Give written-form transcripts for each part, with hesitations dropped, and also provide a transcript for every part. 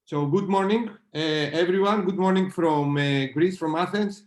So good morning, everyone. Good morning from Greece, from Athens.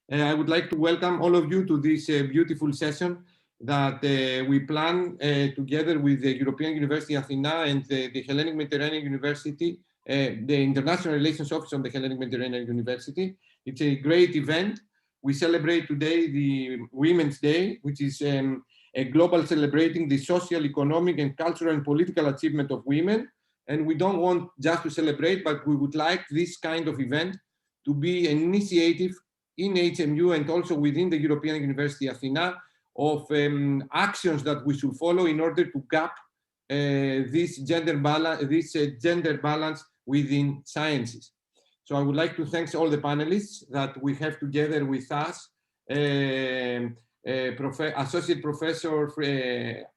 I would like to welcome all of you to this beautiful session that we plan together with the European University ATHENA and the Hellenic Mediterranean University, the International Relations Office of the Hellenic Mediterranean University. It's a great event. We celebrate today the Women's Day, which is a global celebrating the social, economic, and cultural and political achievement of women. And we don't want just to celebrate, but we would like this kind of event to be an initiative in HMU and also within the European University ATHENA of actions that we should follow in order to gap this gender balance within sciences. So I would like to thank all the panelists that we have together with us. Associate Professor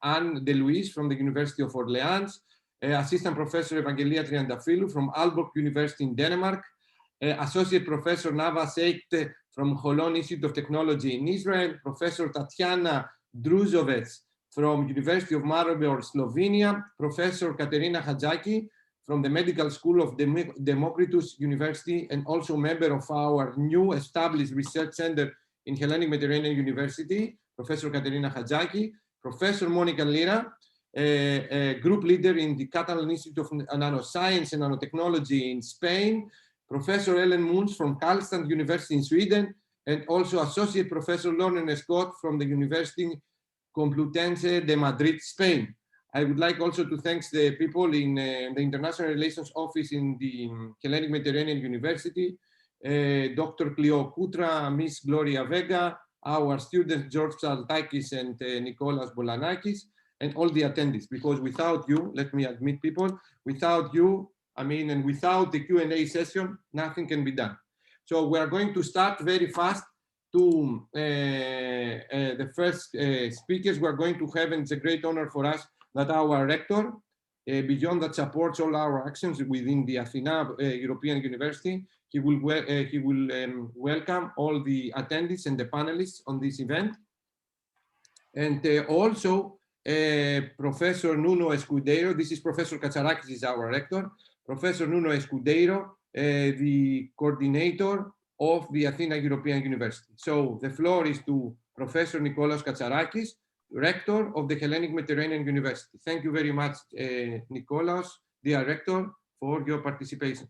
Anne DeLuise from the University of Orleans, Assistant Professor Evangelia Triandafilou from Aalborg University in Denmark, Associate Professor Nava Seikte from Holon Institute of Technology in Israel, Professor Tatiana Druzovets from University of Maribor, Slovenia, Professor Katerina Hadzaki from the Medical School of Democritus University and also member of our new established research center in Hellenic Mediterranean University, Professor Katerina Hadzaki, Professor Monica Lira, a group leader in the Catalan Institute of Nanoscience and Nanotechnology in Spain, Professor Ellen Moons from Karlstad University in Sweden, and also Associate Professor Lorna Scott from the University Complutense de Madrid, Spain. I would like also to thank the people in the International Relations Office in the Hellenic Mediterranean University, Dr. Cleo Kutra, Miss Gloria Vega, our students George Saltakis and Nicolas Bolanakis, and all the attendees, because without you, let me admit people, without you, and without the Q&A session, nothing can be done. So we are going to start very fast to the first speakers we're going to have, and it's a great honor for us that our rector, beyond that supports all our actions within the ATHENA European University, he will welcome all the attendees and the panelists on this event. And also, Professor Nuno Escudeiro, this is Professor Katsarakis, is our rector, Professor Nuno Escudeiro, the coordinator of the ATHENA European University. So the floor is to Professor Nikolaos Katsarakis, rector of the Hellenic Mediterranean University. Thank you very much, Nikolaos, dear rector, for your participation.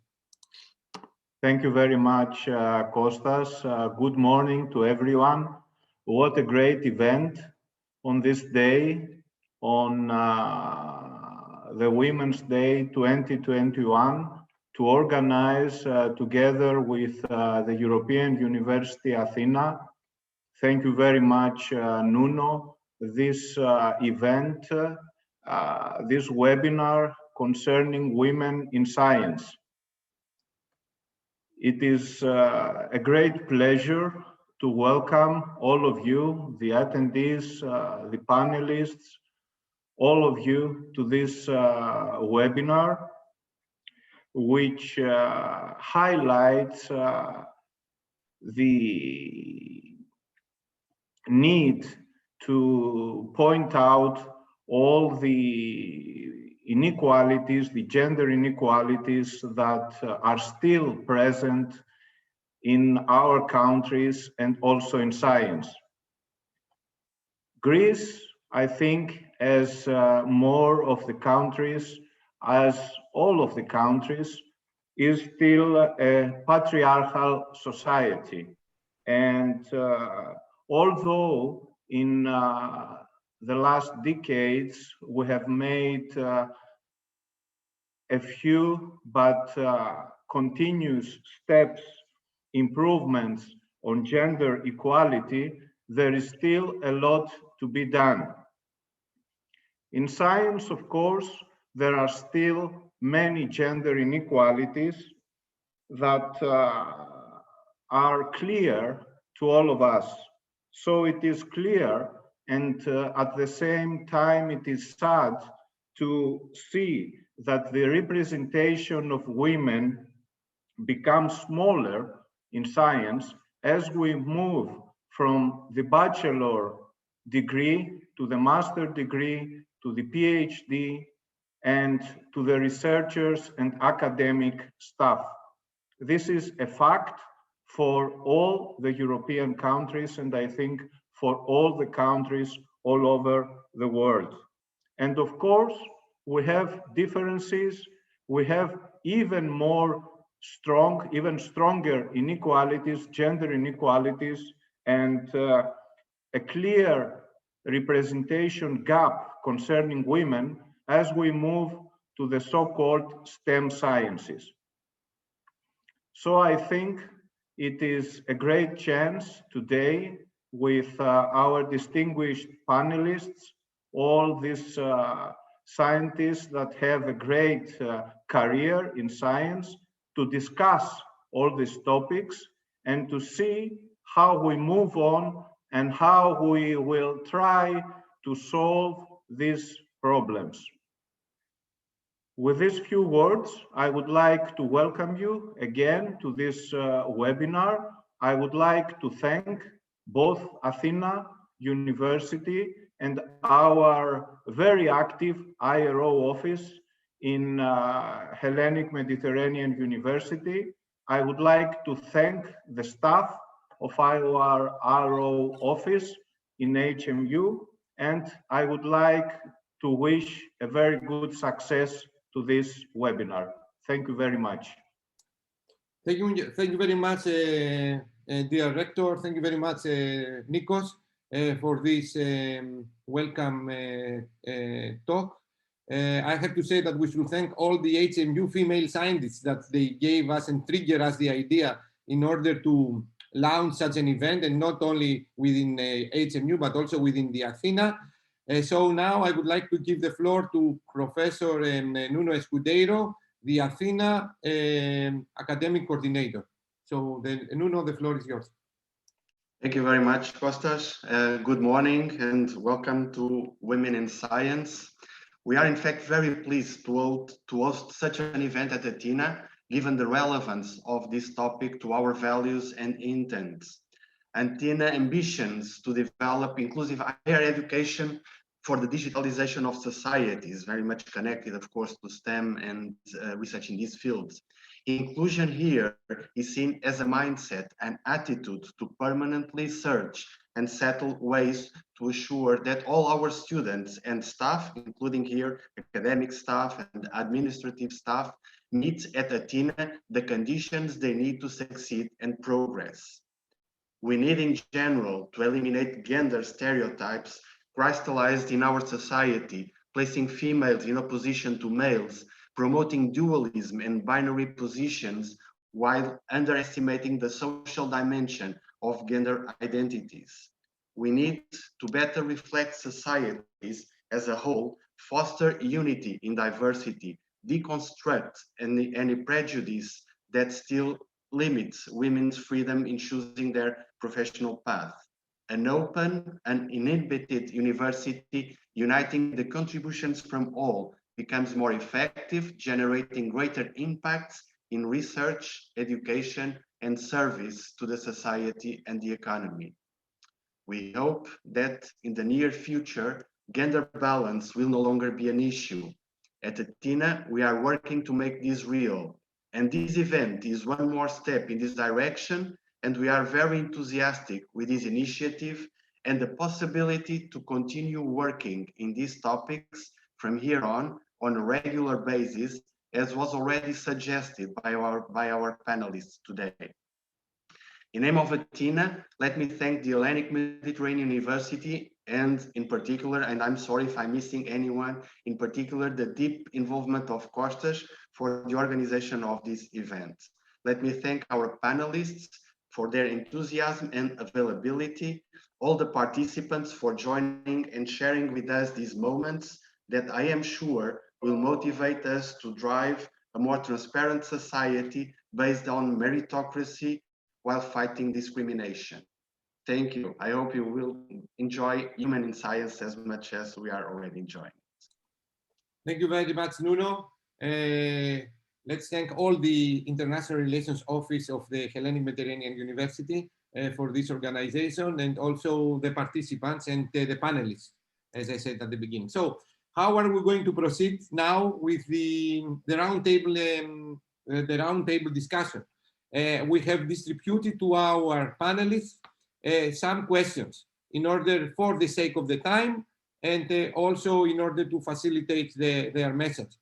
Thank you very much, Kostas. Good morning to everyone. What a great event on this day, on the Women's Day 2021, to organize together with the European University ATHENA. Thank you very much, Nuno. This event, this webinar concerning women in science. It is a great pleasure to welcome all of you, the attendees, the panelists, all of you to this webinar, which highlights the need to point out all the inequalities, the gender inequalities that are still present in our countries and also in science. Greece, I think, as more of the countries, as all of the countries, is still a patriarchal society. And although in the last decades we have made a few but continuous steps, improvements on gender equality, there is still a lot to be done. In science, of course, there are still many gender inequalities that are clear to all of us. So it is clear, and at the same time it is sad to see that the representation of women becomes smaller in science as we move from the bachelor degree to the master degree to the PhD and to the researchers and academic staff. This is a fact for all the European countries, and I think for all the countries all over the world. And of course, we have differences, we have even stronger inequalities, gender inequalities, and a clear representation gap concerning women as we move to the so-called STEM sciences. So I think it is a great chance today with our distinguished panelists, all these scientists that have a great career in science, to discuss all these topics and to see how we move on and how we will try to solve these problems. With these few words, I would like to welcome you again to this webinar. I would like to thank both ATHENA University and our very active IRO office in Hellenic Mediterranean University. I would like to thank the staff of our IRO office in HMU, and I would like to wish a very good success to this webinar. Thank you very much. Thank you very much, dear Rector. Thank you very much, Nikos, for this welcome talk. I have to say that we should thank all the HMU female scientists that they gave us and triggered us the idea in order to launch such an event, and not only within HMU, but also within the ATHENA. So now I would like to give the floor to Professor Nuno Escudeiro, the ATHENA academic coordinator. So Nuno, the floor is yours. Thank you very much, Kostas. Good morning and welcome to Women in Science. We are in fact very pleased to host such an event at ATHENA, given the relevance of this topic to our values and intents. ATHENA ambitions to develop inclusive higher education for the digitalization of society is very much connected, of course, to STEM and research in these fields. Inclusion here is seen as a mindset and attitude to permanently search and settle ways to assure that all our students and staff, including here academic staff and administrative staff, meet at ATHENA the conditions they need to succeed and progress. We need in general to eliminate gender stereotypes crystallized in our society, placing females in opposition to males, promoting dualism and binary positions while underestimating the social dimension of gender identities. We need to better reflect societies as a whole, foster unity in diversity, deconstruct any prejudice that still limits women's freedom in choosing their professional path. An open and uninhibited university uniting the contributions from all becomes more effective, generating greater impacts in research, education, and service to the society and the economy. We hope that in the near future, gender balance will no longer be an issue. At ATHENA, we are working to make this real, and this event is one more step in this direction, and we are very enthusiastic with this initiative and the possibility to continue working in these topics from here on a regular basis, as was already suggested by our panelists today. In the name of ATHENA, let me thank the Hellenic Mediterranean University and in particular, and I'm sorry if I'm missing anyone, in particular the deep involvement of Kostas for the organization of this event. Let me thank our panelists for their enthusiasm and availability, all the participants for joining and sharing with us these moments that I am sure will motivate us to drive a more transparent society based on meritocracy while fighting discrimination. Thank you. I hope you will enjoy Women in Science as much as we are already enjoying it. Thank you very much, Nuno. Let's thank all the International Relations Office of the Hellenic Mediterranean University for this organization, and also the participants and the panelists, as I said at the beginning. So how are we going to proceed now with the roundtable discussion? We have distributed to our panelists some questions in order, for the sake of the time, and also in order to facilitate their message.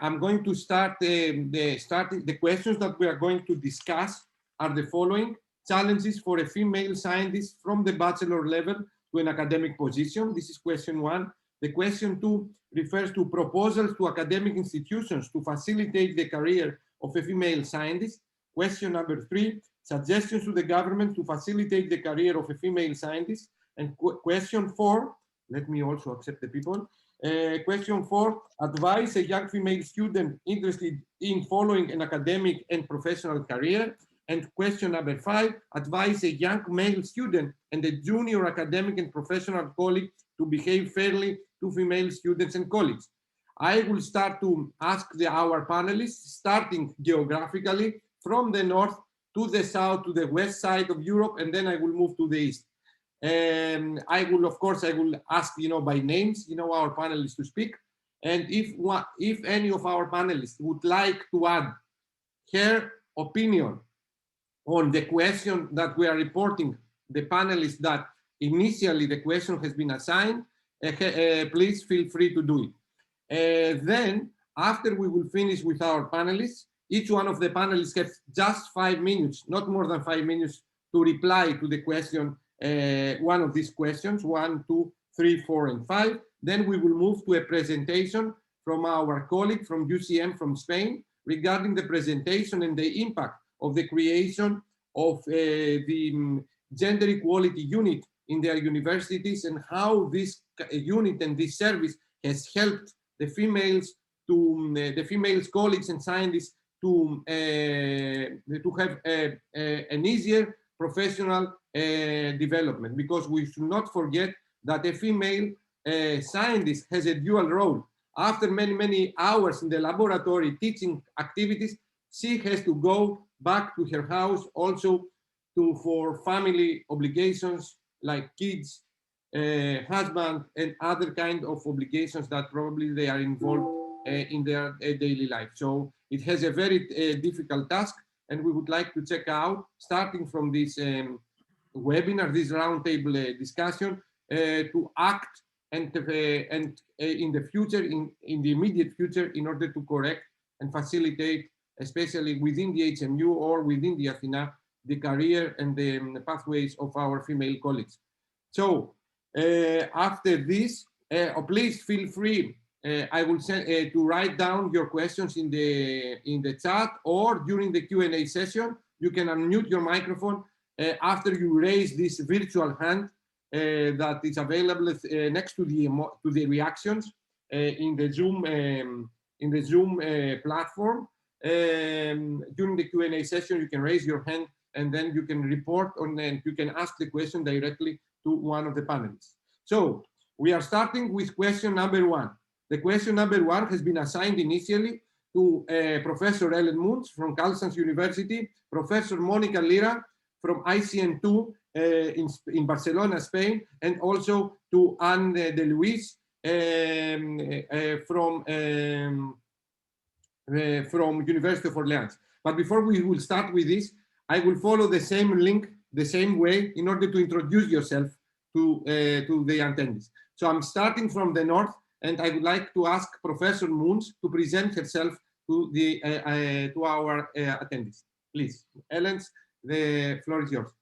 I'm going to start the questions that we are going to discuss are the following: challenges for a female scientist from the bachelor level to an academic position. This is question 1. The question 2 refers to proposals to academic institutions to facilitate the career of a female scientist. Question number 3, suggestions to the government to facilitate the career of a female scientist. And question 4, let me also accept the people. Question 4, advise a young female student interested in following an academic and professional career. And question number 5, advise a young male student and a junior academic and professional colleague to behave fairly to female students and colleagues. I will start to ask our panelists, starting geographically from the north to the south to the west side of Europe, and then I will move to the east. I will ask, by names, our panelists to speak. And if any of our panelists would like to add her opinion on the question that we are reporting, the panelists that initially the question has been assigned, please feel free to do it. Then, after we will finish with our panelists, each one of the panelists has just 5 minutes, not more than 5 minutes, to reply to the question, one of these questions, 1, 2, 3, 4, and 5. Then we will move to a presentation from our colleague from UCM from Spain regarding the presentation and the impact of the creation of the gender equality unit in their universities, and how this unit and this service has helped the females colleagues and scientists to have an easier professional development, because we should not forget that a female scientist has a dual role. After many hours in the laboratory teaching activities, she has to go back to her house also for family obligations like kids, husband, and other kind of obligations that probably they are involved in their daily life. So it has a very difficult task, and we would like to check out, starting from this webinar, this roundtable discussion, to act and in the future, in the immediate future, in order to correct and facilitate, especially within the HMU or within the ATHENA, the career and the pathways of our female colleagues. So after this, please feel free. I will send to write down your questions in the chat, or during the Q&A session. You can unmute your microphone after you raise this virtual hand that is available next to the reactions in the Zoom platform. During the Q&A session, you can raise your hand, and then you can report on, and you can ask the question directly to one of the panelists. So we are starting with question number 1. The question number 1 has been assigned initially to Professor Ellen Muntz from Carleton University, Professor Monica Lira from ICN2 in Barcelona, Spain, and also to Anne de Luis from University of Orleans. But before we will start with this, I will follow the same link, the same way, in order to introduce yourself to the attendees. So I'm starting from the north, and I would like to ask Professor Muntz to present herself to our attendees. Please, Ellen, the floor is yours.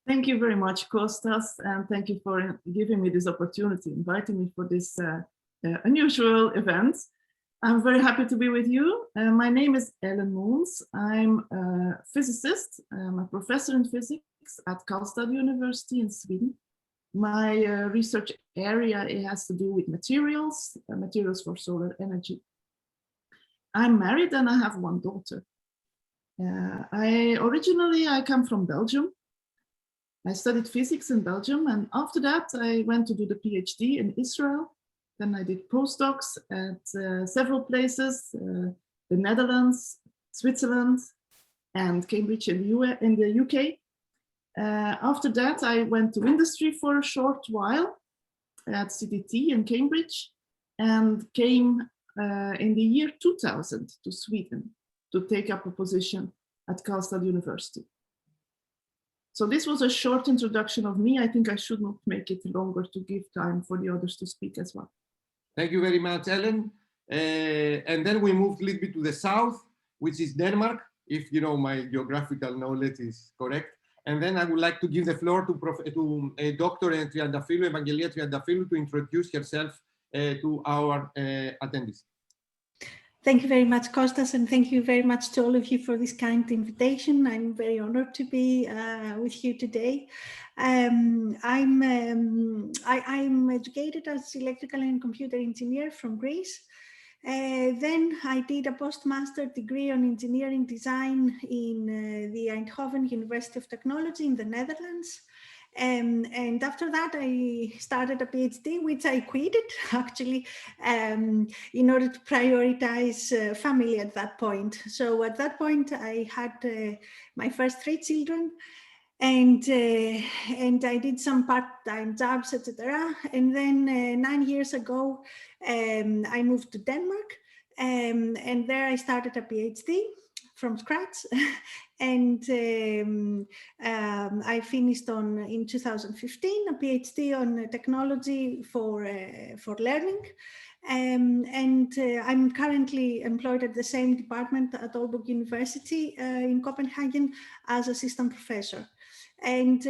Thank you very much, Kostas, and thank you for giving me this opportunity, inviting me for this unusual event. I'm very happy to be with you. My name is Ellen Muntz. I'm a physicist. I'm a professor in physics at Carleton University in Sweden. My research area, it has to do with materials for solar energy. I'm married and I have one daughter. Originally I come from Belgium. I studied physics in Belgium, and after that I went to do the PhD in Israel. Then I did postdocs at several places, the Netherlands, Switzerland, and Cambridge in the UK. After that, I went to industry for a short while, at CTT in Cambridge and came in the year 2000 to Sweden to take up a position at Karlstad University. So this was a short introduction of me. I think I should not make it longer to give time for the others to speak as well. Thank you very much, Ellen. And then we moved a little bit to the south, which is Denmark, if you know my geographical knowledge is correct. And then I would like to give the floor to Dr. Triandafylou, Evangelia Triandafylou, to introduce herself to our attendees. Thank you very much, Kostas, and thank you very much to all of you for this kind invitation. I'm very honored to be with you today. I'm educated as electrical and computer engineer from Greece. Then I did a postmaster degree on engineering design in the Eindhoven University of Technology in the Netherlands. And after that, I started a PhD, which I quitted actually in order to prioritize family at that point. So at that point, I had my first 3 children, and I did some part-time jobs, etc. And then 9 years ago, I moved to Denmark, and there I started a PhD from scratch. And I finished in 2015 a PhD on technology for learning. And I'm currently employed at the same department at Aalborg University in Copenhagen as assistant professor. And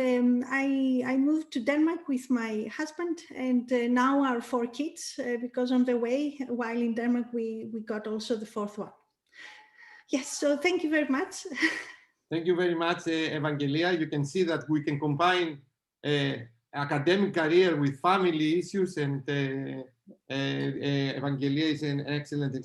I moved to Denmark with my husband, and now our 4 kids, because on the way, while in Denmark, we got also the 4th one. Yes, so thank you very much. Thank you very much, Evangelia. You can see that we can combine academic career with family issues, and Evangelia is an excellent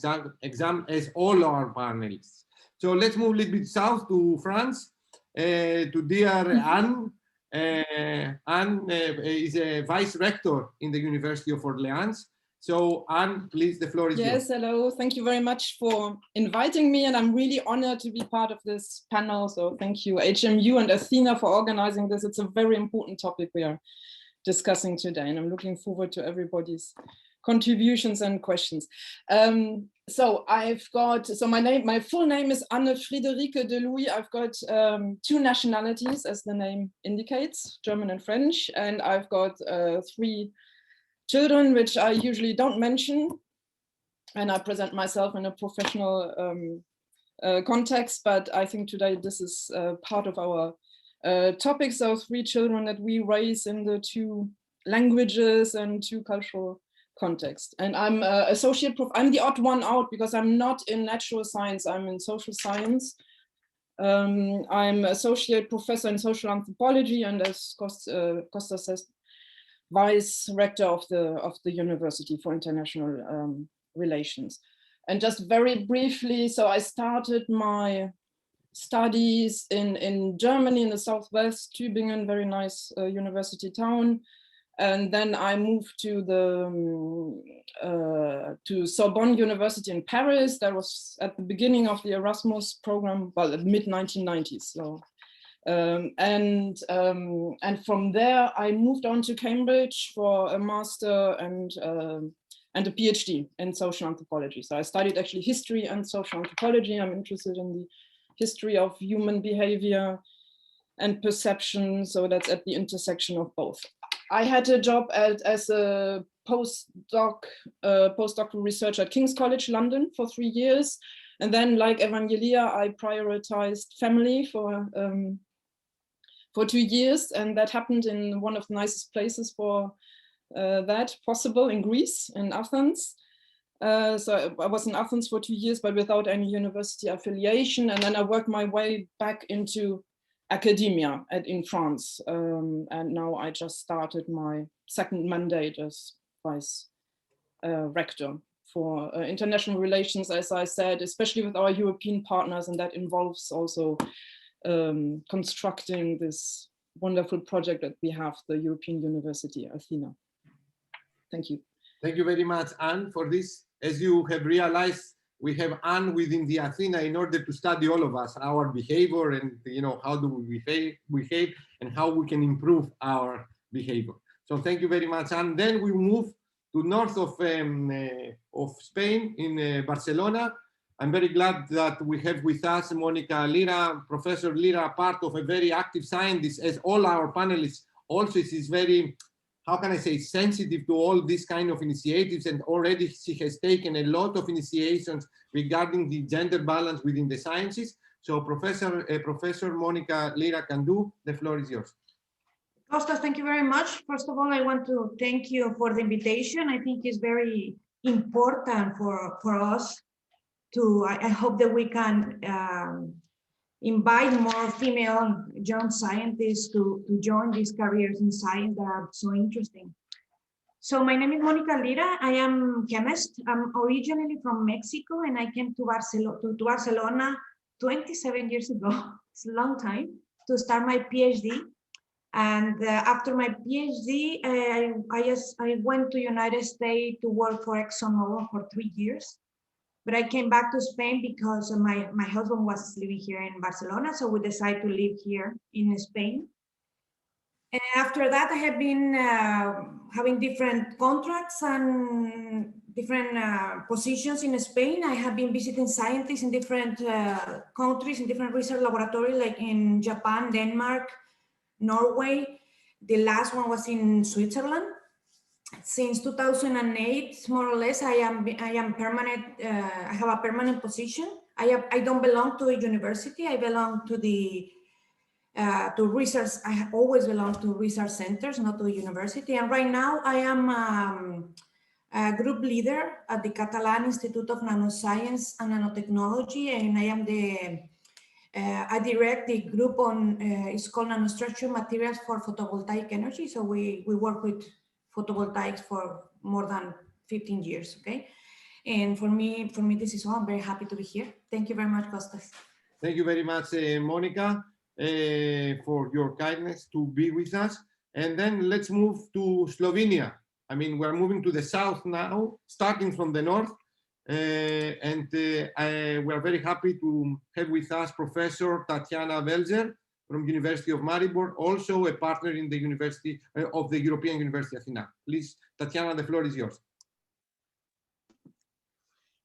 exam as all our panelists. So let's move a little bit south to France, to dear Anne. Anne is a vice rector in the University of Orleans. So Anne, please, the floor is yours. Yes, hello. Thank you very much for inviting me, and I'm really honored to be part of this panel. So thank you, HMU and ATHENA, for organizing this. It's a very important topic we are discussing today, and I'm looking forward to everybody's contributions and questions. So my full name is Anne Friederike de Louis. I've got 2 nationalities, as the name indicates, German and French, and I've got 3 children, which I usually don't mention, and I present myself in a professional context, but I think today this is part of our topic. So 3 children that we raise in the 2 languages and 2 cultural contexts. And I'm I'm the odd one out because I'm not in natural science, I'm in social science. I'm associate professor in social anthropology, and as Costa says, vice rector of the University for International Relations. And just very briefly, so I started my studies in Germany, in the southwest, Tübingen, very nice university town. And then I moved to Sorbonne University in Paris. That was at the beginning of the Erasmus program, well, the mid-1990s. So. And from there, I moved on to Cambridge for a master and a PhD in social anthropology. So I studied actually history and social anthropology. I'm interested in the history of human behavior and perception. So that's at the intersection of both. I had a job as a postdoctoral researcher at King's College London for 3 years. And then, like Evangelia, I prioritized family for 2 years, and that happened in one of the nicest places for that possible, in Greece, in Athens. So I was in Athens for 2 years, but without any university affiliation. And then I worked my way back into academia in France. And now I just started my 2nd mandate as vice rector for international relations, as I said, especially with our European partners, and that involves also constructing this wonderful project that we have, the European University, ATHENA. Thank you. Thank you very much, Anne, for this. As you have realized, we have Anne within the ATHENA in order to study all of us, our behavior, and how do we behave and how we can improve our behavior. So thank you very much. And then we move to north of Spain in Barcelona. I'm very glad that we have with us Monica Lira, Professor Lira, part of a very active scientist, as all our panelists. Also, she's very, how can I say, sensitive to all these kind of initiatives, and already she has taken a lot of initiations regarding the gender balance within the sciences. So Professor Monica Lira Candu, the floor is yours. Kostas, thank you very much. First of all, I want to thank you for the invitation. I think it's very important for us to, I hope that we can invite more female young scientists to join these careers in science that are so interesting. So my name is Monica Lira. I am a chemist. I'm originally from Mexico, and I came to Barcelona 27 years ago. It's a long time, to start my PhD. And after my PhD, I went to United States to work for ExxonMobil for 3 years. But I came back to Spain because my husband was living here in Barcelona, so we decided to live here in Spain. And after that, I have been having different contracts and different positions in Spain. I have been visiting scientists in different countries, in different research laboratories, like in Japan, Denmark, Norway. The last one was in Switzerland. Since 2008, more or less, I am permanent. I have a permanent position. I don't belong to a university. I belong to the to research. I have always belonged to research centers, not to a university. And right now, I am a group leader at the Catalan Institute of Nanoscience and Nanotechnology, and I am I direct the group on. It's called Nanostructured Materials for Photovoltaic Energy. So we work with photovoltaics for more than 15 years, okay? And for me, this is all. I'm very happy to be here. Thank you very much, Kostas. Thank you very much, Monica, for your kindness to be with us. And then let's move to Slovenia. I mean, we're moving to the south now, starting from the north. We're very happy to have with us Professor Tatiana Velzer from University of Maribor, also a partner in the University of the European University ATHENA. Please, Tatiana, the floor is yours.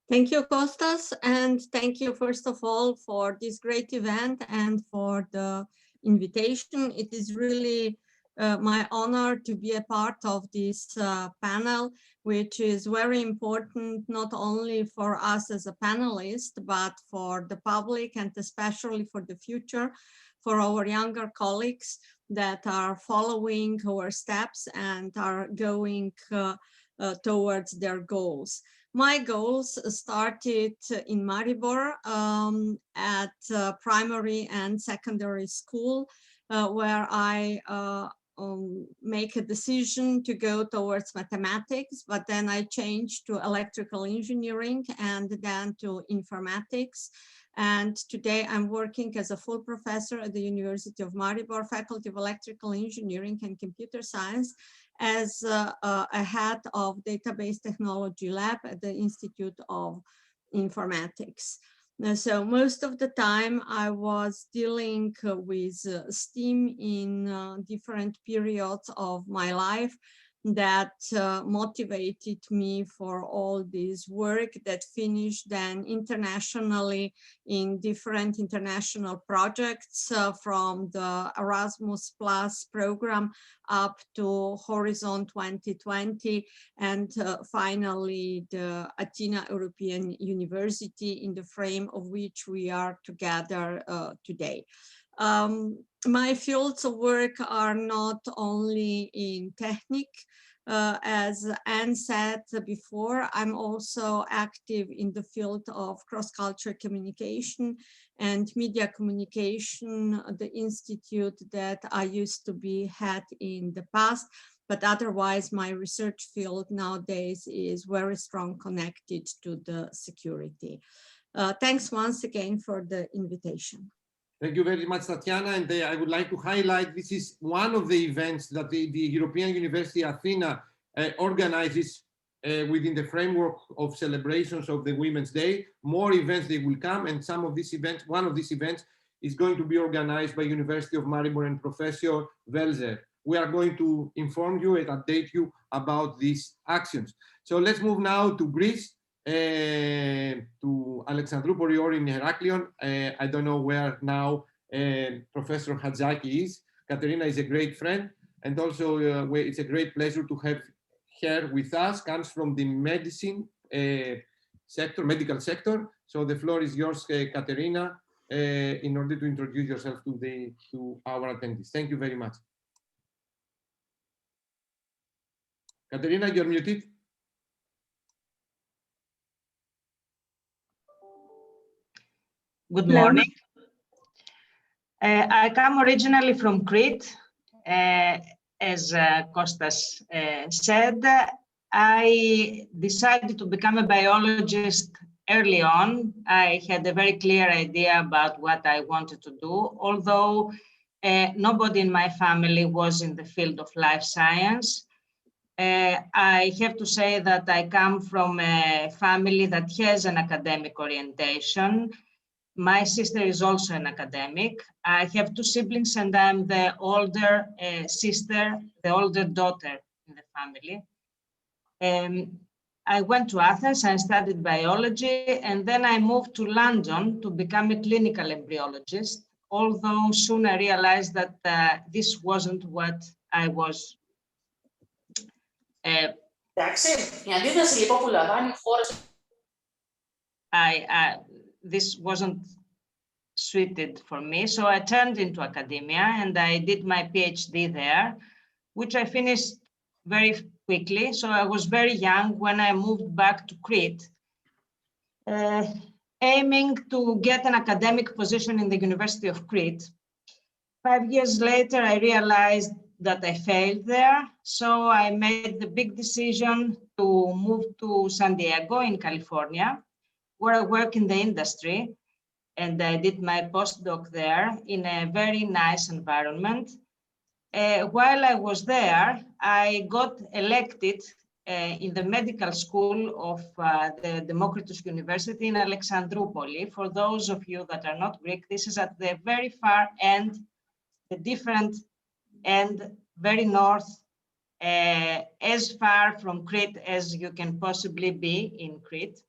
Thank you, Kostas, and thank you, first of all, for this great event and for the invitation. It is really my honor to be a part of this panel, which is very important, not only for us as a panelist, but for the public and especially for the future, for our younger colleagues that are following our steps and are going towards their goals. My goals started in Maribor at primary and secondary school, where I make a decision to go towards mathematics, but then I changed to electrical engineering and then to informatics. And today I'm working as a full professor at the University of Maribor, Faculty of Electrical Engineering and Computer Science, as a head of database technology lab at the Institute of Informatics. So most of the time I was dealing with STEAM in different periods of my life that motivated me for all this work that finished then internationally in different international projects from the Erasmus Plus program up to Horizon 2020 and finally the ATHENA European University, in the frame of which we are together today. My fields of work are not only in technique, as Anne said before, I'm also active in the field of cross-cultural communication and media communication, the institute that I used to be head in the past, but otherwise my research field nowadays is very strong connected to the security. Thanks once again for the invitation. Thank you very much, Tatiana. And I would like to highlight, this is one of the events that the European University ATHENA organizes within the framework of celebrations of the Women's Day. More events, they will come, and some of these events, one of these events is going to be organized by University of Maribor and Professor Velzer. we are going to inform you and update you about these actions. So let's move now to Greece, to Alexandroupoli or in Heraklion. I don't know where now Professor Hadzaki is. Katerina is a great friend, and also it's a great pleasure to have her with us. Comes from the medicine sector, medical sector. So the floor is yours, Katerina, in order to introduce yourself to our attendees. Thank you very much. Katerina, you're muted. Good morning. I come originally from Crete. As Kostas said, I decided to become a biologist early on. I had a very clear idea about what I wanted to do, although nobody in my family was in the field of life science. I have to say that I come from a family that has an academic orientation. My sister is also an academic. I have two siblings and I'm the older sister, the older daughter in the family. I went to Athens, I studied biology, and then I moved to London to become a clinical embryologist, although soon I realized that this wasn't what I was. This wasn't suited for me, so I turned into academia and I did my PhD there, which I finished very quickly. So I was very young when I moved back to Crete, aiming to get an academic position in the University of Crete. 5 years later, I realized that I failed there. So I made the big decision to move to San Diego in California, where I work in the industry. And I did my postdoc there in a very nice environment. While I was there, I got elected in the medical school of the Democritus University in Alexandroupoli. For those of you that are not Greek, this is at the very far end, the different end, very north, as far from Crete as you can possibly be in Crete.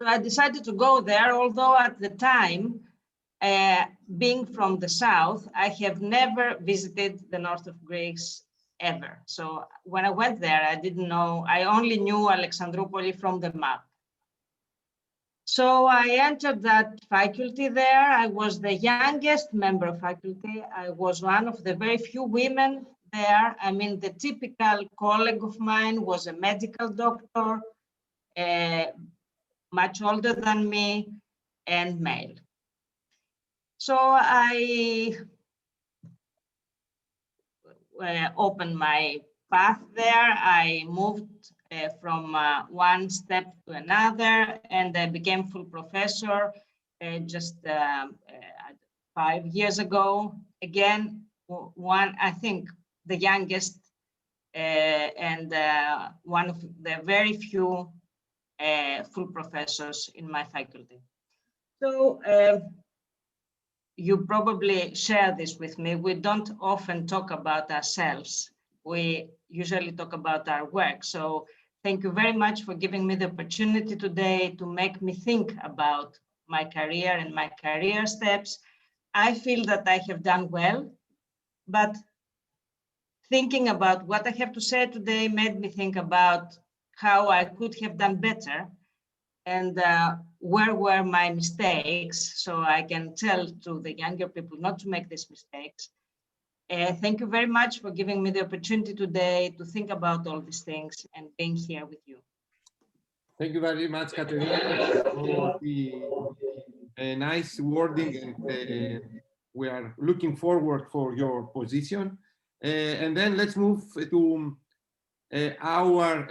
So I decided to go there, although at the time, being from the south, I have never visited the north of Greece ever. So when I went there, I didn't know, I only knew Alexandroupoli from the map. So I entered that faculty there. I was the youngest member of faculty. I was one of the very few women there. I mean, the typical colleague of mine was a medical doctor, much older than me, and male. So I opened my path there. I moved from one step to another, and I became full professor just 5 years ago. Again, I think the youngest and one of the very few full professors in my faculty. So you probably share this with me. We don't often talk about ourselves. We usually talk about our work. So thank you very much for giving me the opportunity today to make me think about my career and my career steps. I feel that I have done well, but thinking about what I have to say today made me think about how I could have done better and where were my mistakes, so I can tell to the younger people not to make these mistakes. Thank you very much for giving me the opportunity today to think about all these things and being here with you. Thank you very much, Katerina, for the nice wording, and we are looking forward for your position. And then let's move to our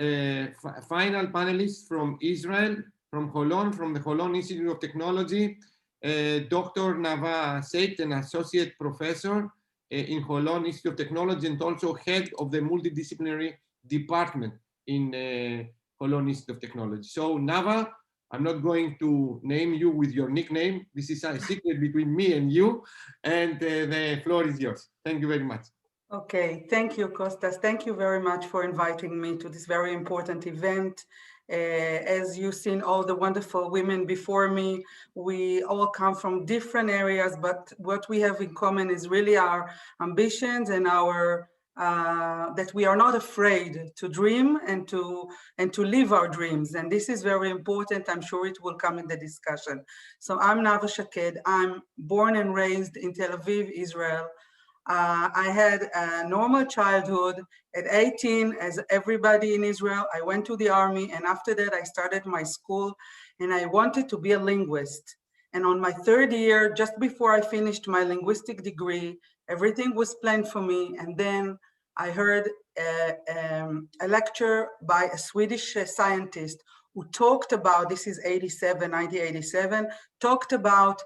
final panelists from Israel, from Holon, from the Holon Institute of Technology, Dr. Nava Seith, an associate professor in Holon Institute of Technology and also head of the multidisciplinary department in Holon Institute of Technology. So Nava, I'm not going to name you with your nickname. This is a secret between me and you, and the floor is yours. Thank you very much. Okay, thank you, Kostas. Thank you very much for inviting me to this very important event. As you've seen all the wonderful women before me, we all come from different areas, but what we have in common is really our ambitions and our that we are not afraid to dream and to live our dreams. And this is very important. I'm sure it will come in the discussion. So I'm Nava Shaked. I'm born and raised in Tel Aviv, Israel. I had a normal childhood. At 18, as everybody in Israel, I went to the army, and after that I started my school, and I wanted to be a linguist. And on my third year, just before I finished my linguistic degree, everything was planned for me. And then I heard a lecture by a Swedish scientist who talked about, this is 1987, talked about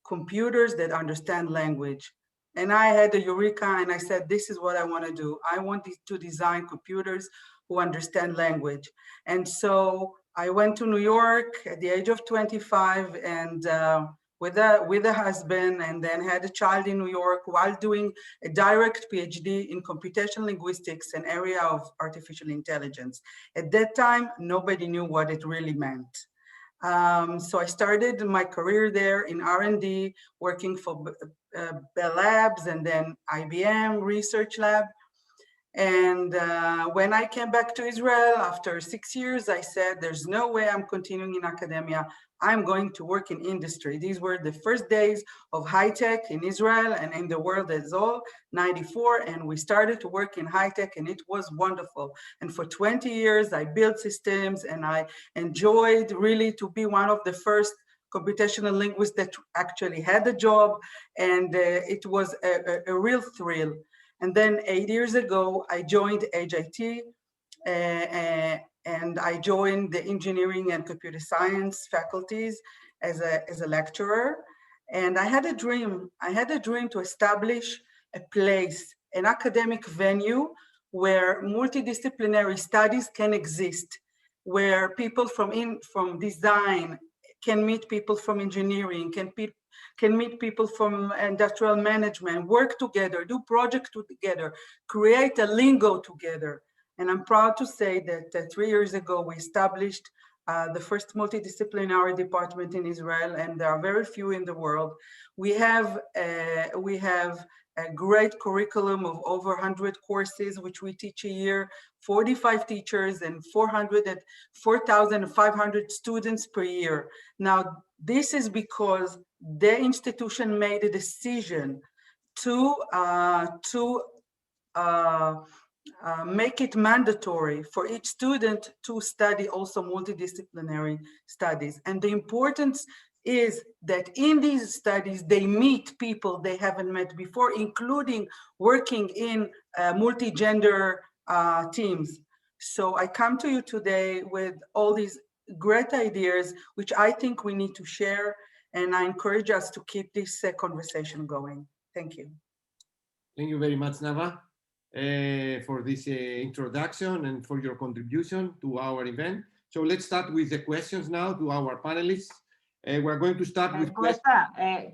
computers that understand language. And I had a eureka, and I said, this is what I want to do. I want to design computers who understand language. And so I went to New York at the age of 25 and with a husband, and then had a child in New York while doing a direct PhD in computational linguistics, an area of artificial intelligence. At that time, nobody knew what it really meant. So I started my career there in R&D, working for Bell Labs and then IBM Research Lab. And when I came back to Israel after 6 years, I said, there's no way I'm continuing in academia. I'm going to work in industry. These were the first days of high tech in Israel and in the world as all, 94. And we started to work in high tech, and it was wonderful. And for 20 years, I built systems, and I enjoyed really to be one of the first computational linguists that actually had a job. And it was a real thrill. And then 8 years ago, I joined HIT, and I joined the engineering and computer science faculties as a lecturer. And I had a dream. I had a dream to establish a place, an academic venue where multidisciplinary studies can exist, where people from design can meet people from engineering, can meet people from industrial management, work together, do projects together, create a lingo together. And I'm proud to say that 3 years ago, we established the first multidisciplinary department in Israel, and there are very few in the world. We have a great curriculum of over 100 courses, which we teach a year, 45 teachers and 4,500 students per year. Now, this is because the institution made a decision to make it mandatory for each student to study also multidisciplinary studies. And the importance is that in these studies, they meet people they haven't met before, including working in multi-gender teams. So I come to you today with all these great ideas, which I think we need to share, and I encourage us to keep this conversation going. Thank you. Thank you very much, Nava, for this introduction and for your contribution to our event. So let's start with the questions now to our panelists. We're going to start with Costa,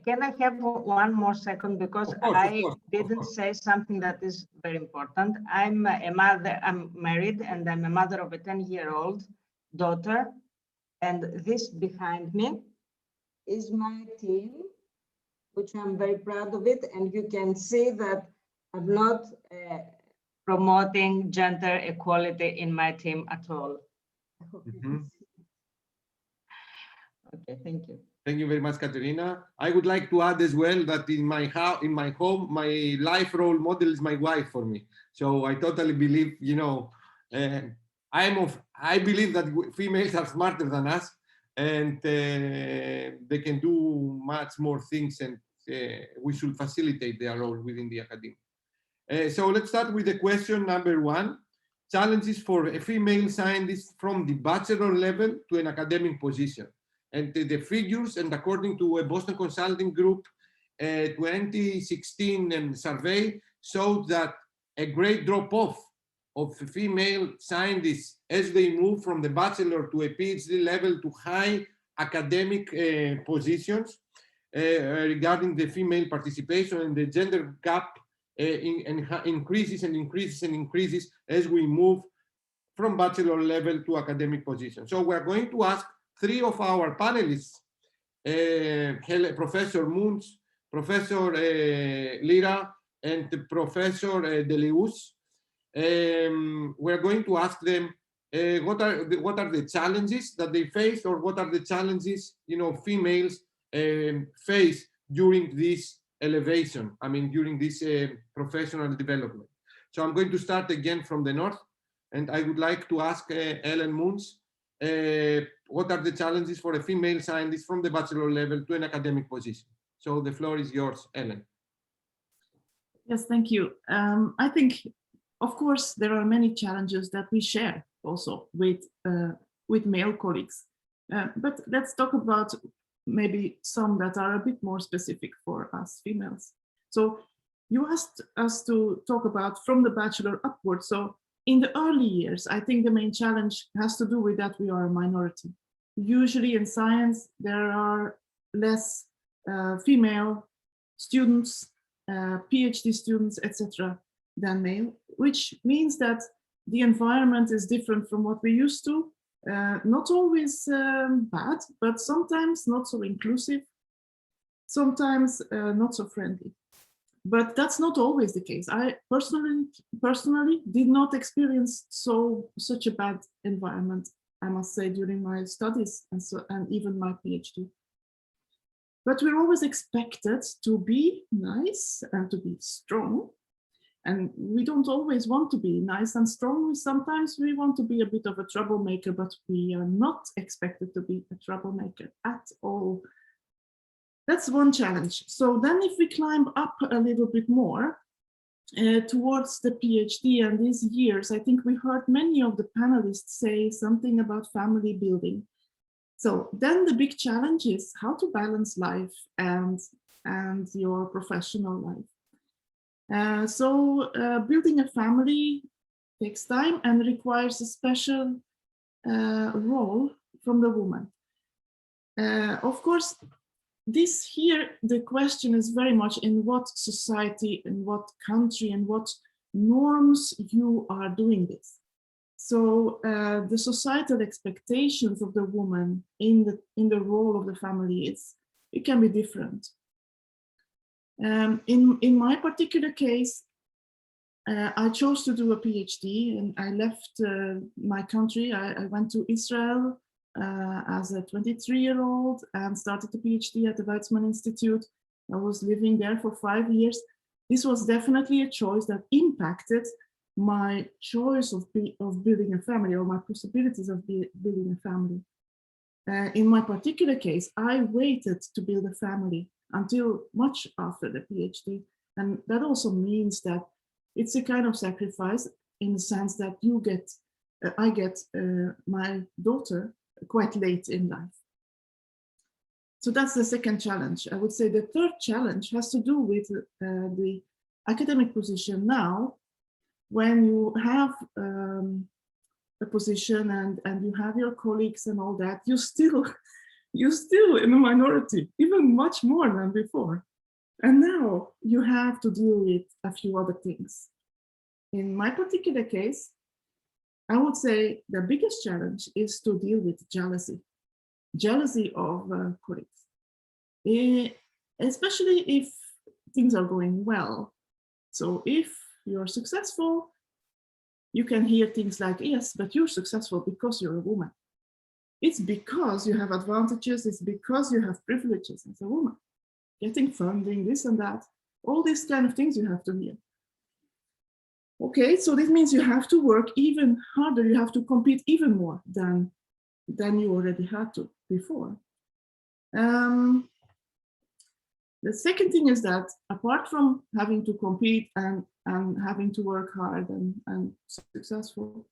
can I have 1 more second, because I didn't say something that is very important. I'm a mother, I'm married, and I'm a mother of a 10-year-old daughter. And this behind me is my team, which I'm very proud of it. And you can see that I'm not promoting gender equality in my team at all. Mm-hmm. Okay, thank you. Thank you very much, Katerina. I would like to add as well that in my home, my life role model is my wife for me. So I totally believe, you know, I believe that females are smarter than us, and they can do much more things, and we should facilitate their role within the academy. So let's start with the question number 1. Challenges for a female scientist from the bachelor level to an academic position. And the figures, and according to a Boston Consulting Group 2016 survey, showed that a great drop-off of female scientists as they move from the bachelor to a PhD level to high academic positions regarding the female participation, and the gender gap increases and increases and increases as we move from bachelor level to academic position. So we're going to ask three of our panelists, Professor Munz, Professor Lira, and Professor Deleus. We're going to ask them what are the challenges that they face, or what are the challenges females face during this elevation, during this professional development. So I'm going to start again from the north, and I would like to ask Ellen Munz, what are the challenges for a female scientist from the bachelor level to an academic position? So the floor is yours, Ellen. Yes, thank you. I think, of course, there are many challenges that we share also with male colleagues. But let's talk about maybe some that are a bit more specific for us females. So you asked us to talk about from the bachelor upwards. So in the early years, I think the main challenge has to do with that we are a minority. Usually in science, there are less female students, PhD students, etc., than male, which means that the environment is different from what we used to. Not always bad, but sometimes not so inclusive, sometimes not so friendly. But that's not always the case. I personally did not experience such a bad environment, I must say, during my studies and even my PhD. But we're always expected to be nice and to be strong. And we don't always want to be nice and strong. Sometimes we want to be a bit of a troublemaker, but we are not expected to be a troublemaker at all. That's one challenge. So then if we climb up a little bit more towards the PhD and these years, I think we heard many of the panelists say something about family building. So then the big challenge is how to balance life and your professional life. Building a family takes time and requires a special role from the woman. Of course, the question is very much in what society, in what country, and what norms you are doing this. So the societal expectations of the woman in the role of the family, it can be different. In my particular case, I chose to do a PhD, and I left my country. I went to Israel as a 23-year-old and started a PhD at the Weizmann Institute. I was living there for 5 years. This was definitely a choice that impacted my choice of building a family, or my possibilities of building a family. In my particular case, I waited to build a family until much after the PhD. And that also means that it's a kind of sacrifice in the sense that I get my daughter quite late in life. So that's the second challenge. I would say the third challenge has to do with the academic position now. When you have a position and you have your colleagues and all that, you're still in a minority, even much more than before. And now you have to deal with a few other things. In my particular case, I would say the biggest challenge is to deal with jealousy of colleagues, especially if things are going well. So if you're successful, you can hear things like, yes, but you're successful because you're a woman. It's because you have advantages, it's because you have privileges as a woman. Getting funding, this and that, all these kind of things you have to hear. Okay, so this means you have to work even harder, you have to compete even more than you already had to before. The second thing is that apart from having to compete and having to work hard and successful,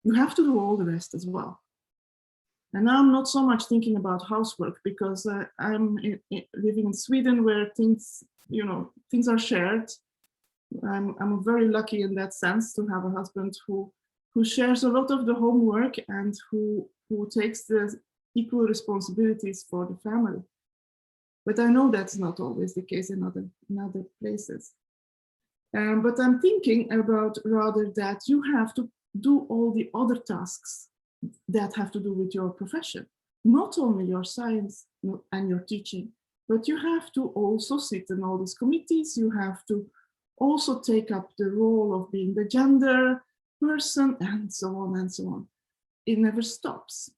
you have to do all the rest as well. And now I'm not so much thinking about housework because I'm living in Sweden where things are shared. I'm very lucky in that sense to have a husband who shares a lot of the homework and who takes the equal responsibilities for the family. But I know that's not always the case in other places. But I'm thinking about rather that you have to do all the other tasks that have to do with your profession, not only your science and your teaching, but you have to also sit in all these committees. You have to also take up the role of being the gender person, and so on and so on. It never stops.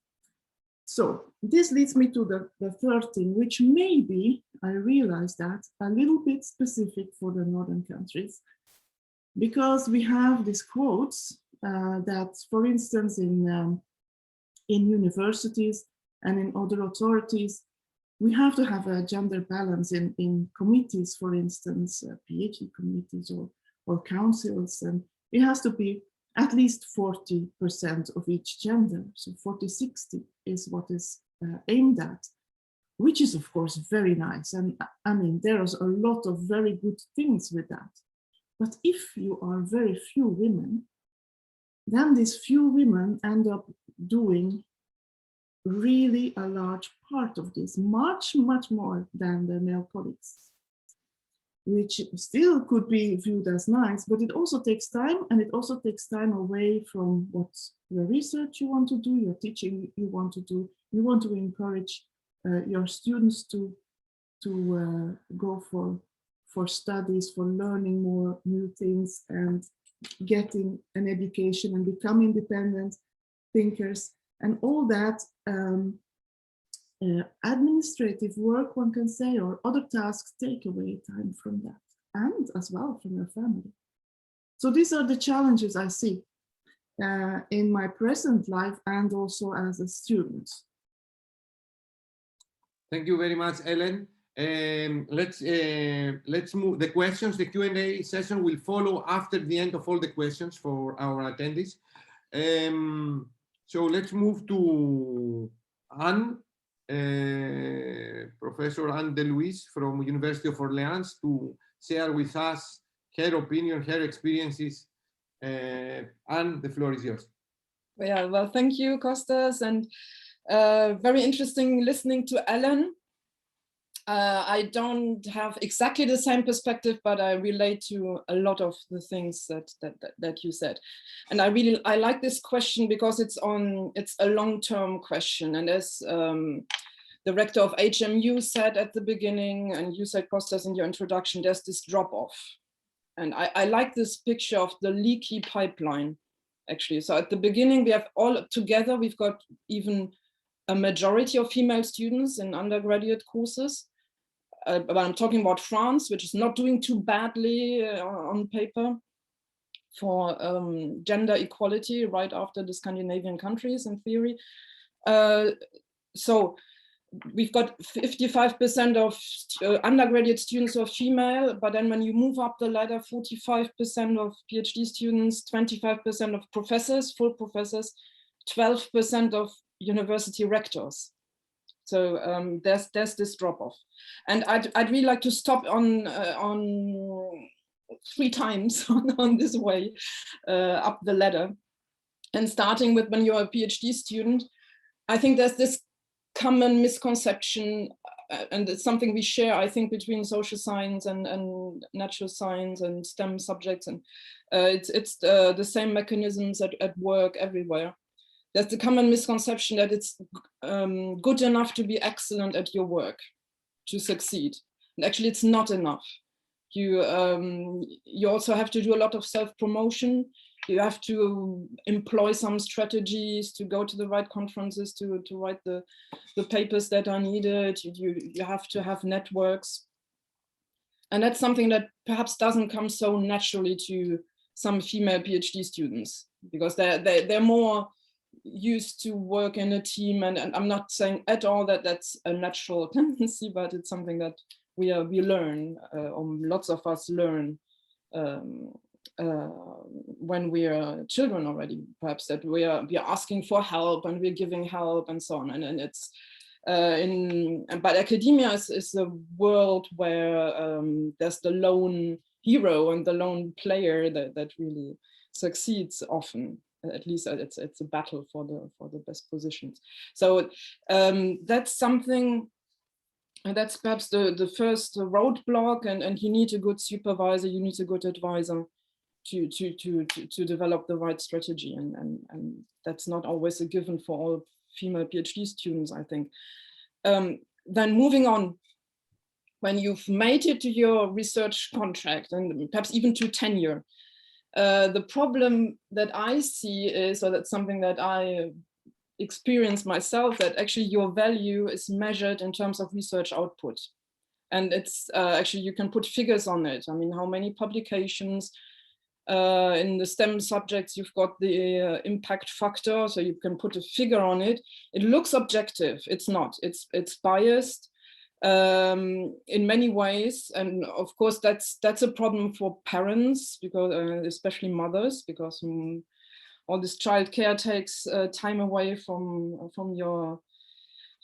So this leads me to the third thing, which maybe I realize that a little bit specific for the northern countries, because we have these quotes that, for instance, in universities and in other authorities, we have to have a gender balance in committees, for instance, PhD committees or councils, and it has to be at least 40% of each gender. So 40-60 is what is aimed at, which is of course very nice. And I mean, there's a lot of very good things with that. But if you are very few women, then these few women end up doing really a large part of this, much more than their male colleagues, which still could be viewed as nice, but it also takes time, and it also takes time away from what your research you want to do, your teaching you want to do. You want to encourage your students to go for studies, for learning more new things and getting an education and become independent thinkers, and all that administrative work, one can say, or other tasks take away time from that, and as well from your family. So these are the challenges I see in my present life and also as a student. Thank you very much, Ellen. Let's move the questions. The Q&A session will follow after the end of all the questions for our attendees. So let's move to Anne, Professor Anne DeLuise from University of Orleans, to share with us her opinion, her experiences. Anne, the floor is yours. Yeah, well, thank you, Kostas, and very interesting listening to Ellen. I don't have exactly the same perspective, but I relate to a lot of the things that you said. And I like this question because it's a long-term question. And as the rector of HMU said at the beginning, and you said, Kostas, in your introduction, there's this drop-off. And I like this picture of the leaky pipeline, actually. So at the beginning, we have all together, we've got even a majority of female students in undergraduate courses. But I'm talking about France, which is not doing too badly on paper for gender equality right after the Scandinavian countries in theory. So we've got 55% of undergraduate students who are female, but then when you move up the ladder, 45% of PhD students, 25% of professors, full professors, 12% of university rectors. So there's this drop-off, and I'd really like to stop on 3 times on this way up the ladder, and starting with when you're a PhD student. I think there's this common misconception, and it's something we share, I think, between social science and natural science and STEM subjects, and it's the same mechanisms at work everywhere. There's the common misconception that it's good enough to be excellent at your work to succeed. And actually, it's not enough. You also have to do a lot of self-promotion. You have to employ some strategies to go to the right conferences, to write the papers that are needed. You have to have networks. And that's something that perhaps doesn't come so naturally to some female PhD students, because they're more used to work in a team, and I'm not saying at all that that's a natural tendency, but it's something that we learn, lots of us learn when we are children already, perhaps, that we are asking for help and we're giving help and so on, and it's but academia is a world where there's the lone hero and the lone player that really succeeds often. At least it's a battle for the best positions. So that's something And that's perhaps the first roadblock, and you need a good supervisor, you need a good advisor to develop the right strategy, and that's not always a given for all female PhD students, I think. Then moving on, when you've made it to your research contract and perhaps even to tenure, the problem that I see is, or that's something that I experience myself, that actually your value is measured in terms of research output. And it's actually, you can put figures on it. I mean, how many publications in the STEM subjects, you've got the impact factor, so you can put a figure on it. It looks objective, it's not, it's biased in many ways. And of course, that's a problem for parents, because especially mothers, because all this childcare takes time away from your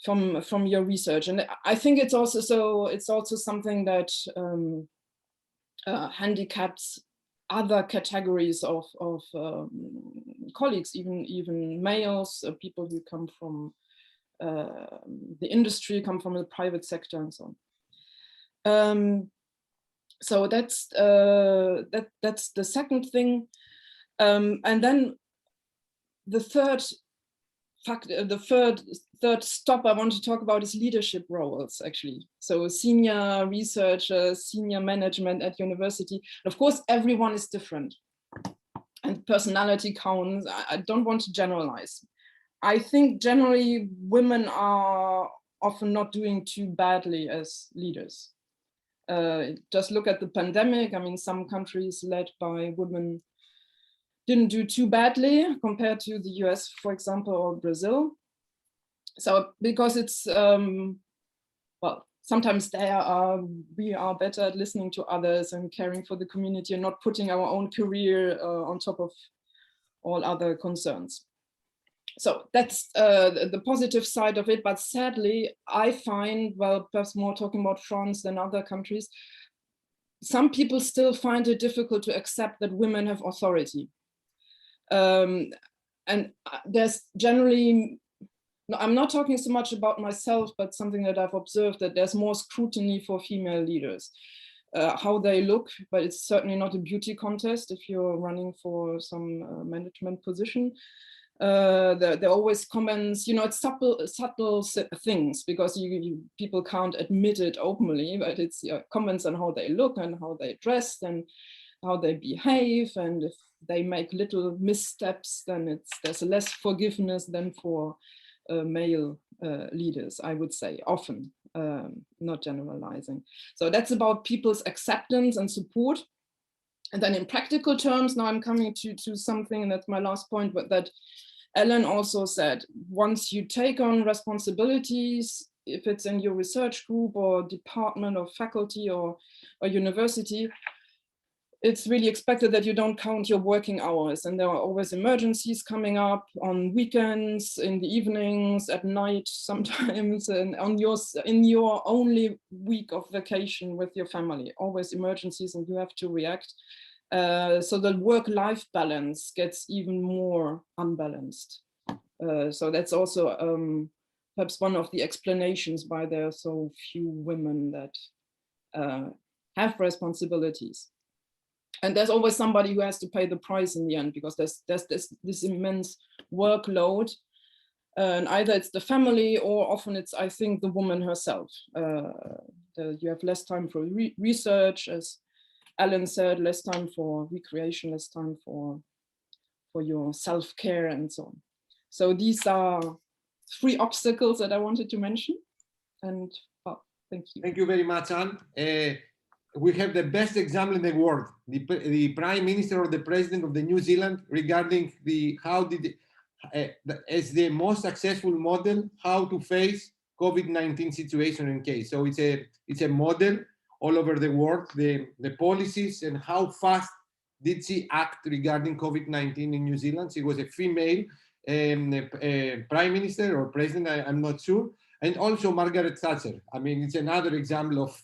research. And I think it's also something that handicaps other categories of colleagues, even males, people who come from the industry, come from the private sector, and so on. So that's the second thing, and then the third factor, the third stop I want to talk about is leadership roles, actually. So senior researchers, senior management at university. Of course, everyone is different, and personality counts. I don't want to generalize. I think generally women are often not doing too badly as leaders. Just look at the pandemic. I mean, some countries led by women didn't do too badly compared to the US, for example, or Brazil. So because it's, well, sometimes we are better at listening to others and caring for the community and not putting our own career on top of all other concerns. So that's the positive side of it. But sadly, I find, well, perhaps more talking about France than other countries, some people still find it difficult to accept that women have authority. And there's generally, no, I'm not talking so much about myself, but something that I've observed, that there's more scrutiny for female leaders, how they look, but it's certainly not a beauty contest if you're running for some management position. There are always comments, you know, it's subtle things, because people can't admit it openly, but it's comments on how they look and how they dress and how they behave, and if they make little missteps, then there's less forgiveness than for male leaders, I would say, often, not generalizing. So that's about people's acceptance and support. And then in practical terms, now I'm coming to something, and that's my last point, but that Ellen also said, once you take on responsibilities, if it's in your research group or department or faculty or university, it's really expected that you don't count your working hours, and there are always emergencies coming up on weekends, in the evenings, at night sometimes, and in your only week of vacation with your family, always emergencies, and you have to react. So the work-life balance gets even more unbalanced. So that's also perhaps one of the explanations why there are so few women that have responsibilities. And there's always somebody who has to pay the price in the end, because there's this immense workload. And either it's the family, or often it's, I think, the woman herself. You have less time for research, as Ellen said, less time for recreation, less time for your self-care and so on. So these are 3 obstacles that I wanted to mention. And well, thank you. Thank you very much, Anne. We have the best example in the world, the Prime Minister or the President of the New Zealand, regarding as the most successful model, how to face COVID-19 situation in case. So it's a model all over the world, the policies and how fast did she act regarding COVID-19 in New Zealand. She was a female Prime Minister or President, I'm not sure. And also Margaret Thatcher. I mean, it's another example of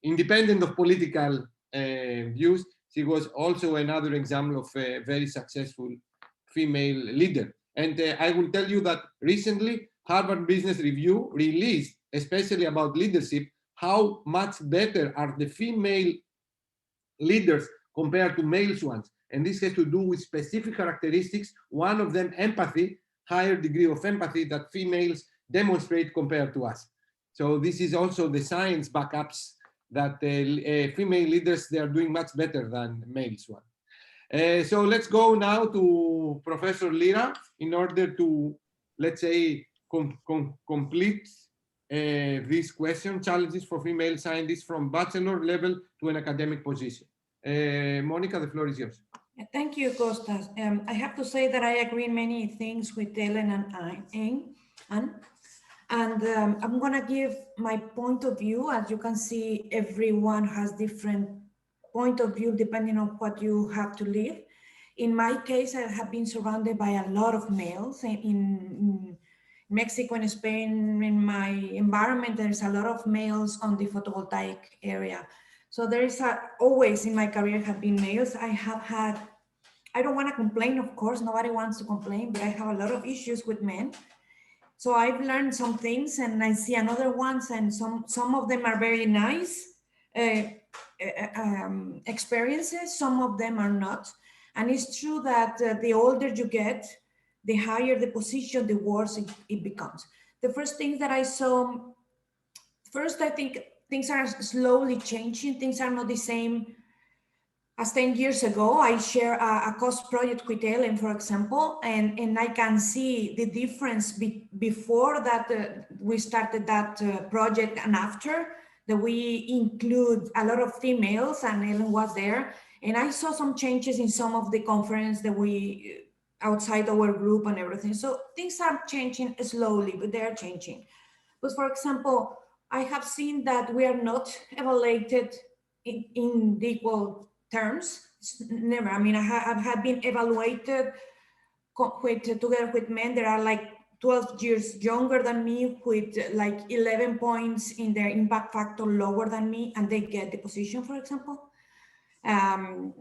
independent of political views. She was also another example of a very successful female leader. And I will tell you that recently Harvard Business Review released especially about leadership, how much better are the female leaders compared to male ones. And this has to do with specific characteristics. One of them, empathy, higher degree of empathy that females demonstrate compared to us. So this is also the science backups that female leaders, they are doing much better than males one. So let's go now to Professor Lira in order to, let's say, complete this question, challenges for female scientists from bachelor level to an academic position. Monica, the floor is yours. Thank you, Kostas. I have to say that I agree in many things with Ellen and Anne. And I'm going to give my point of view. As you can see, everyone has different point of view depending on what you have to live. In my case, I have been surrounded by a lot of males. In Mexico and Spain, in my environment, there's a lot of males on the photovoltaic area. So there is always in my career have been males. I have had, I don't want to complain, of course, nobody wants to complain, but I have a lot of issues with men. So I've learned some things and I see another ones, and some of them are very nice experiences, some of them are not. And it's true that the older you get, the higher the position, the worse it becomes. The first thing that I saw, first I think things are slowly changing. Things are not the same as 10 years ago. I share a cost project with Ellen, for example, and I can see the difference before that we started that project and after, that we include a lot of females, and Ellen was there. And I saw some changes in some of the conference that we, outside our group and everything. So things are changing slowly, but they're changing. But for example, I have seen that we are not evaluated in the equal terms. Never. I mean, I have been evaluated together with men that are like 12 years younger than me, with like 11 points in their impact factor lower than me, and they get the position, for example. And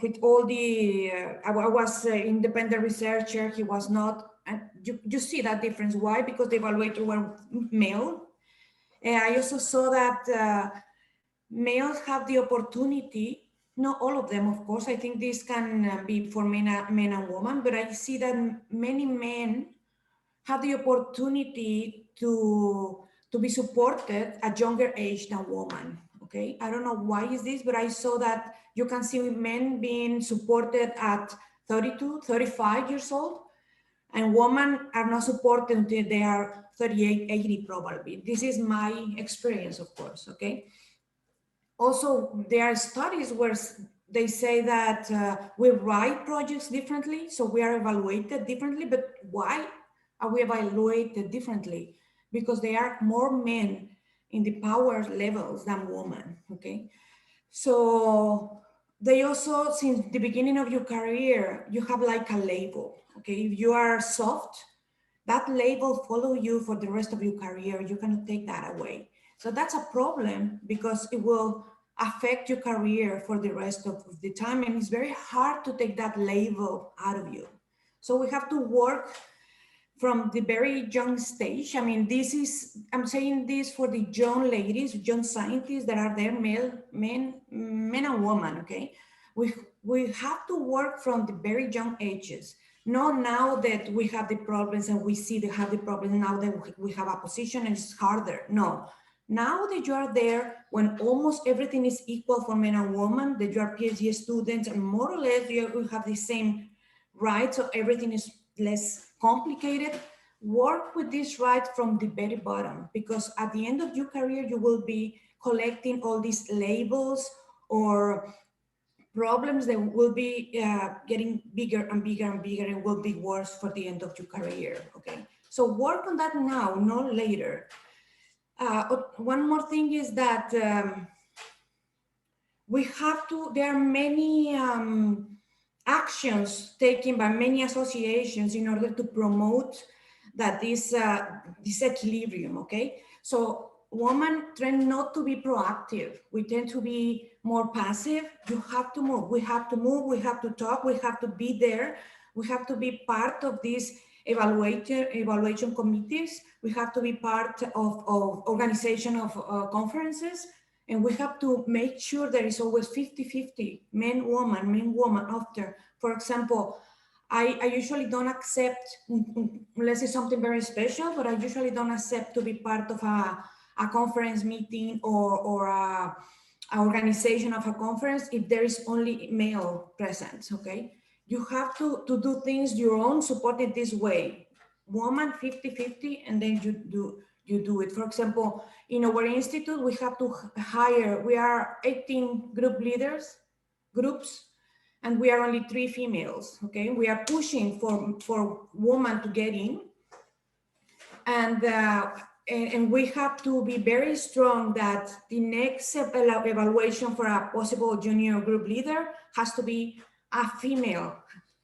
with all the, I was an independent researcher, he was not, and you see that difference. Why? Because the evaluators were male. And I also saw that males have the opportunity, not all of them, of course, I think this can be for men and women, but I see that many men have the opportunity to be supported at younger age than women. Okay, I don't know why is this, but I saw that you can see men being supported at 32, 35 years old, and women are not supported until they are 38, 80 probably. This is my experience, of course, okay? Also, there are studies where they say that we write projects differently, so we are evaluated differently, but why are we evaluated differently? Because there are more men in the power levels than women, okay? So they also, since the beginning of your career, you have like a label, okay? If you are soft, that label follow you for the rest of your career. You cannot take that away. So that's a problem because it will affect your career for the rest of the time. And it's very hard to take that label out of you. So we have to work from the very young stage. I mean, this is, I'm saying this for the young ladies, young scientists that are there, men and women, okay? We have to work from the very young ages. Not now that we have the problems and we see they have the problems, now that we have a position and it's harder. No, now that you are there, when almost everything is equal for men and women, that you are PhD students and more or less you have the same rights, so everything is less complicated. Work with this right from the very bottom, because at the end of your career, you will be collecting all these labels or problems that will be getting bigger and bigger and bigger and will be worse for the end of your career, okay? So work on that now, not later. One more thing is that we have to, there are many actions taken by many associations in order to promote that this equilibrium, okay? So women tend not to be proactive. We tend to be more passive. You have to move. We have to move. We have to talk. We have to be there. We have to be part of this evaluation committees. We have to be part of organization of conferences, and we have to make sure there is always 50-50, men, woman after. For example, I usually don't accept, unless it's something very special, but I usually don't accept to be part of a conference meeting or a organization of a conference if there is only male presence, okay? You have to do things your own, support it this way. Woman 50-50, and then you do it. For example, in our institute, we have to hire, we are 18 groups, and we are only 3 females, okay? We are pushing for women to get in. And we have to be very strong that the next evaluation for a possible junior group leader has to be a female,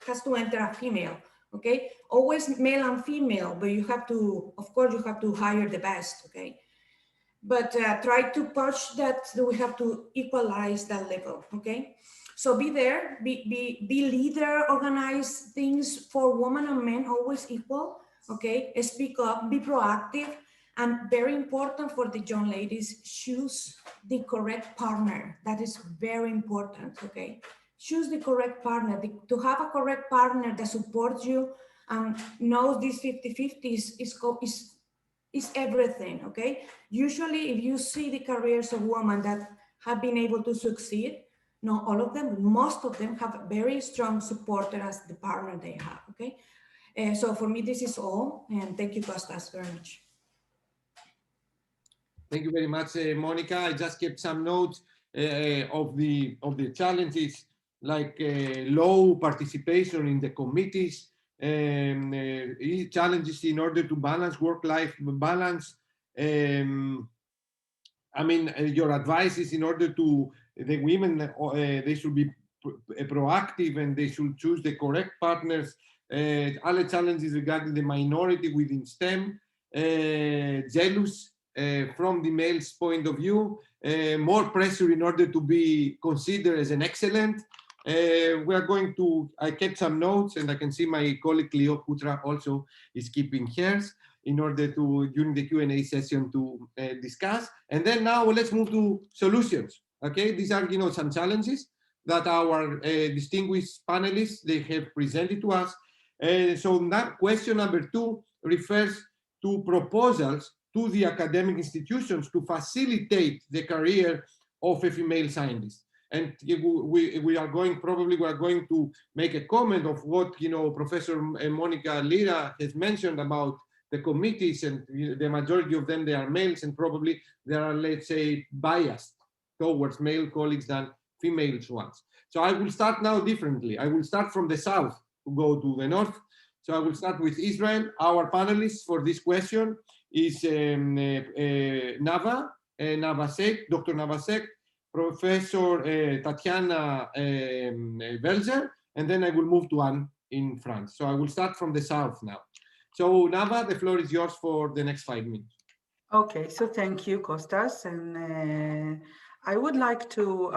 has to enter a female, okay? Always male and female, but you have to, of course, you have to hire the best, okay? But try to push that we have to equalize that level, okay? So be there, be leader, organize things for women and men, always equal, okay? Speak up, be proactive, and very important for the young ladies, choose the correct partner. That is very important, okay? Choose the correct partner. To have a correct partner that supports you and knows this 50-50 is everything, okay? Usually, if you see the careers of women that have been able to succeed, not all of them, most of them have a very strong supporter as the partner they have, okay? So for me, this is all, and thank you, Kostas, very much. Thank you very much, Monica. I just kept some notes of the challenges, like low participation in the committees, challenges in order to balance work-life balance. I mean, your advice is in order to the women, they should be proactive and they should choose the correct partners. Other challenges regarding the minority within STEM, jealous from the male's point of view, more pressure in order to be considered as an excellent. We are going to, I kept some notes, and I can see my colleague Leo Kutra also is keeping hers in order to, during the Q&A session, to discuss. And then now let's move to solutions. Okay, these are, you know, some challenges that our distinguished panelists, they have presented to us. So that question number 2 refers to proposals to the academic institutions to facilitate the career of a female scientist. And we are going to make a comment of what, you know, Professor Monica Lira has mentioned about the committees, and the majority of them, they are males, and probably there are, let's say, biased towards male colleagues than female ones. So I will start now differently. I will start from the south to go to the north. So I will start with Israel. Our panelists for this question is Navasek, Dr. Navasek, Professor Tatiana Velzer, and then I will move to Anne in France. So I will start from the south now. So Nava, the floor is yours for the next 5 minutes. Okay, so thank you, Kostas. And I would like to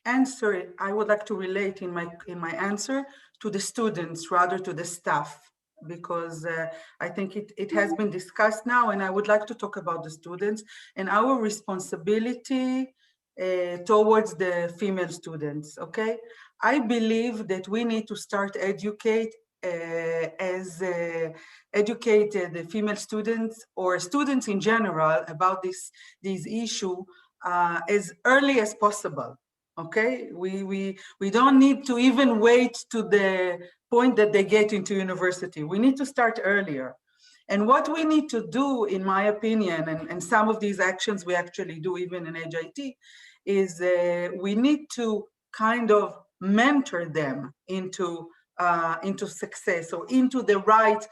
answer, I would like to relate in my answer to the students rather to the staff, because I think it has been discussed now, and I would like to talk about the students and our responsibility towards the female students, okay? I believe that we need to start educate the female students or students in general about this issue as early as possible. Okay, we don't need to even wait to the point that they get into university. We need to start earlier. And what we need to do, in my opinion, and some of these actions we actually do even in HIT, is we need to kind of mentor them into success or into the right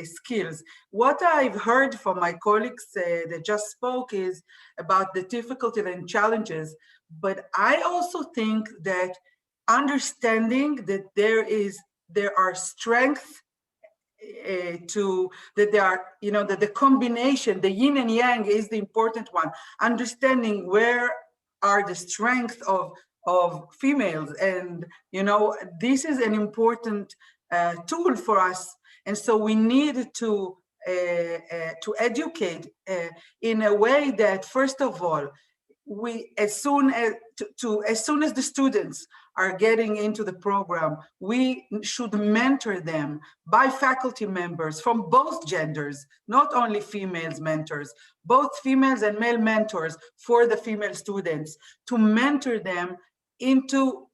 skills. What I've heard from my colleagues that just spoke is about the difficulty and challenges, but I also think that understanding that there are strengths that the combination, the yin and yang is the important one. Understanding where are the strengths of females, and this is an important tool for us. And so we need to educate in a way that, first of all, as soon as the students are getting into the program, we should mentor them by faculty members from both genders, not only females mentors, both females and male mentors for the female students, to mentor them into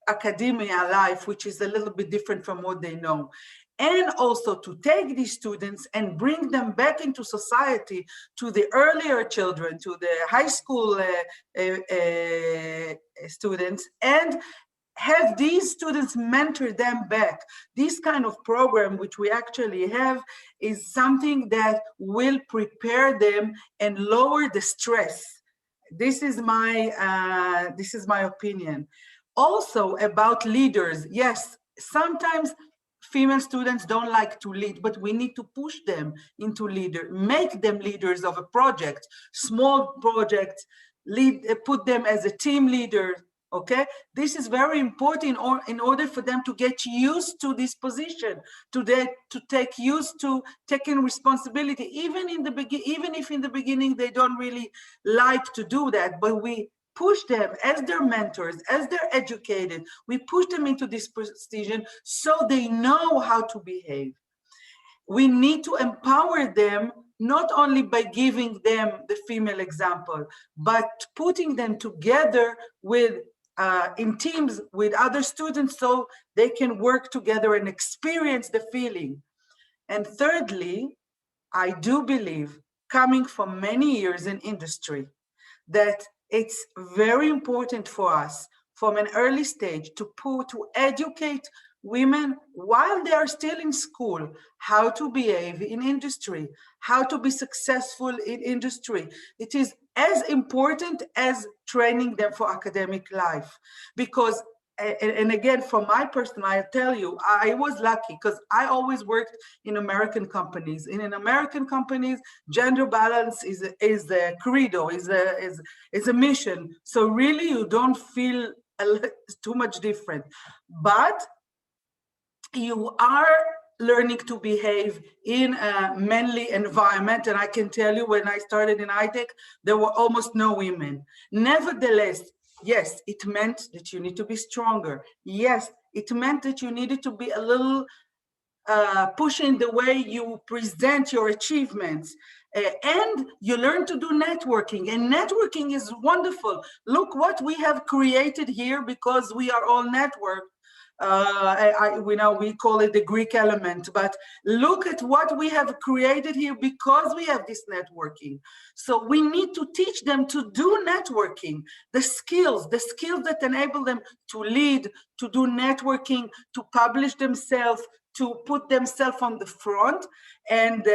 academia life, which is a little bit different from what they know. And also to take these students and bring them back into society, to the earlier children, to the high school students, and have these students mentor them back. This kind of program, which we actually have, is something that will prepare them and lower the stress. This is my opinion. Also about leaders, yes, sometimes female students don't like to lead, but we need to push them into make them leaders of a project, small project, put them as a team leader, okay? This is very important in order for them to get used to this position, to take used to taking responsibility, even if in the beginning they don't really like to do that, but we push them as their mentors, as they're educated, we push them into this position so they know how to behave. We need to empower them, not only by giving them the female example, but putting them together with in teams with other students so they can work together and experience the feeling. And thirdly, I do believe, coming from many years in industry, that it's very important for us from an early stage to educate women while they are still in school, how to behave in industry, how to be successful in industry. It is as important as training them for academic life. Because, and again, from my personal, I tell you, I was lucky because I always worked in American companies. In American companies, gender balance is a credo, is a mission. So really, you don't feel too much different. But you are learning to behave in a manly environment. And I can tell you, when I started in high-tech, there were almost no women. Nevertheless, yes, it meant that you need to be stronger. Yes, it meant that you needed to be a little pushing the way you present your achievements. And you learn to do networking, and networking is wonderful. Look what we have created here, because we are all networked. We call it the Greek element, but look at what we have created here because we have this networking. So we need to teach them to do networking, the skills that enable them to lead, to do networking, to publish themselves, to put themselves on the front, and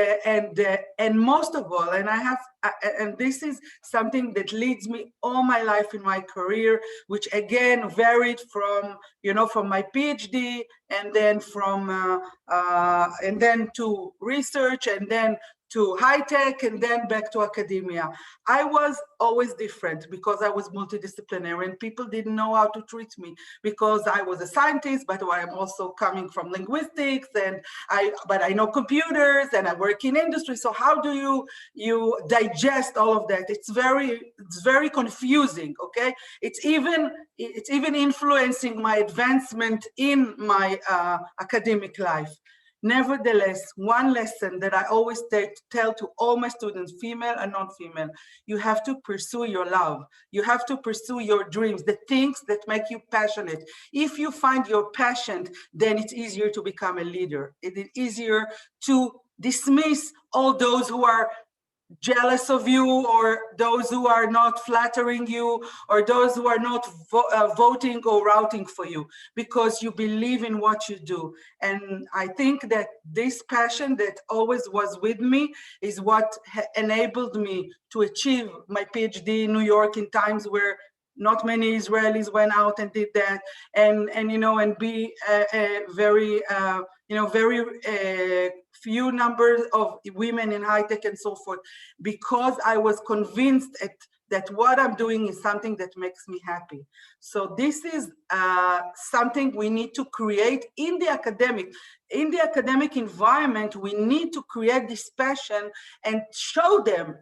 most of all, and this is something that leads me all my life in my career, which again varied from my PhD, and then and then to research, and then to high tech, and then back to academia. I was always different because I was multidisciplinary, and people didn't know how to treat me because I was a scientist, but I'm also coming from linguistics, but I know computers and I work in industry. So how do you digest all of that? It's very confusing. Okay, it's even influencing my advancement in my academic life. Nevertheless, one lesson that I always tell to all my students, female and non-female, you have to pursue your love. You have to pursue your dreams, the things that make you passionate. If you find your passion, then it's easier to become a leader. It is easier to dismiss all those who are jealous of you, or those who are not flattering you, or those who are not voting or routing for you, because you believe in what you do. And I think that this passion that always was with me is what enabled me to achieve my PhD in New York in times where not many Israelis went out and did that, and be very few numbers of women in high tech and so forth, because I was convinced at that what I'm doing is something that makes me happy. So this is something we need to create in the academic environment. We need to create this passion and show them,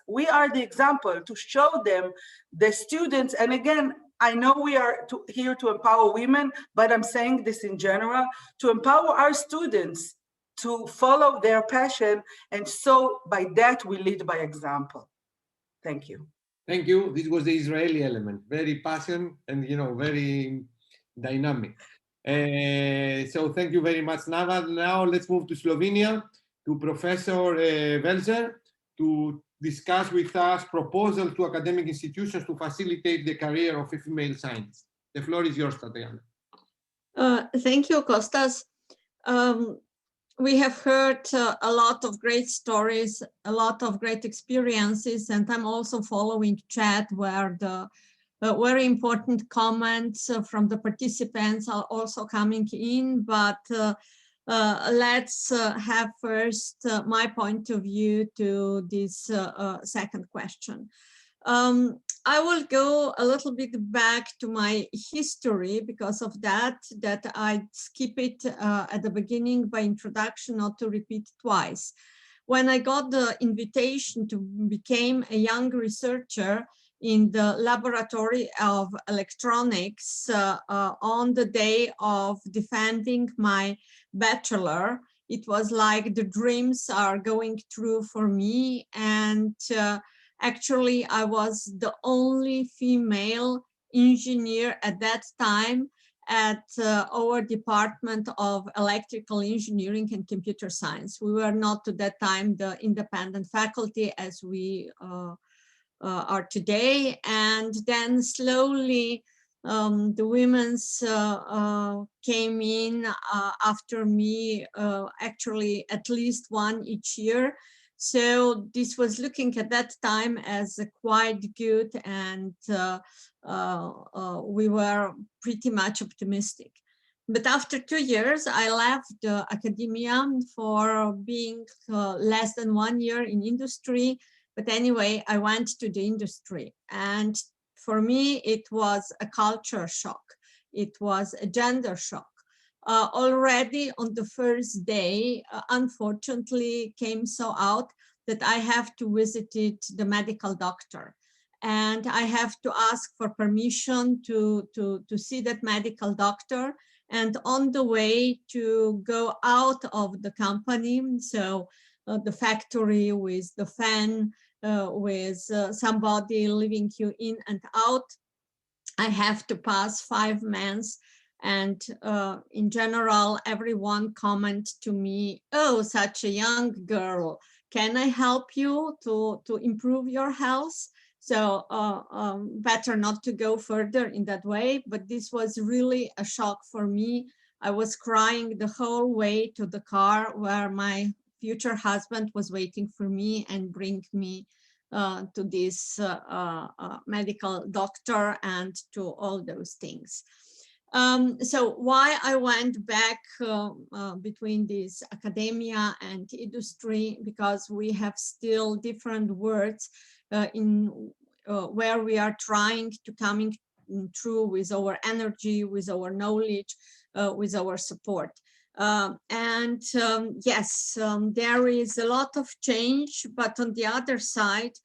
we are the example, to show them, the students. And again, I know we are here to empower women, but I'm saying this in general, to empower our students to follow their passion. And so by that, we lead by example. Thank you. Thank you. This was the Israeli element, very passion and, very dynamic. So thank you very much, Nava. Now let's move to Slovenia, to Professor Velzer, to discuss with us proposal to academic institutions to facilitate the career of a female science. The floor is yours, Tatiana. Thank you, Kostas. We have heard a lot of great stories, a lot of great experiences, and I'm also following chat where the very important comments from the participants are also coming in, but let's have first my point of view to this second question. I will go a little bit back to my history because of that I skip it at the beginning by introduction, not to repeat twice. When I got the invitation to become a young researcher in the laboratory of electronics on the day of defending my bachelor, it was like the dreams are going true for me. And actually, I was the only female engineer at that time at our Department of Electrical Engineering and Computer Science. We were not at that time the independent faculty as we are today. And then slowly the women's came in after me, actually at least one each year. So this was looking at that time as quite good, and we were pretty much optimistic. But after 2 years, I left academia for being less than 1 year in industry. But anyway, I went to the industry, and for me, it was a culture shock. It was a gender shock. Already on the first day, unfortunately, came so out that I have to visit the medical doctor. And I have to ask for permission to see that medical doctor. And on the way to go out of the company, so the factory with the fan, with somebody leaving you in and out, I have to pass 5 men. And in general, everyone comment to me, "Oh, such a young girl, can I help you to improve your health?" So better not to go further in that way. But this was really a shock for me. I was crying the whole way to the car where my future husband was waiting for me and bring me to this medical doctor and to all those things. So why I went back between this academia and industry, because we have still different words in where we are trying to coming through with our energy, with our knowledge, with our support. Yes, there is a lot of change, but on the other side,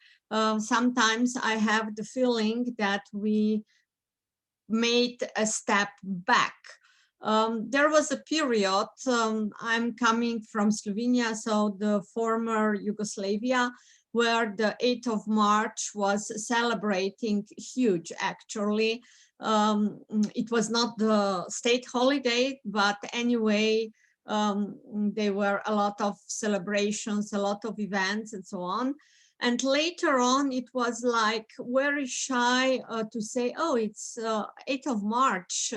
sometimes I have the feeling that we made a step back. There was a period, I'm coming from Slovenia, so the former Yugoslavia, where the 8th of March was celebrating huge, actually. It was not the state holiday, but anyway, there were a lot of celebrations, a lot of events and so on. And later on, it was like very shy to say, oh, it's 8th of March.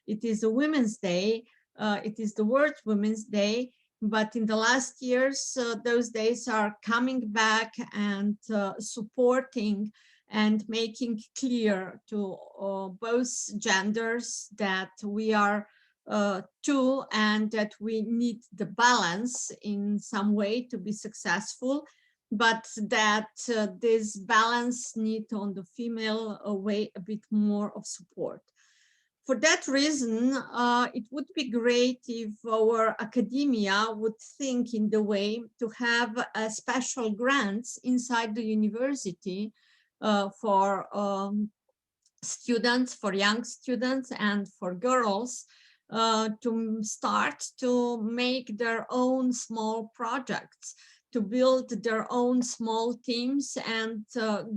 It is a Women's Day. It is the World Women's Day. But in the last years, those days are coming back and supporting and making clear to both genders that we are two and that we need the balance in some way to be successful. but that this balance need on the female way a bit more of support. For that reason, it would be great if our academia would think in the way to have special grants inside the university for students, for young students and for girls to start to make their own small projects, to build their own small teams and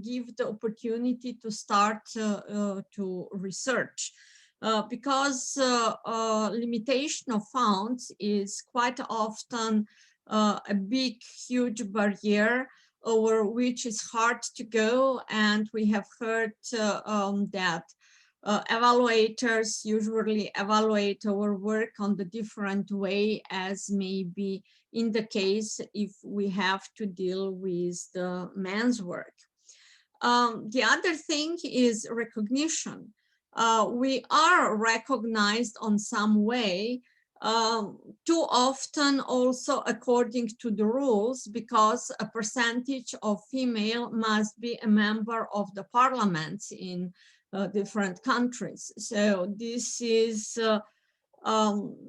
give the opportunity to start to research. Because limitation of funds is quite often a big, huge barrier over which is hard to go. And we have heard that evaluators usually evaluate our work on the different way as maybe in the case if we have to deal with the men's work. The other thing is recognition. We are recognized on some way, too often also according to the rules, because a percentage of female must be a member of the parliaments in different countries. So this is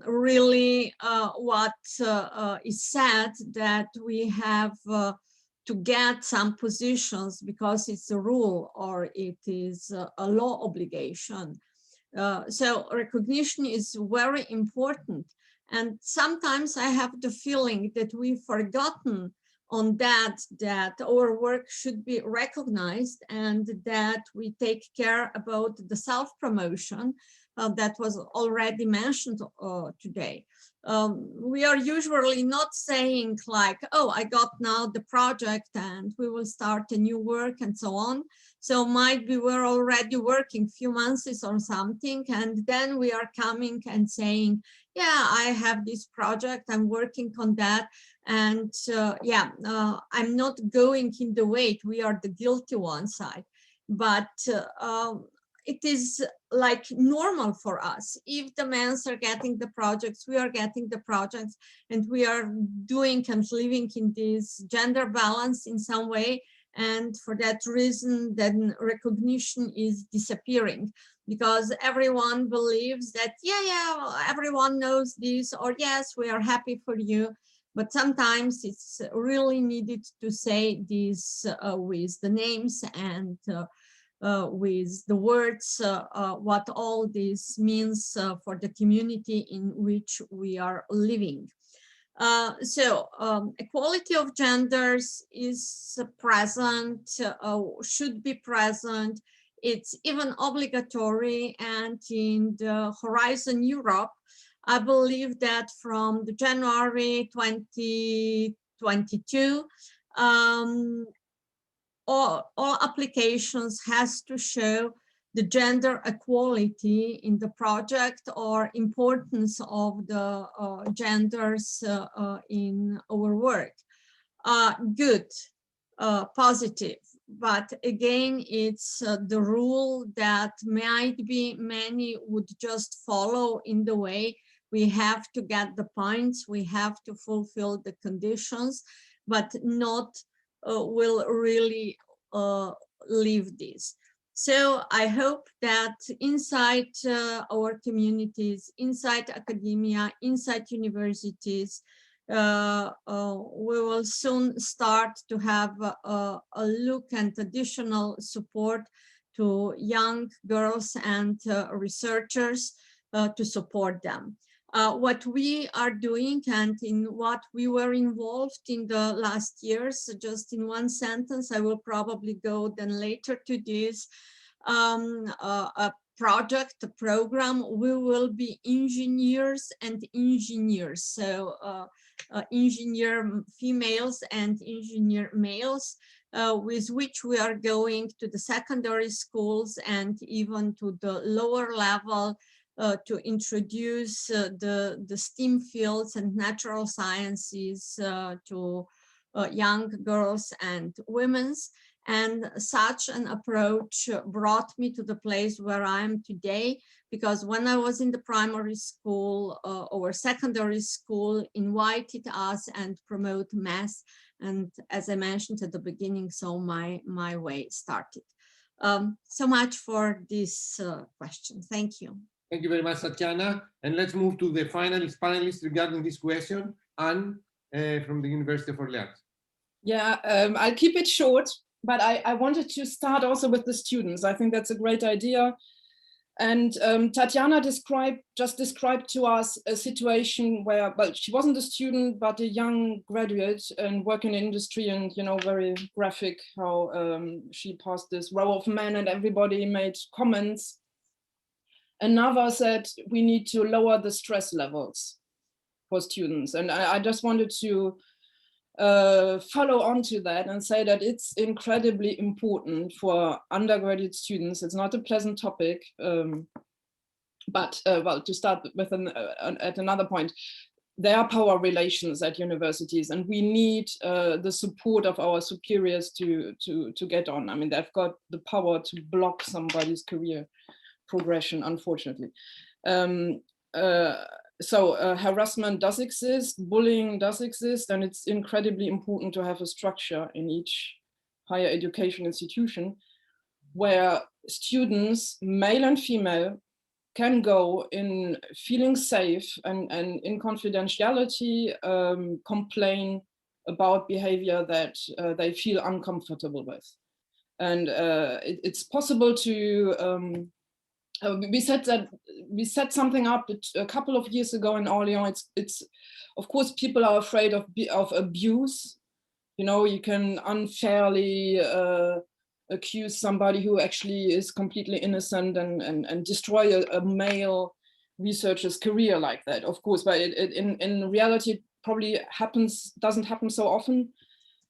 really what is said, that we have to get some positions because it's a rule or it is a law obligation. So recognition is very important. And sometimes I have the feeling that we've forgotten on that our work should be recognized and that we take care about the self-promotion that was already mentioned today. We are usually not saying like, oh, I got now the project and we will start a new work and so on. So might be we're already working few months or something, and then we are coming and saying, yeah, I have this project, I'm working on that. And I'm not going in the weight, we are the guilty one side. But it is like normal for us. If the men are getting the projects, we are getting the projects, and we are doing and living in this gender balance in some way. And for that reason, then recognition is disappearing, because everyone believes that, everyone knows this, or yes, we are happy for you. But sometimes it's really needed to say this with the names and with the words, what all this means for the community in which we are living. Equality of genders is present, should be present. It's even obligatory, and in the Horizon Europe, I believe that from the January 2022, all applications has to show the gender equality in the project or importance of the genders in our work. Good, positive, but again, it's the rule that might be many would just follow in the way. We have to get the points, we have to fulfill the conditions, but not will really leave this. So I hope that inside our communities, inside academia, inside universities, we will soon start to have a look and additional support to young girls and researchers to support them. What we are doing and in what we were involved in the last years, just in one sentence, I will probably go then later to this, a project, a program, we will be engineers and engineers. So engineer females and engineer males, with which we are going to the secondary schools and even to the lower level to introduce the STEAM fields and natural sciences to young girls and women's. And such an approach brought me to the place where I am today, because when I was in the primary school or secondary school, invited us and promote math. And as I mentioned at the beginning, so my way started. So much for this question. Thank you. Thank you very much, Tatiana. And let's move to the panelists regarding this question. Anne from the University of Orleans. Yeah, I'll keep it short, but I wanted to start also with the students. I think that's a great idea. And Tatiana just described to us a situation where, well, she wasn't a student, but a young graduate and working in industry, and, you know, very graphic how she passed this row of men and everybody made comments. Another said, we need to lower the stress levels for students. And I just wanted to follow on to that and say that it's incredibly important for undergraduate students. It's not a pleasant topic, but well, to start with at another point, there are power relations at universities, and we need the support of our superiors to get on. I mean, they've got the power to block somebody's career progression, unfortunately. So harassment does exist, bullying does exist, and it's incredibly important to have a structure in each higher education institution where students, male and female, can go in feeling safe and in confidentiality complain about behavior that they feel uncomfortable with. And it's possible to we set something up a couple of years ago in Orleans. It's of course, people are afraid of abuse. You know, you can unfairly accuse somebody who actually is completely innocent and destroy a male researcher's career like that, of course. But in reality, it probably doesn't happen so often.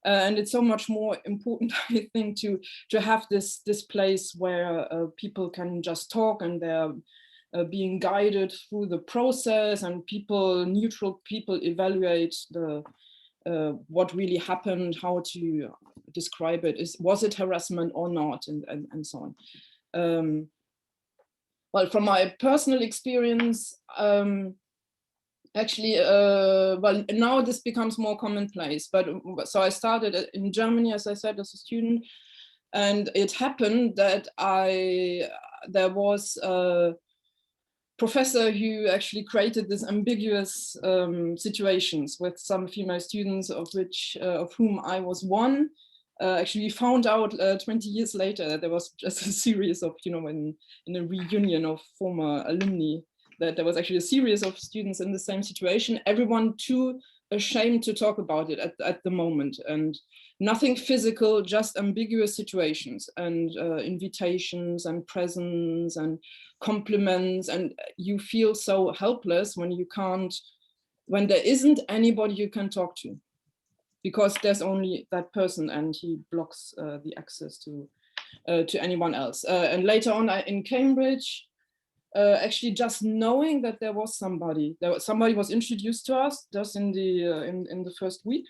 And it's so much more important, I think, to have this place where people can just talk, and they're being guided through the process, and neutral people evaluate what really happened, how to describe it. Was it harassment or not, and so on. Well, from my personal experience, actually, well, now this becomes more commonplace, but so I started in Germany, as I said, as a student, and it happened that there was a professor who actually created this ambiguous situations with some female students, of whom I was one. Actually, we found out 20 years later that there was just a series of, you know, in a reunion of former alumni, that there was actually a series of students in the same situation, everyone too ashamed to talk about it at the moment, and nothing physical, just ambiguous situations, and invitations and presents and compliments, and you feel so helpless when there isn't anybody you can talk to, because there's only that person and he blocks the access to anyone else. And later on in Cambridge, actually just knowing that there was somebody was introduced to us just in the first week,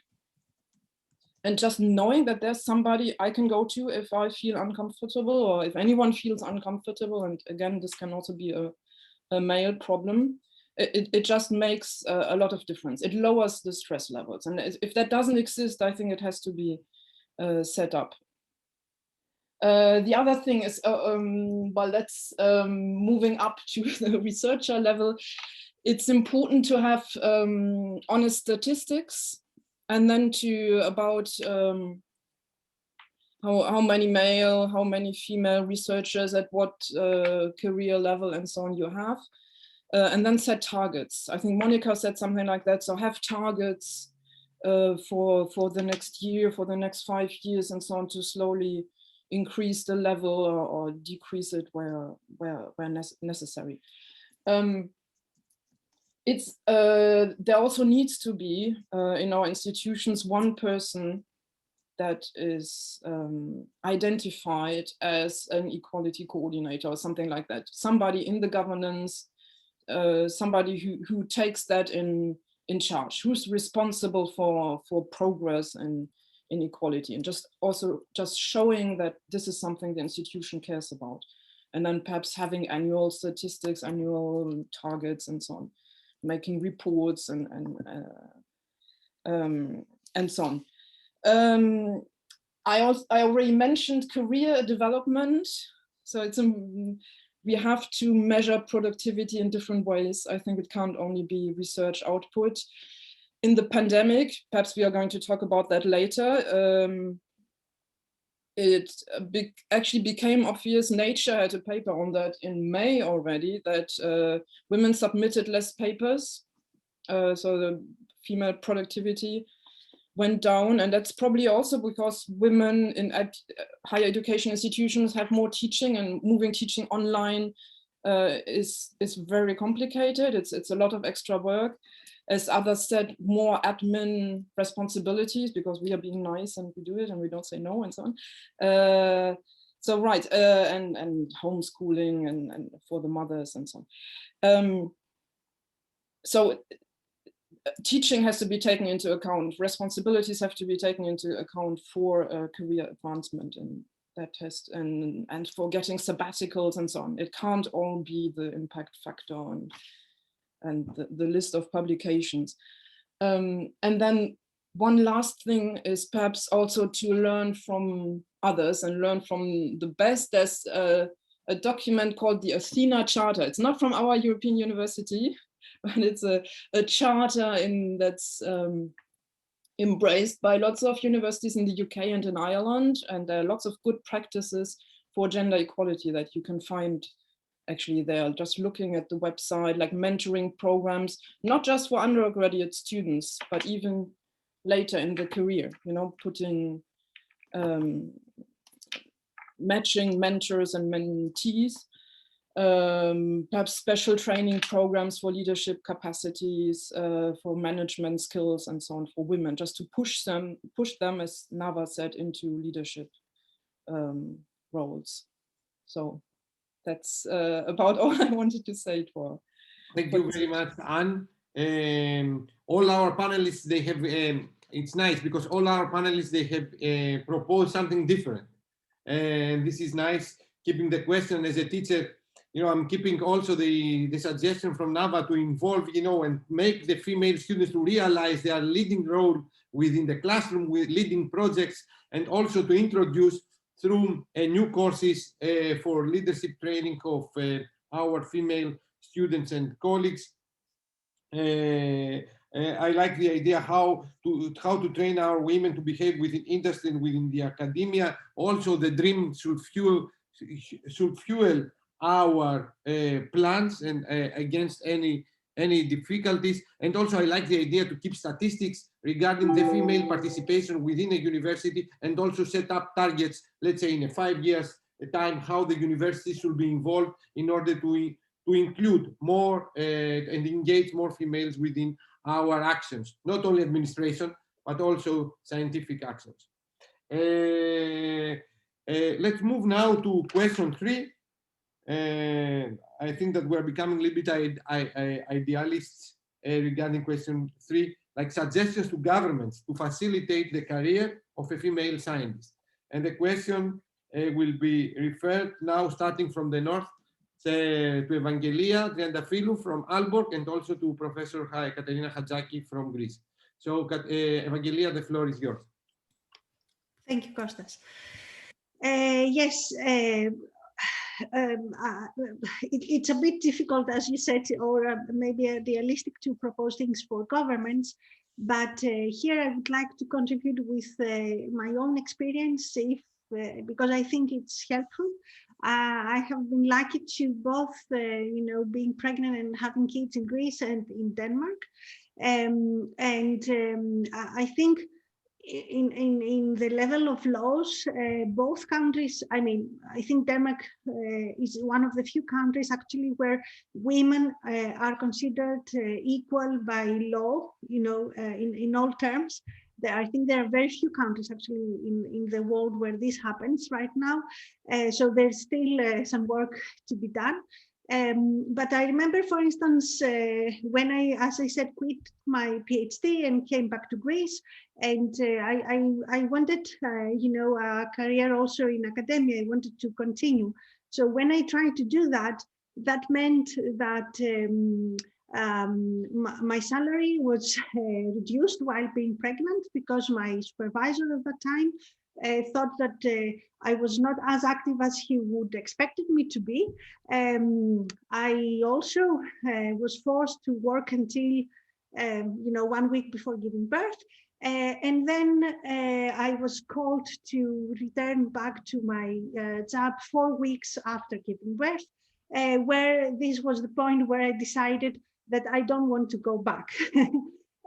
and just knowing that there's somebody I can go to if I feel uncomfortable, or if anyone feels uncomfortable, and again, this can also be a male problem, it just makes a lot of difference. It lowers the stress levels, and if that doesn't exist, I think it has to be set up. The other thing is, well, that's moving up to the researcher level. It's important to have honest statistics, and then about how many male, how many female researchers at what career level and so on you have, and then set targets. I think Monica said something like that. So have targets for the next year, for the next 5 years, and so on, to slowly increase the level or decrease it where necessary. There also needs to be in our institutions one person that is identified as an equality coordinator or something like that. Somebody in the governance, somebody who takes that in charge, who's responsible for progress inequality, and just showing that this is something the institution cares about. And then perhaps having annual statistics, annual targets, and so on, making reports and so on. I already mentioned career development. So we have to measure productivity in different ways. I think it can't only be research output. In the pandemic, perhaps we are going to talk about that later, it actually became obvious. Nature had a paper on that in May already, that women submitted less papers. So the female productivity went down, and that's probably also because women in higher education institutions have more teaching, and moving teaching online is very complicated. It's a lot of extra work. As others said, more admin responsibilities, because we are being nice and we do it and we don't say no and so on. So right, and homeschooling and for the mothers and so on. So teaching has to be taken into account. Responsibilities have to be taken into account for career advancement in that test, and for getting sabbaticals and so on. It can't all be the impact factor and the list of publications. And then one last thing is perhaps also to learn from others and learn from the best. There's a document called the ATHENA Charter. It's not from our European University, but it's a charter that's embraced by lots of universities in the UK and in Ireland. And there are lots of good practices for gender equality that you can find actually there, just looking at the website, like mentoring programs, not just for undergraduate students, but even later in the career, putting matching mentors and mentees, perhaps special training programs for leadership capacities, for management skills and so on for women, just to push them, as Nava said, into leadership roles. So that's about all I wanted to say for. Thank you very much, Anne. All our panelists, they have, it's nice because all our panelists, they have proposed something different. And this is nice, keeping the question as a teacher. I'm keeping also the suggestion from Nava to involve, and make the female students to realize their leading role within the classroom with leading projects, and also to introduce through new courses for leadership training of our female students and colleagues. I like the idea how to train our women to behave within industry and within the academia. Also, the dream should fuel our plans and against any difficulties. And also I like the idea to keep statistics regarding the female participation within a university, and also set up targets, let's say in a 5 years time, how the university should be involved in order to include more and engage more females within our actions, not only administration, but also scientific actions. Let's move now to question 3. I think that we're becoming a little bit idealists regarding question 3, like suggestions to governments to facilitate the career of a female scientist. And the question will be referred now, starting from the north, to Evangelia Triandafylou from Aalborg, and also to Professor Katerina Hadjaki from Greece. So Evangelia, the floor is yours. Thank you, Kostas. Yes. It's a bit difficult, as you said, or maybe realistic to propose things for governments. But here I would like to contribute with my own experience, because I think it's helpful. I have been lucky to both, being pregnant and having kids in Greece and in Denmark. I think in the level of laws, both countries, I think Denmark is one of the few countries actually where women are considered equal by law, in all terms. I think there are very few countries actually in the world where this happens right now. So there's still some work to be done. But I remember, for instance, when I, as I said, quit my PhD and came back to Greece, and I wanted, a career also in academia. I wanted to continue. So when I tried to do that, that meant that my salary was reduced while being pregnant, because my supervisor at that time thought that I was not as active as he would expected me to be. I also was forced to work until 1 week before giving birth. And then I was called to return back to my job 4 weeks after giving birth, where this was the point where I decided that I don't want to go back.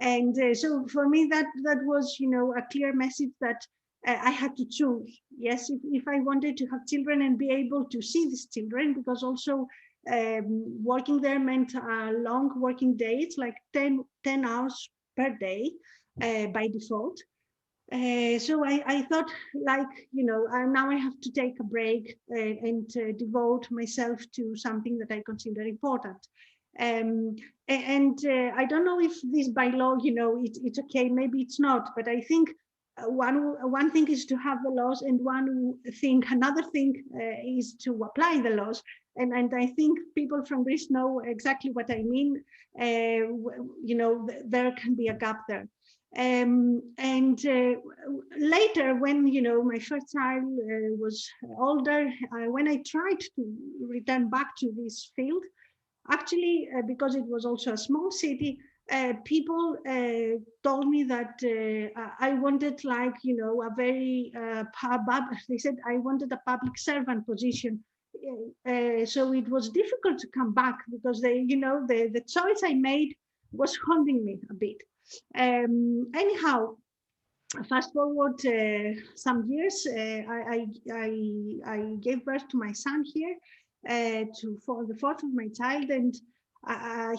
And so for me, that was, a clear message that I had to choose. Yes, if I wanted to have children and be able to see these children, because also working there meant long working days, like 10 hours per day by default. So I thought, like, now I have to take a break and devote myself to something that I consider important. And I don't know if this by law, it's okay, maybe it's not, but I think one thing is to have the laws, and another thing is to apply the laws. And I think people from Greece know exactly what I mean. There can be a gap there. Later, when my first child was older, when I tried to return back to this field, actually, because it was also a small city, people told me that I wanted, like, a very they said I wanted a public servant position. So it was difficult to come back, because the choice I made was haunting me a bit. Anyhow, fast forward some years, I gave birth to my son here, for the fourth of my child, and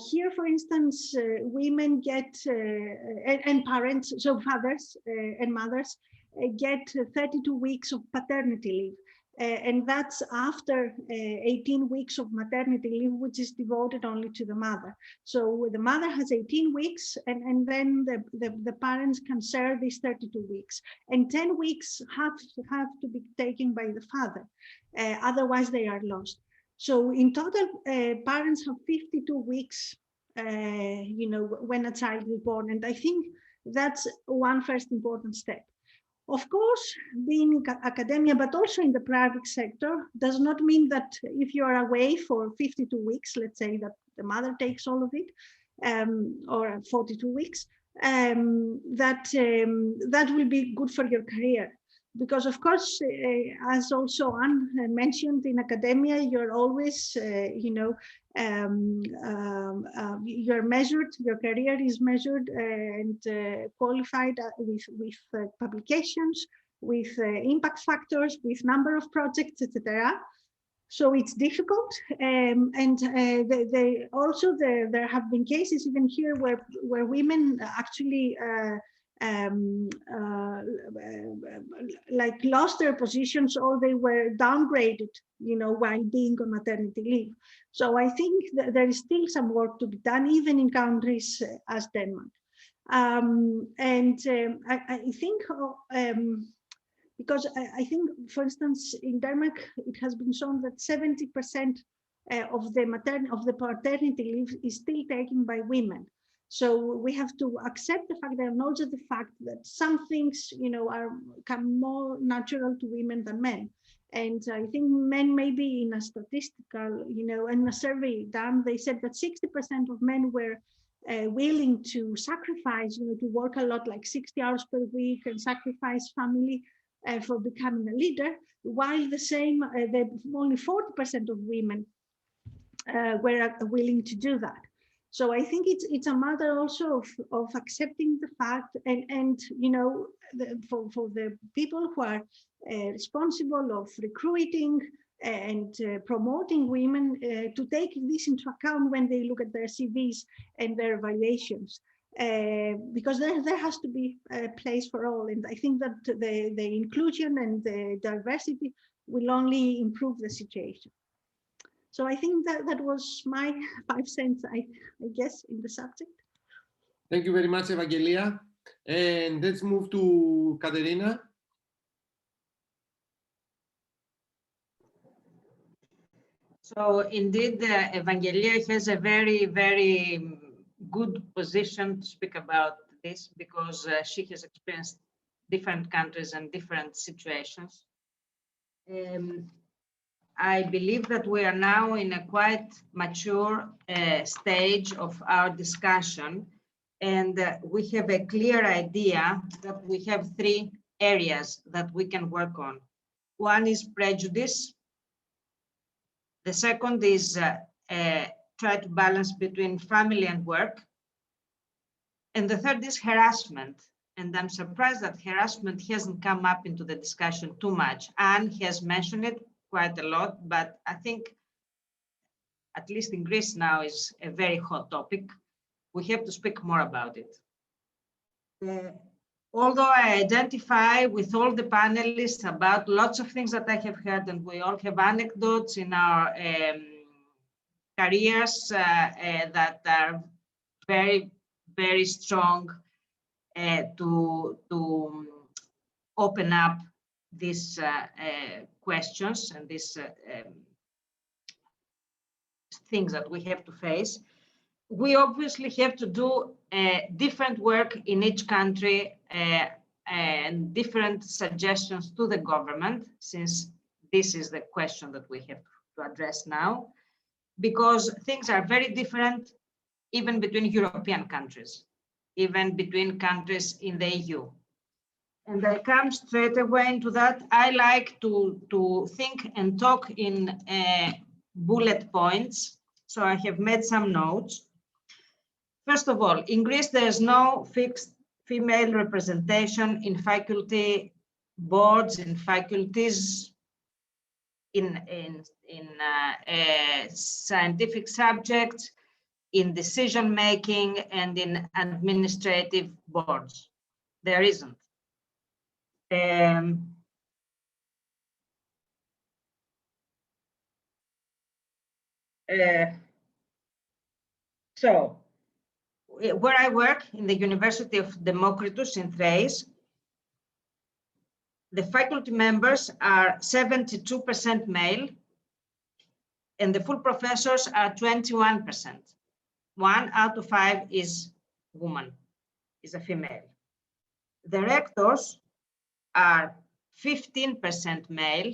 here, for instance, women get and parents, so fathers and mothers get 32 weeks of paternity leave. And that's after 18 weeks of maternity leave, which is devoted only to the mother. So the mother has 18 weeks, and then the parents can share these 32 weeks. And 10 weeks have to be taken by the father. Otherwise, they are lost. So in total, parents have 52 weeks, when a child is born. And I think that's one first important step. Of course, being in academia, but also in the private sector, does not mean that if you are away for 52 weeks, let's say that the mother takes all of it, or 42 weeks, that will be good for your career. Because of course, as also Anne mentioned, in academia, you're always, you're measured, your career is measured and qualified with publications, with impact factors, with number of projects, etc. So it's difficult, and there have been cases even here where women actually like lost their positions, or they were downgraded, while being on maternity leave. So I think that there is still some work to be done, even in countries as Denmark. I think because I think, for instance, in Denmark, it has been shown that 70% of the paternity leave is still taken by women. So we have to accept the fact that, not just the fact that some things, come more natural to women than men. And I think men, maybe in a statistical, in a survey done, they said that 60% of men were willing to sacrifice, to work a lot, like 60 hours per week, and sacrifice family for becoming a leader, while the same, only 40% of women were willing to do that. So I think it's a matter also of accepting the fact, and for the people who are responsible of recruiting and promoting women, to take this into account when they look at their CVs and their evaluations, because there has to be a place for all. And I think that the inclusion and the diversity will only improve the situation. So I think that was my 5 cents, I guess, in the subject. Thank you very much, Evangelia. And let's move to Katerina. So indeed, Evangelia has a very, very good position to speak about this because she has experienced different countries and different situations. I believe that we are now in a quite mature stage of our discussion, and we have a clear idea that we have 3 areas that we can work on. One is prejudice. The second is try to balance between family and work. And the third is harassment. And I'm surprised that harassment hasn't come up into the discussion too much. Anne has mentioned it quite a lot, but I think, at least in Greece now, is a very hot topic. We have to speak more about it. Although I identify with all the panelists about lots of things that I have heard, and we all have anecdotes in our careers that are very, very strong to open up these questions and these things that we have to face. We obviously have to do different work in each country and different suggestions to the government, since this is the question that we have to address now, because things are very different even between European countries, even between countries in the EU. And I come straight away into that. I like to think and talk in bullet points. So I have made some notes. First of all, in Greece, there's no fixed female representation in faculty boards, in faculties, in scientific subjects, in decision-making, and in administrative boards. There isn't. So, where I work, in the University of Democritus in Thrace, the faculty members are 72% male, and the full professors are 21%. 1 out of 5 is woman, is a female. The rectors are 15% male,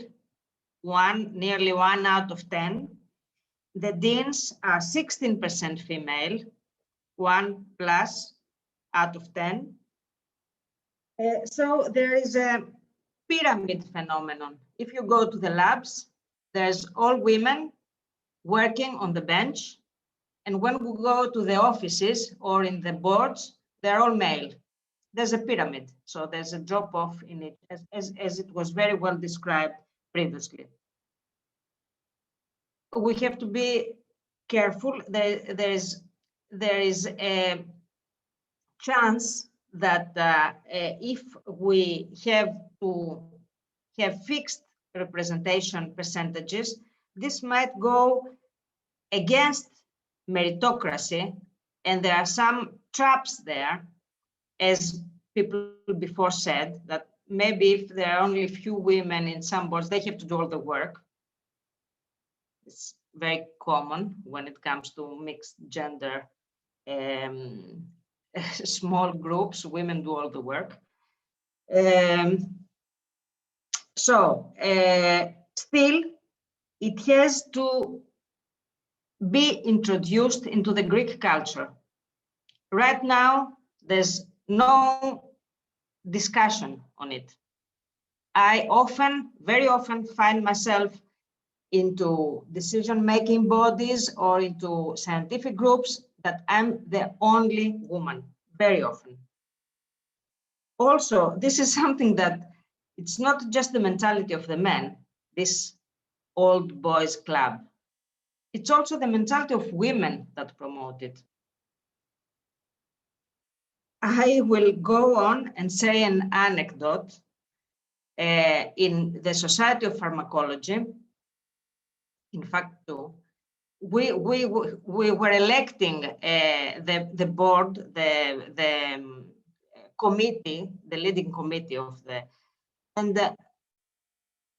nearly 1 out of 10. The deans are 16% female, 1 plus out of 10. So there is a pyramid phenomenon. If you go to the labs, there's all women working on the bench. And when we go to the offices or in the boards, they're all male. There's a pyramid. So there's a drop off in it, as it was very well described previously. We have to be careful. There is a chance that if we have to have fixed representation percentages, this might go against meritocracy, and there are some traps there, as people before said, that maybe if there are only a few women in some boards, they have to do all the work. It's very common when it comes to mixed gender small groups, women do all the work. Still, it has to be introduced into the Greek culture. Right now, there's no discussion on it. I very often find myself into decision-making bodies or into scientific groups that I'm the only woman, very often. Also, this is something that it's not just the mentality of the men, this old boys club. It's also the mentality of women that promote it. I will go on and say an anecdote. In the Society of Pharmacology, in fact, too, we were electing the board, the committee, the leading committee of the, and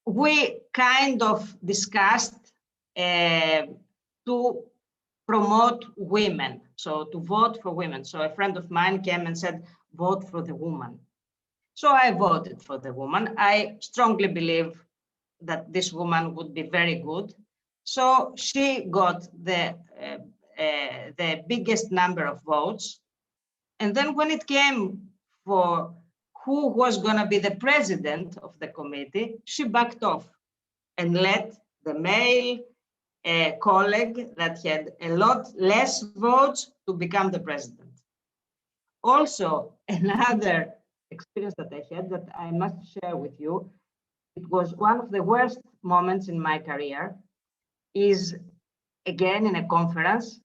we kind of discussed to promote women, so to vote for women. So a friend of mine came and said, vote for the woman. So I voted for the woman. I strongly believe that this woman would be very good. So she got the biggest number of votes. And then when it came for who was going to be the president of the committee, she backed off and let the male colleague that had a lot less votes to become the president. Also, another experience that I had that I must share with you, it was one of the worst moments in my career, is again in a conference.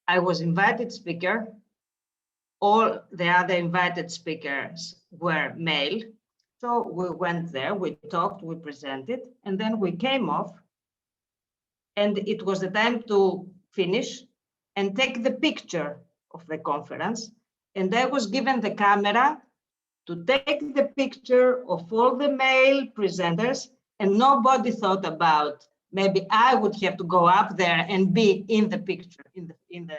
I was invited speaker. All the other invited speakers were male. So we went there, we talked, we presented, and then we came off. And it was the time to finish and take the picture of the conference. And I was given the camera to take the picture of all the male presenters, and nobody thought about maybe I would have to go up there and be in the picture, in the.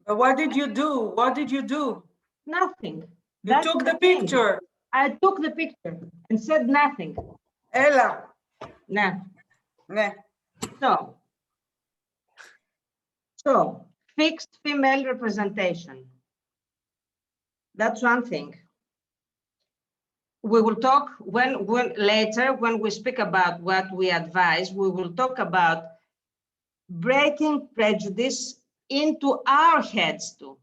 But what did you do? What did you do? Nothing. You took the picture. I took the picture and said nothing. Ella. No. No. So fixed female representation. That's one thing. We will talk when later, when we speak about what we advise, we will talk about breaking prejudice into our heads too.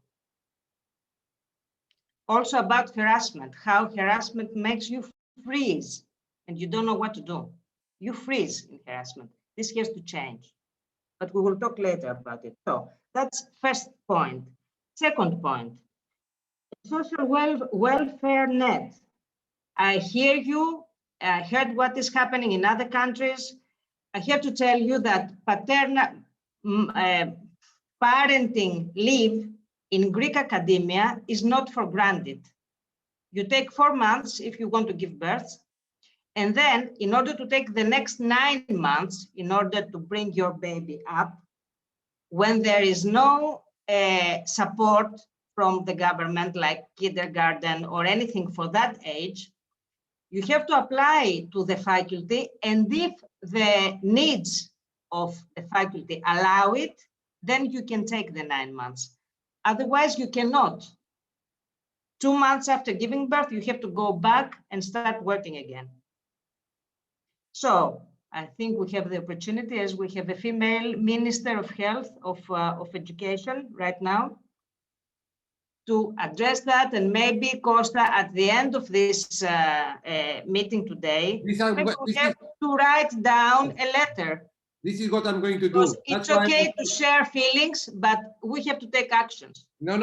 Also about harassment, how harassment makes you freeze and you don't know what to do. You freeze in harassment. This has to change, but we will talk later about it. So that's first point. Second point, social welfare net. I hear you, I heard what is happening in other countries. I have to tell you that parenting leave in Greek academia is not for granted. You take 4 months if you want to give birth. And then in order to take the next 9 months, in order to bring your baby up, when there is no support from the government, like kindergarten or anything for that age, you have to apply to the faculty. And if the needs of the faculty allow it, then you can take the 9 months. Otherwise, you cannot. 2 months after giving birth, you have to go back and start working again. So I think we have the opportunity, as we have a female Minister of Health, of Education right now, to address that. And maybe Costa, at the end of this meeting today, we have to write down a letter. This is what I'm going to do. Because it's okay to share feelings, but we have to take actions. No.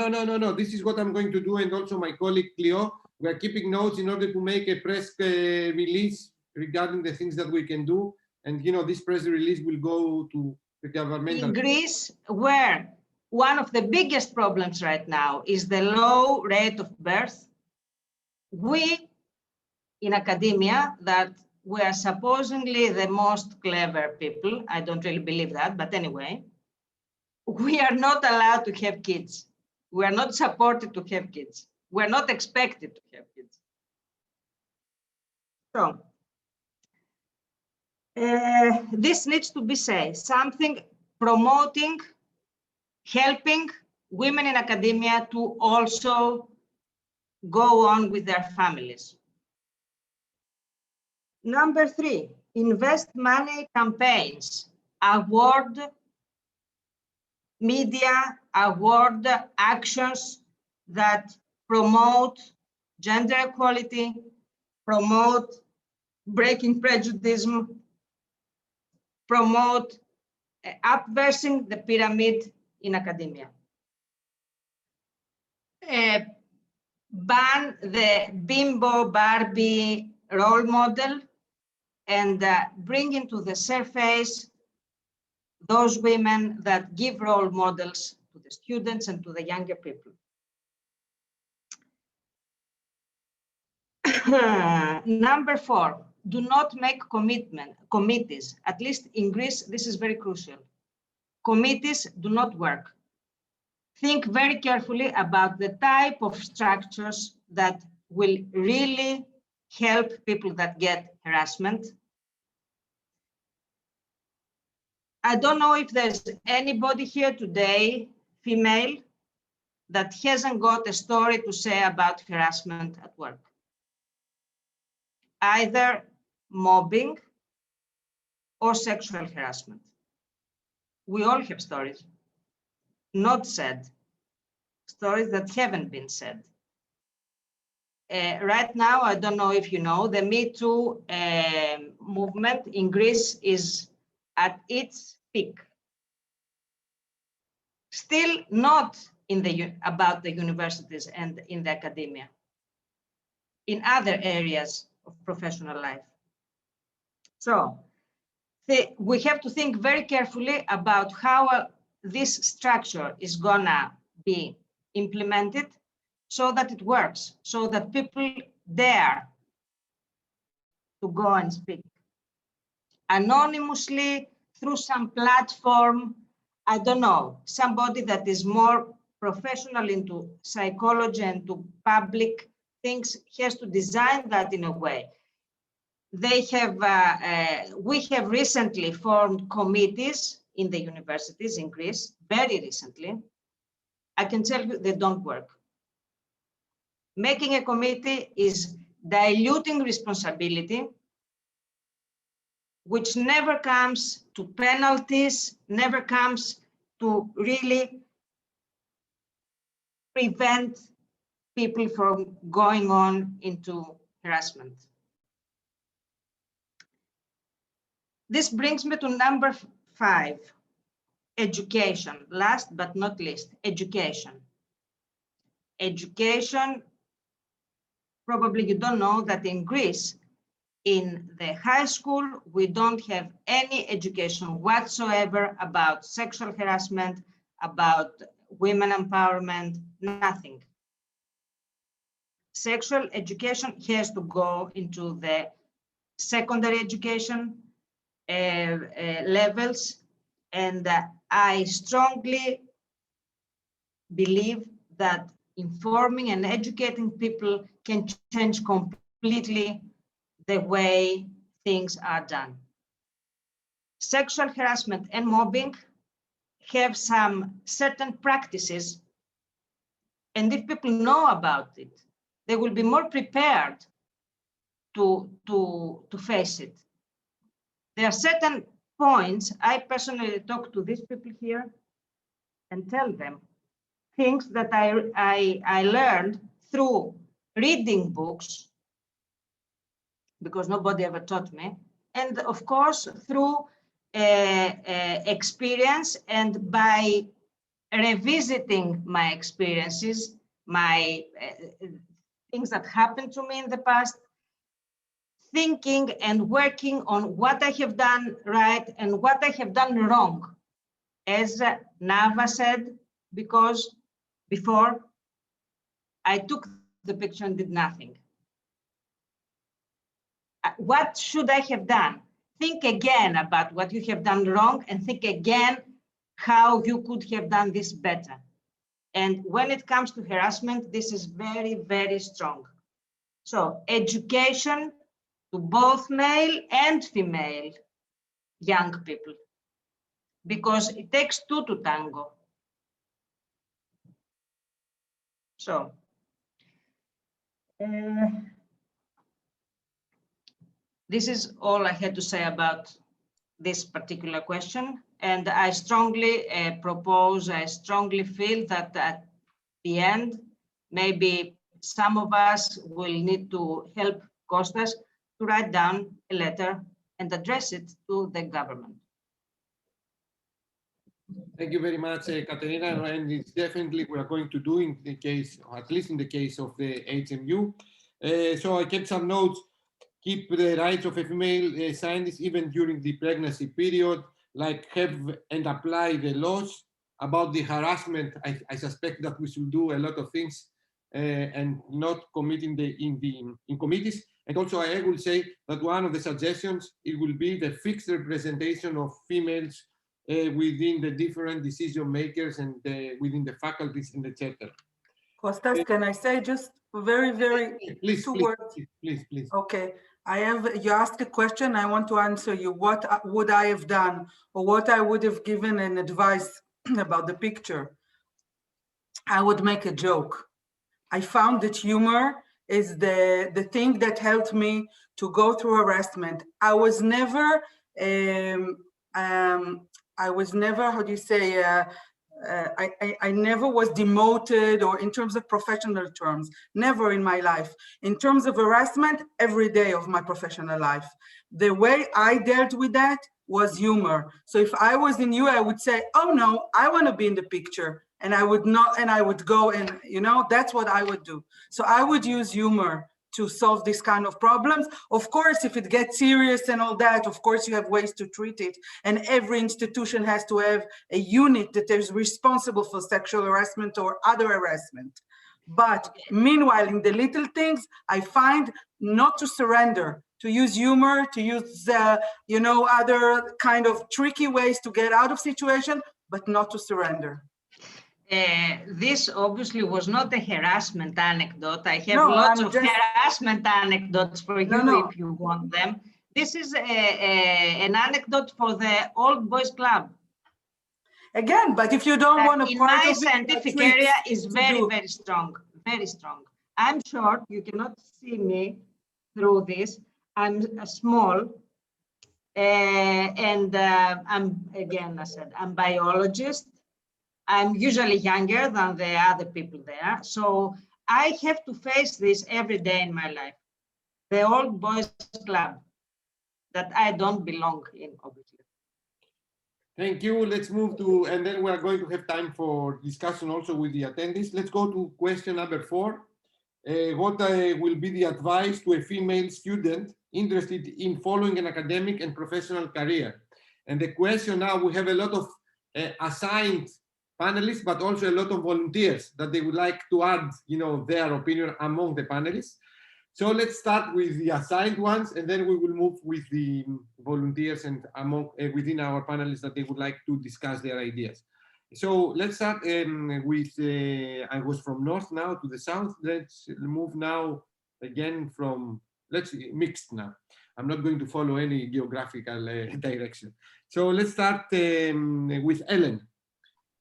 This is what I'm going to do. And also my colleague Cleo, we are keeping notes in order to make a press release regarding the things that we can do. And, you know, this press release will go to the government. In Greece, where one of the biggest problems right now is the low rate of birth, we in academia, that we are supposedly the most clever people. I don't really believe that, but anyway, we are not allowed to have kids. We are not supported to have kids. We are not expected to have kids. So this needs to be said, something promoting, helping women in academia to also go on with their families. Number 3, invest money campaigns, award media, award actions that promote gender equality, promote breaking prejudice, promote upversing the pyramid in academia. Ban the bimbo Barbie role model and bring into the surface those women that give role models to the students and to the younger people. Number 4, do not make committees. At least in Greece, this is very crucial. Committees do not work. Think very carefully about the type of structures that will really help people that get harassment. I don't know if there's anybody here today, female, that hasn't got a story to say about harassment at work. Either mobbing or sexual harassment. We all have stories, not said, stories that haven't been said. Right now, I don't know if you know, the Me Too movement in Greece is at its peak. Still not in about the universities and in the academia, in other areas of professional life. So we have to think very carefully about how this structure is gonna be implemented so that it works, so that people dare to go and speak anonymously through some platform. I don't know, somebody that is more professional into psychology and to public things has to design that in a way. They have, we have recently formed committees in the universities in Greece, very recently. I can tell you they don't work. Making a committee is diluting responsibility, which never comes to penalties, never comes to really prevent people from going on into harassment. This brings me to number 5, education. Last but not least, education. Education, probably you don't know that in Greece, in the high school, we don't have any education whatsoever about sexual harassment, about women empowerment, nothing. Sexual education has to go into the secondary education levels, and I strongly believe that informing and educating people can change completely the way things are done. Sexual harassment and mobbing have some certain practices, and if people know about it, they will be more prepared to face it. There are certain points. I personally talk to these people here and tell them things that I learned through reading books, because nobody ever taught me, and of course through experience, and by revisiting my experiences, my things that happened to me in the past, thinking and working on what I have done right and what I have done wrong. As Nava said, because before I took the picture and did nothing. What should I have done? Think again about what you have done wrong and think again how you could have done this better. And when it comes to harassment, this is very, very strong. So education to both male and female young people, because it takes two to tango. So this is all I had to say about this particular question. And I strongly propose, I strongly feel that at the end, maybe some of us will need to help Kostas to write down a letter and address it to the government. Thank you very much, Katerina. And it's definitely we are going to do in the case, or at least in the case of the HMU. So I kept some notes. Keep the rights of a female scientist even during the pregnancy period. like have and apply the laws about the harassment. I suspect that we should do a lot of things and not committing in committees. And also I will say that one of the suggestions, it will be the fixed representation of females within the different decision makers and within the faculties and etc. Costas, can I say just very, please, two please, words? Please. Okay, you asked a question, I want to answer you. What would I have done, or what I would have given an advice about the picture? I would make a joke. I found that humor is the thing that helped me to go through harassment. I was never, how do you say, I never was demoted, or in terms of professional terms, never in my life. In terms of harassment, every day of my professional life. The way I dealt with that was humor. So if I was in you, I would say, oh no, I want to be in the picture. And I would not, and I would go and, you know, that's what I would do. So I would use humor to solve this kind of problems. Of course, if it gets serious and all that, of course, you have ways to treat it. And every institution has to have a unit that is responsible for sexual harassment or other harassment. But meanwhile, in the little things, I find not to surrender, to use humor, to use, you know, other kind of tricky ways to get out of situation, but not to surrender. This obviously was not a harassment anecdote. I have lots of harassment anecdotes for you if you want them. This is an anecdote for the Old Boys Club. Again, but if you don't want to in my scientific area is very, very strong, very strong. I'm short, you cannot see me through this. I'm small, and I'm, again, I said, I'm biologist. I'm usually younger than the other people there. So I have to face this every day in my life. The Old Boys Club that I don't belong in, obviously. Thank you. Let's move to, and then we are going to have time for discussion also with the attendees. Let's go to question number 4. What will be the advice to a female student interested in following an academic and professional career? And the question now, we have a lot of assigned panelists, but also a lot of volunteers that they would like to add, you know, their opinion among the panelists. So let's start with the assigned ones, and then we will move with the volunteers and among within our panelists that they would like to discuss their ideas. So let's start with, I was from north now to the south. Let's move now again from, let's mixed now. I'm not going to follow any geographical direction. So let's start with Ellen.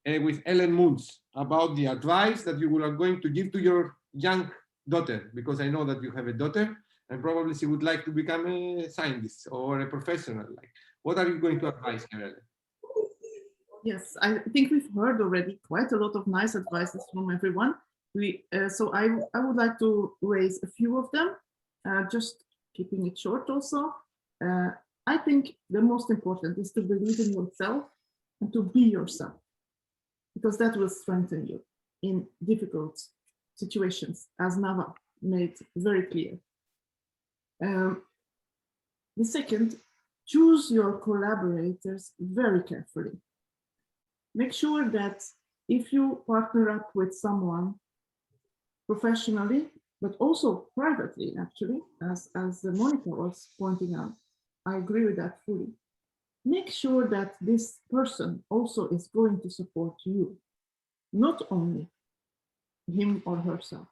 With Ellen Moons, about the advice that you are going to give to your young daughter, because I know that you have a daughter and probably she would like to become a scientist or a professional. Like, what are you going to advise her, Ellen? Yes, I think we've heard already quite a lot of nice advices from everyone. So I would like to raise a few of them, just keeping it short also. I think the most important is to believe in yourself and to be yourself, because that will strengthen you in difficult situations, as Nava made very clear. The second, choose your collaborators very carefully. Make sure that if you partner up with someone professionally, but also privately, actually, as Monica was pointing out, I agree with that fully. Make sure that this person also is going to support you, not only him or herself.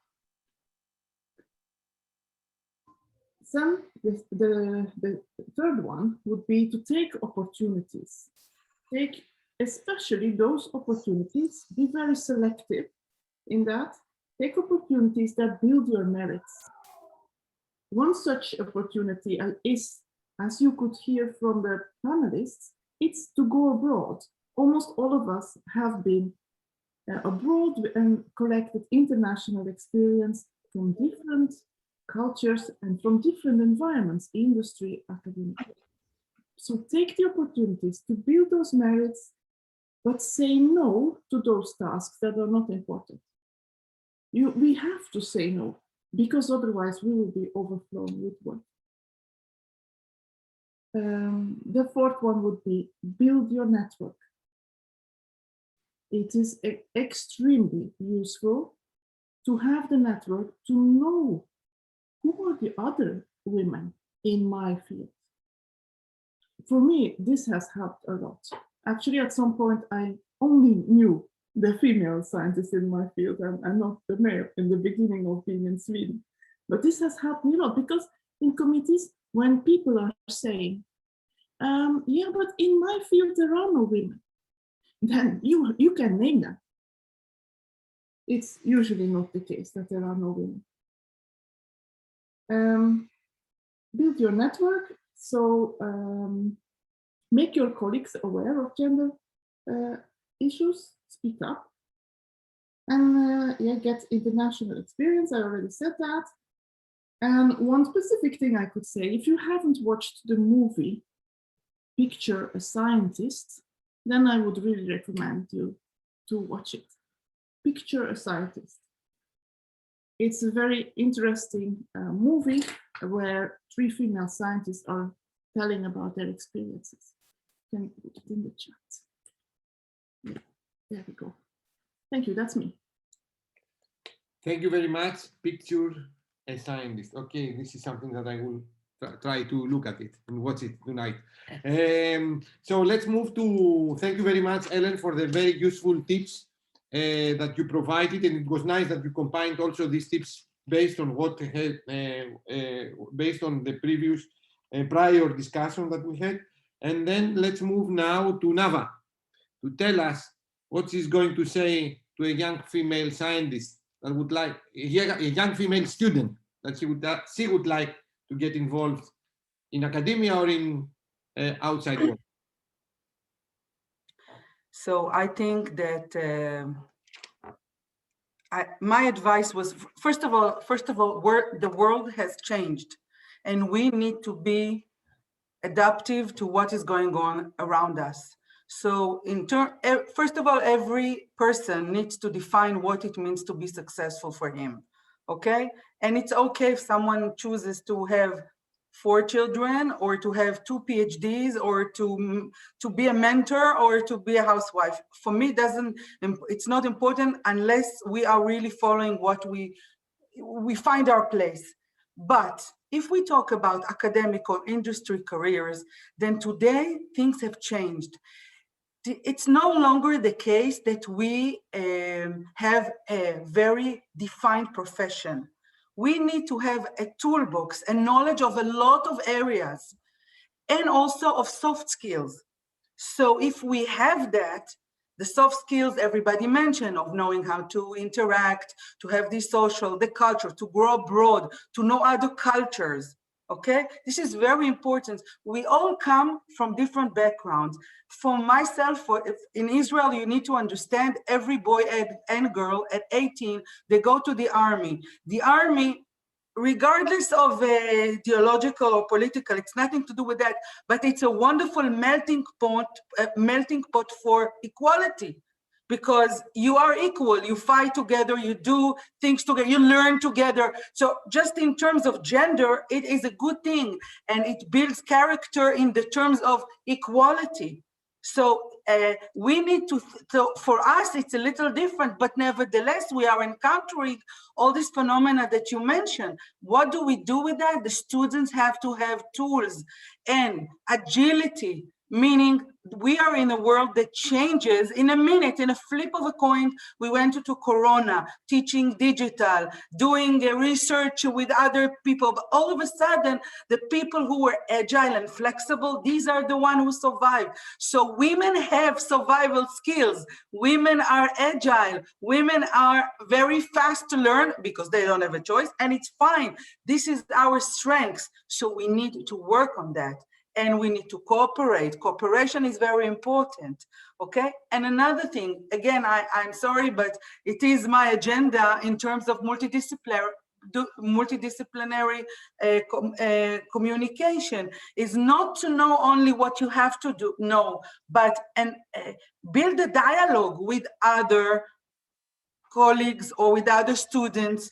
Then the third one would be to take opportunities. Take especially those opportunities, be very selective in that. Take opportunities that build your merits. One such opportunity is, as you could hear from the panelists, it's to go abroad. Almost all of us have been abroad and collected international experience from different cultures and from different environments, industry, academia. So take the opportunities to build those merits, but say no to those tasks that are not important. We have to say no, because otherwise we will be overflowing with work. The fourth one would be build your network. It is extremely useful to have the network to know who are the other women in my field. For me, this has helped a lot. Actually, at some point, I only knew the female scientists in my field and not the male in the beginning of being in Sweden. But this has helped me a lot because in committees, when people are saying, yeah, but in my field, there are no women, then you can name them. It's usually not the case that there are no women. Build your network, so make your colleagues aware of gender issues, speak up, and yeah, get international experience. I already said that. And one specific thing I could say, if you haven't watched the movie Picture a Scientist, then I would really recommend you to watch it. Picture a Scientist. It's a very interesting movie where 3 female scientists are telling about their experiences. You can put it in the chat. Yeah, there we go. Thank you, that's me. Thank you very much. Picture a Scientist. Okay, this is something that I will try to look at it and watch it tonight. So let's move to, thank you very much, Ellen, for the very useful tips that you provided, and it was nice that you combined also these tips based on what based on the previous prior discussion that we had. And then let's move now to Nava to tell us what she's going to say to a young female scientist that would like a young female student that she would like to get involved in academia or in outside work. So I think that my advice was, first of all, the world has changed, and we need to be adaptive to what is going on around us. So first of all, every person needs to define what it means to be successful for him, okay? And it's okay if someone chooses to have 4 children or to have 2 PhDs or to be a mentor or to be a housewife. For me, it's not important unless we are really following what we find our place. But if we talk about academic or industry careers, then today things have changed. It's no longer the case that we have a very defined profession. We need to have a toolbox and knowledge of a lot of areas and also of soft skills. So if we have that, the soft skills everybody mentioned of knowing how to interact, to have the social, the culture, to grow abroad, to know other cultures, okay? This is very important. We all come from different backgrounds. For myself, in Israel, you need to understand every boy and girl at 18, they go to the army. The army, regardless of ideological or political, it's nothing to do with that, but it's a wonderful melting pot for equality, because you are equal, you fight together, you do things together, you learn together. So just in terms of gender, it is a good thing, and it builds character in the terms of equality. So we need to, for us, it's a little different, but nevertheless, we are encountering all these phenomena that you mentioned. What do we do with that? The students have to have tools and agility, meaning we are in a world that changes in a minute, in a flip of a coin. We went into Corona, teaching digital, doing research with other people, but all of a sudden, the people who were agile and flexible, these are the ones who survived. So women have survival skills. Women are agile. Women are very fast to learn because they don't have a choice, and it's fine. This is our strengths. So we need to work on that. And we need to cooperate. Cooperation is very important, okay? And another thing, again, I'm sorry, but it is my agenda in terms of multidisciplinary communication, is not to know only what you have to know, but build a dialogue with other colleagues or with other students,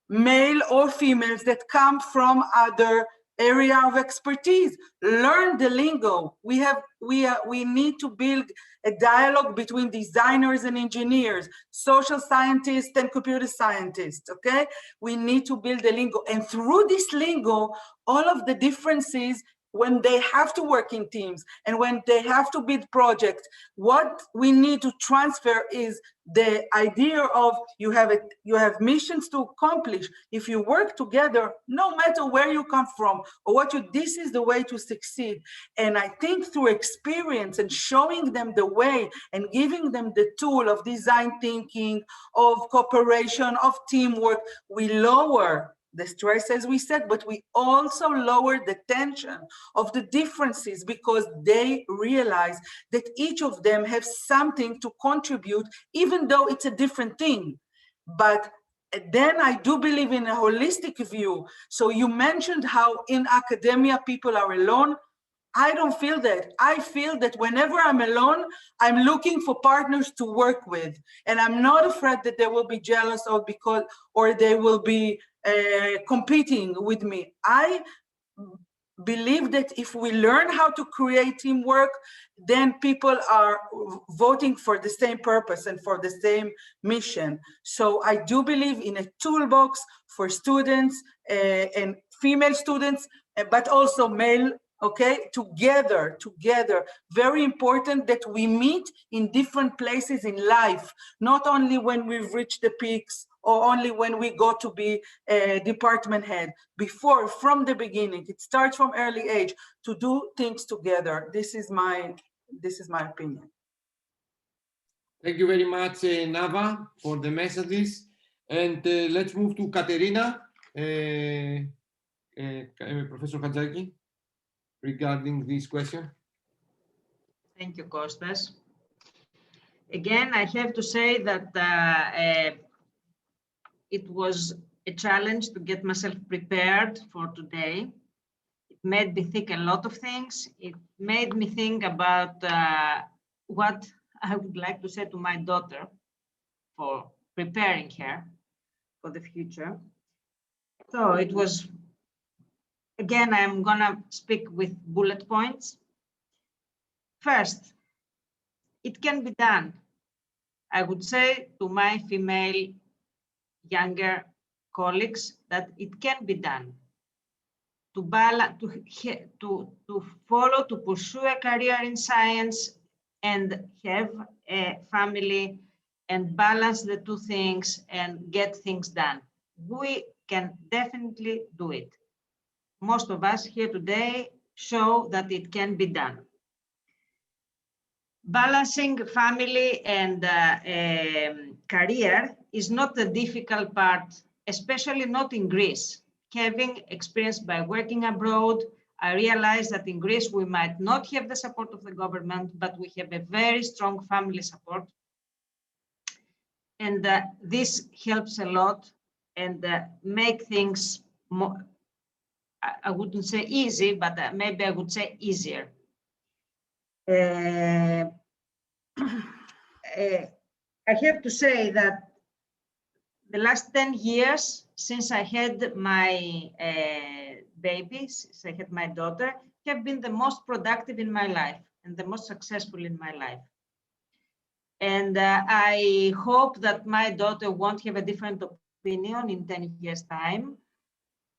male or females, that come from other area of expertise. Learn the lingo. We need to build a dialogue between designers and engineers, social scientists and computer scientists, okay? We need to build a lingo. And through this lingo, all of the differences, when they have to work in teams and when they have to build projects, what we need to transfer is the idea of you have missions to accomplish. If you work together, no matter where you come from or what this is the way to succeed. And I think through experience and showing them the way and giving them the tool of design thinking, of cooperation, of teamwork, we lower the stress, as we said, but we also lower the tension of the differences because they realize that each of them have something to contribute, even though it's a different thing. But then I do believe in a holistic view. So you mentioned how in academia people are alone. I don't feel that. I feel that whenever I'm alone, I'm looking for partners to work with. And I'm not afraid that they will be jealous or they will be competing with me. I believe that if we learn how to create teamwork, then people are voting for the same purpose and for the same mission. So I do believe in a toolbox for students and female students, but also male. Okay, together, very important that we meet in different places in life, not only when we've reached the peaks or only when we got to be a department head. From the beginning, it starts from early age to do things together. This is my opinion. Thank you very much, Nava, for the messages. And let's move to Katerina, Professor Hadzaki, regarding this question. Thank you, Kostas. Again, I have to say that it was a challenge to get myself prepared for today. It made me think a lot of things. It made me think about what I would like to say to my daughter for preparing her for the future. So it was, again, I'm gonna speak with bullet points. First, it can be done. I would say to my female younger colleagues that it can be done. To balance, to follow, to pursue a career in science and have a family and balance the two things and get things done. We can definitely do it. Most of us here today show that it can be done. Balancing family and career is not the difficult part, especially not in Greece. Having experience by working abroad, I realized that in Greece we might not have the support of the government, but we have a very strong family support. And this helps a lot and make things more, I wouldn't say easy, but maybe I would say easier. I have to say that the last 10 years since I had my babies, since I had my daughter, have been the most productive in my life and the most successful in my life. And I hope that my daughter won't have a different opinion in 10 years' time.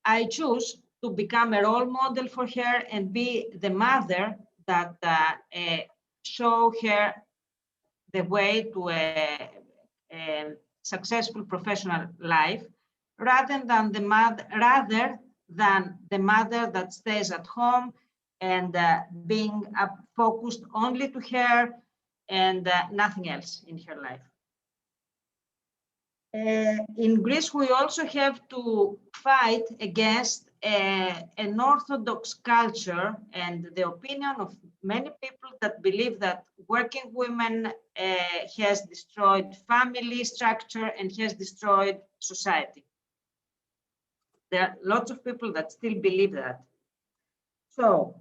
I choose to become a role model for her and be the mother that show her the way to a successful professional life, rather than the mother that stays at home and being focused only to her and nothing else in her life. In Greece, we also have to fight against an orthodox culture and the opinion of many people that believe that working women has destroyed family structure and has destroyed society. There are lots of people that still believe that. So,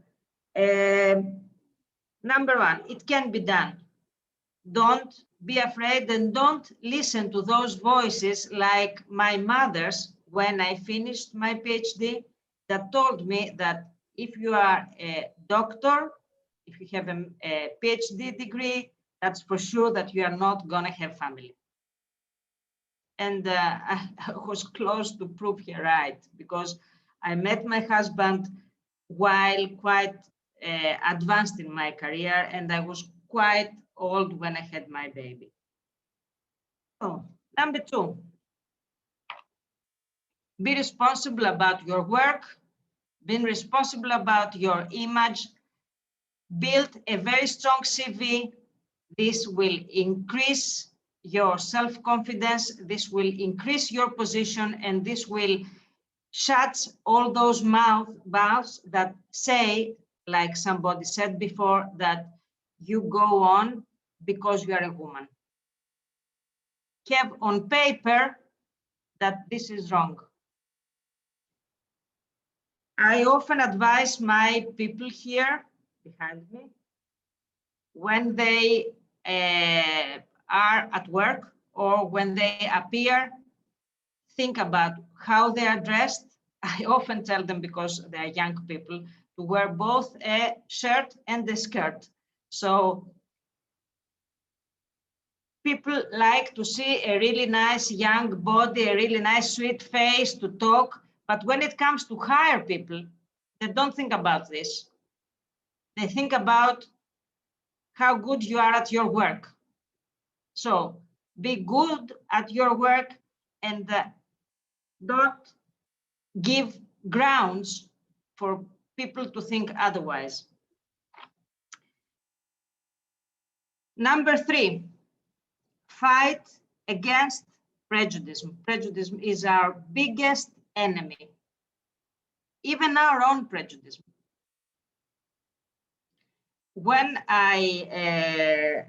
number one, it can be done. Don't be afraid and don't listen to those voices like my mother's when I finished my PhD. that told me that if you are a doctor, if you have a PhD degree, that's for sure that you are not going to have family. And I was close to prove her right, because I met my husband while quite advanced in my career, and I was quite old when I had my baby. So, number 2, be responsible about your work, being responsible about your image, build a very strong CV. This will increase your self-confidence, this will increase your position, and this will shut all those mouths that say, like somebody said before, that you go on because you are a woman. Have on paper that this is wrong. I often advise my people here behind me, when they are at work or when they appear, think about how they are dressed. I often tell them, because they are young people, to wear both a shirt and a skirt. So people like to see a really nice young body, a really nice sweet face to talk. But when it comes to hire people, they don't think about this. They think about how good you are at your work. So be good at your work and don't give grounds for people to think otherwise. Number 3, fight against prejudice. Prejudice is our biggest enemy, even our own prejudice. When I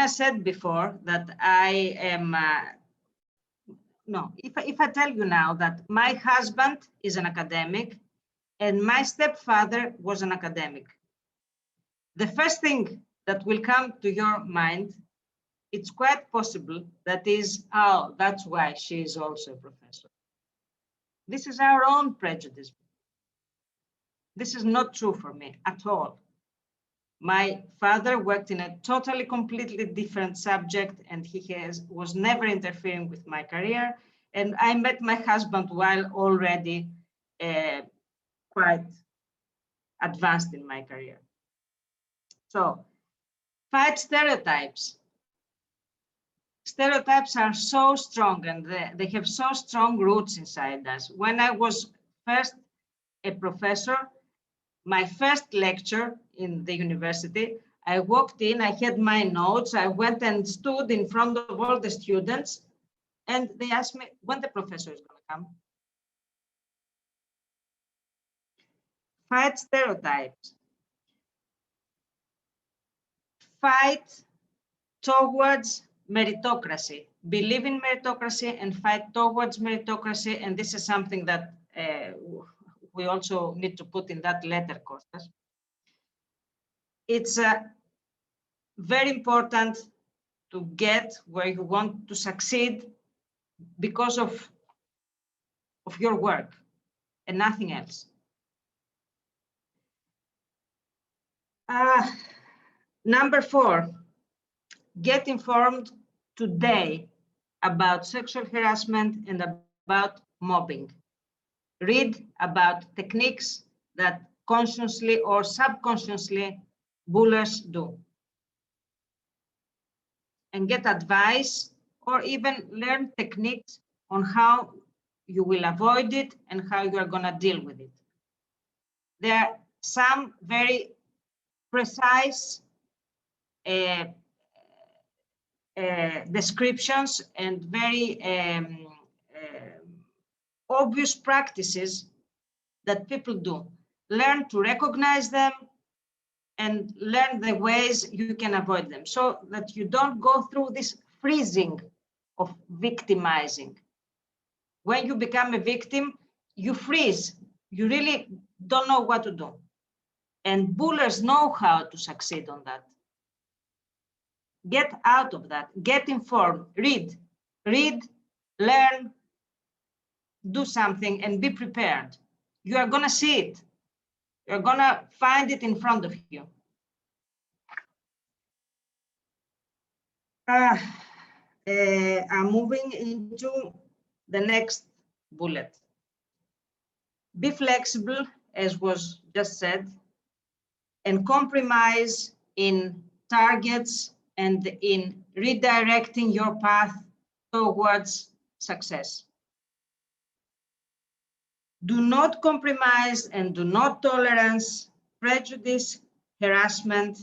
said before that I am, if I tell you now that my husband is an academic and my stepfather was an academic, the first thing that will come to your mind, it's quite possible that is, oh, that's why she is also a professor. This is our own prejudice. This is not true for me at all. My father worked in a totally, completely different subject, and he was never interfering with my career. And I met my husband while already quite advanced in my career. So, fight stereotypes. Stereotypes are so strong, and they have so strong roots inside us. When I was first a professor, my first lecture in the university, I walked in, I had my notes, I went and stood in front of all the students, and they asked me when the professor is going to come. Fight stereotypes. Fight towards meritocracy. Believe in meritocracy and fight towards meritocracy, and this is something that we also need to put in that letter, Kostas. It's very important to get where you want to succeed because of your work and nothing else. Number 4, get informed today about sexual harassment and about mobbing. Read about techniques that consciously or subconsciously bullies do. And get advice or even learn techniques on how you will avoid it and how you are going to deal with it. There are some very precise descriptions and very obvious practices that people do. Learn to recognize them and learn the ways you can avoid them so that you don't go through this freezing of victimizing. When you become a victim, you freeze. You really don't know what to do. And bullies know how to succeed on that. Get out of that, get informed, read, learn, do something and be prepared. You are gonna see it. You're gonna find it in front of you. I'm moving into the next bullet. Be flexible, as was just said, and compromise in targets and in redirecting your path towards success. Do not compromise and do not tolerance prejudice, harassment,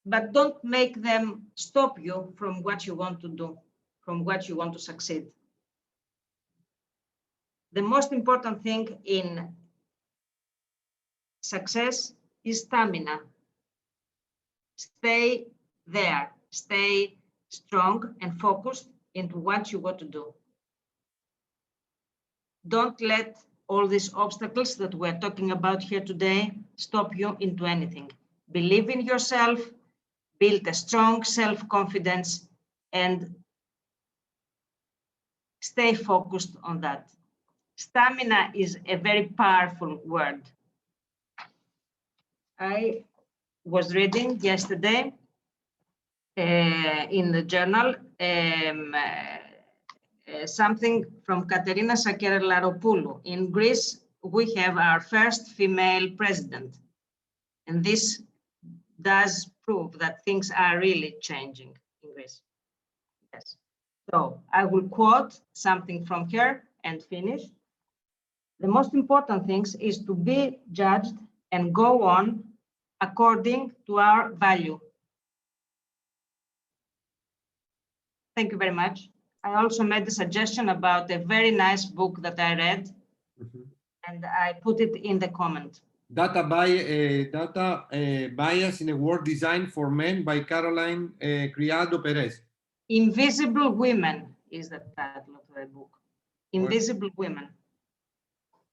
but don't make them stop you from what you want to do, from what you want to succeed. The most important thing in success is stamina. Stay there, stay strong and focused into what you want to do. Don't let all these obstacles that we're talking about here today stop you into anything. Believe in yourself, build a strong self-confidence, and stay focused on that. Stamina is a very powerful word. I was reading yesterday in the journal something from Katerina Sakellaropoulou. In Greece, we have our first female president. And this does prove that things are really changing in Greece. Yes. So I will quote something from her and finish. The most important thing is to be judged and go on according to our value. Thank you very much. I also made a suggestion about a very nice book that I read, and I put it in the comment. Data Bias in a World Designed for Men by Caroline Criado Perez. Invisible Women is the title of the book. Invisible Women.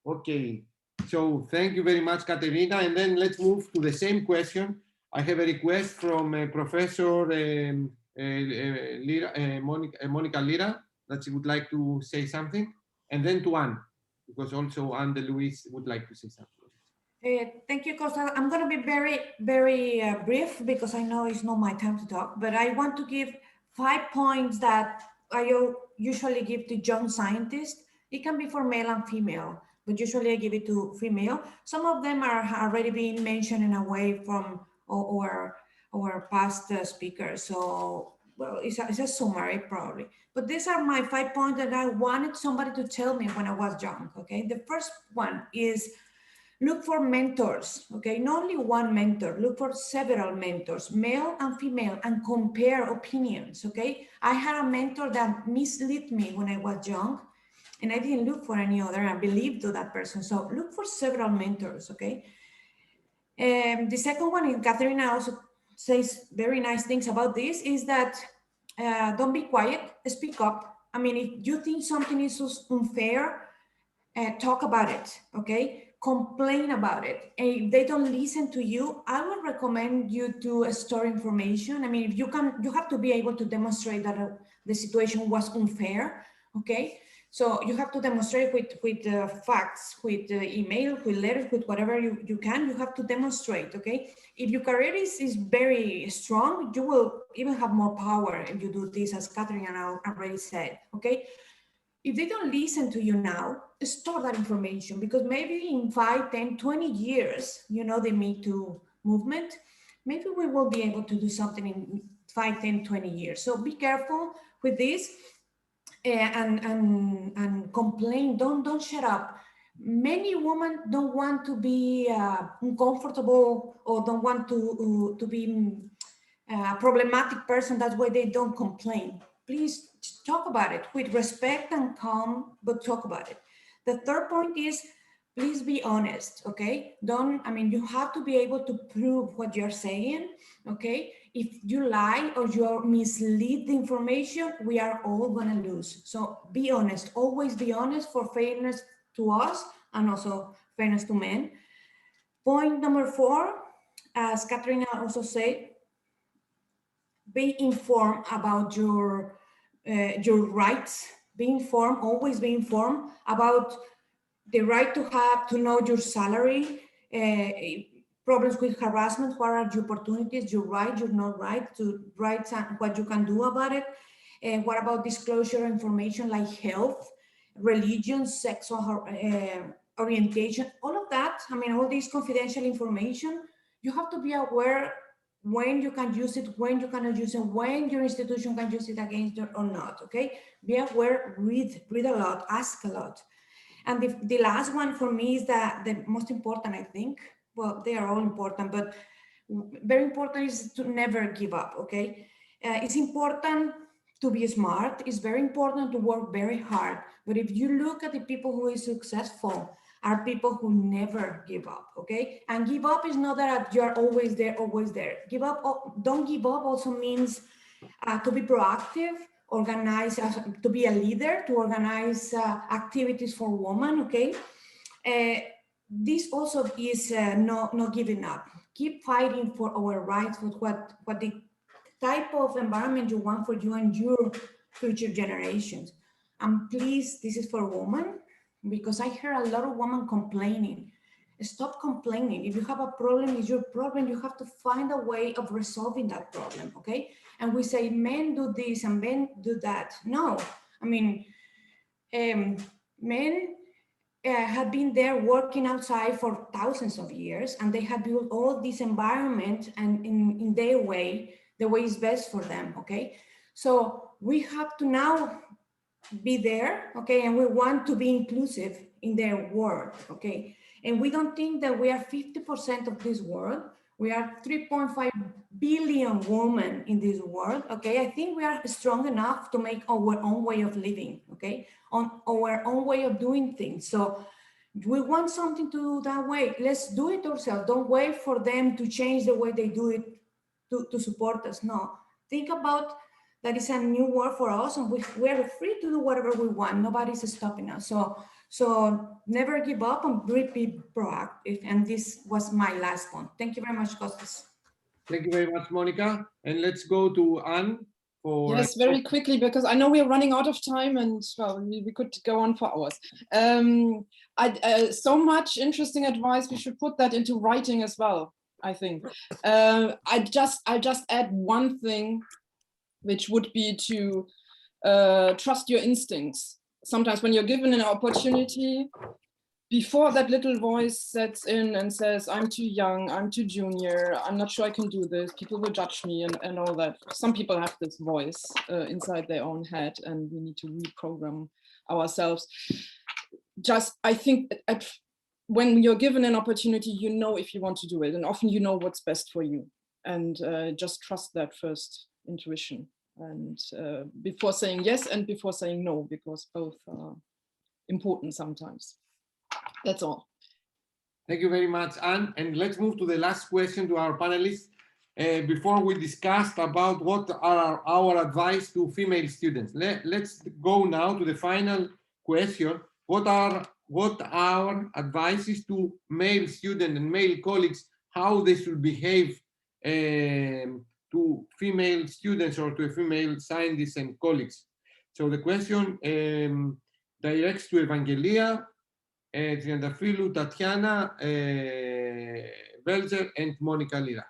Okay, so thank you very much, Katerina. And then let's move to the same question. I have a request from Professor Monica Lira that she would like to say something, and then to Anne, because also Anne DeLuise would like to say something. Thank you, Costa. I'm going to be very, very brief because I know it's not my time to talk, but I want to give 5 points that I usually give to young scientists. It can be for male and female, but usually I give it to female. Some of them are already being mentioned in a way from our past speakers. So, well, it's a summary probably. But these are my 5 points that I wanted somebody to tell me when I was young, okay? The first one is look for mentors, okay? Not only one mentor, look for several mentors, male and female, and compare opinions, okay? I had a mentor that misled me when I was young, and I didn't look for any other. I believed to that person. So look for several mentors, okay? The second one, and Katerina also says very nice things about this, is that don't be quiet, speak up. I mean, if you think something is unfair, talk about it, okay? Complain about it. And if they don't listen to you, I would recommend you to store information. I mean, if you have to be able to demonstrate that the situation was unfair, okay? So you have to demonstrate with facts, with email, with letters, with whatever you can, you have to demonstrate, okay? If your career is very strong, you will even have more power if you do this, as Katerina already said, okay? If they don't listen to you now, store that information, because maybe in 5, 10, 20 years, you know, the Me Too movement, maybe we will be able to do something in 5, 10, 20 years. So be careful with this and complain. Don't shut up. Many women don't want to be uncomfortable or don't want to be a problematic person. That's why they don't complain. Please talk about it with respect and calm, but talk about it. The third point is, please be honest, okay? You have to be able to prove what you're saying, okay? If you lie or you mislead the information, we are all gonna lose. So be honest, always be honest, for fairness to us and also fairness to men. Point number 4, as Katerina also said, be informed about your rights, be informed, always be informed about the right to know your salary, problems with harassment, what are your opportunities, your right, your not right, to rights and what you can do about it. And what about disclosure information like health, religion, sexual orientation, all of that. I mean, all this confidential information, you have to be aware when you can use it, when you cannot use it, when your institution can use it against you or not, okay? Be aware, read a lot, ask a lot. And the last one for me is the most important, I think. Well, they are all important, but very important is to never give up, okay? It's important to be smart. It's very important to work very hard. But if you look at the people who is successful, are people who never give up, okay? And give up is not that you're always there, always there. Give up, don't give up also means to be proactive, organize, to be a leader, to organize activities for women, okay? This also is not giving up. Keep fighting for our rights, for what the type of environment you want for you and your future generations. And please, this is for women, because I hear a lot of women complaining. Stop complaining. If you have a problem, it's your problem. You have to find a way of resolving that problem, okay? And we say men do this and men do that. No, I mean, men have been there working outside for thousands of years, and they have built all this environment and in their way, the way is best for them, okay? So we have to now be there, okay? And we want to be inclusive in their world, okay? And we don't think that we are 50% of this world. We are 3.5 billion women in this world, okay? I think we are strong enough to make our own way of living, okay? On our own way of doing things. So we want something to do that way. Let's do it ourselves. Don't wait for them to change the way they do it to support us. No, think about that is a new world for us, and we are free to do whatever we want. Nobody's stopping us. So never give up and be proactive. And this was my last one. Thank you very much, Kostas. Thank you very much, Monica. And let's go to Anne. Yes, very quickly, because I know we are running out of time, and well, we could go on for hours. So much interesting advice. We should put that into writing as well, I think. I'll just add one thing, which would be to trust your instincts. Sometimes when you're given an opportunity, before that little voice sets in and says, I'm too young, I'm too junior, I'm not sure I can do this, people will judge me and all that. Some people have this voice inside their own head, and we need to reprogram ourselves. I think when you're given an opportunity, you know if you want to do it, and often you know what's best for you. And just trust that first intuition. And before saying yes and before saying no, because both are important sometimes. That's all. Thank you very much, Anne. And let's move to the last question to our panelists before we discuss about what are our advice to female students. Let's go now to the final question. What are our advices to male students and male colleagues, how they should behave to female students or to female scientists and colleagues? So the question directs to Evangelia, Triandafilou, Tatiana, Belzer, and Monica Lira.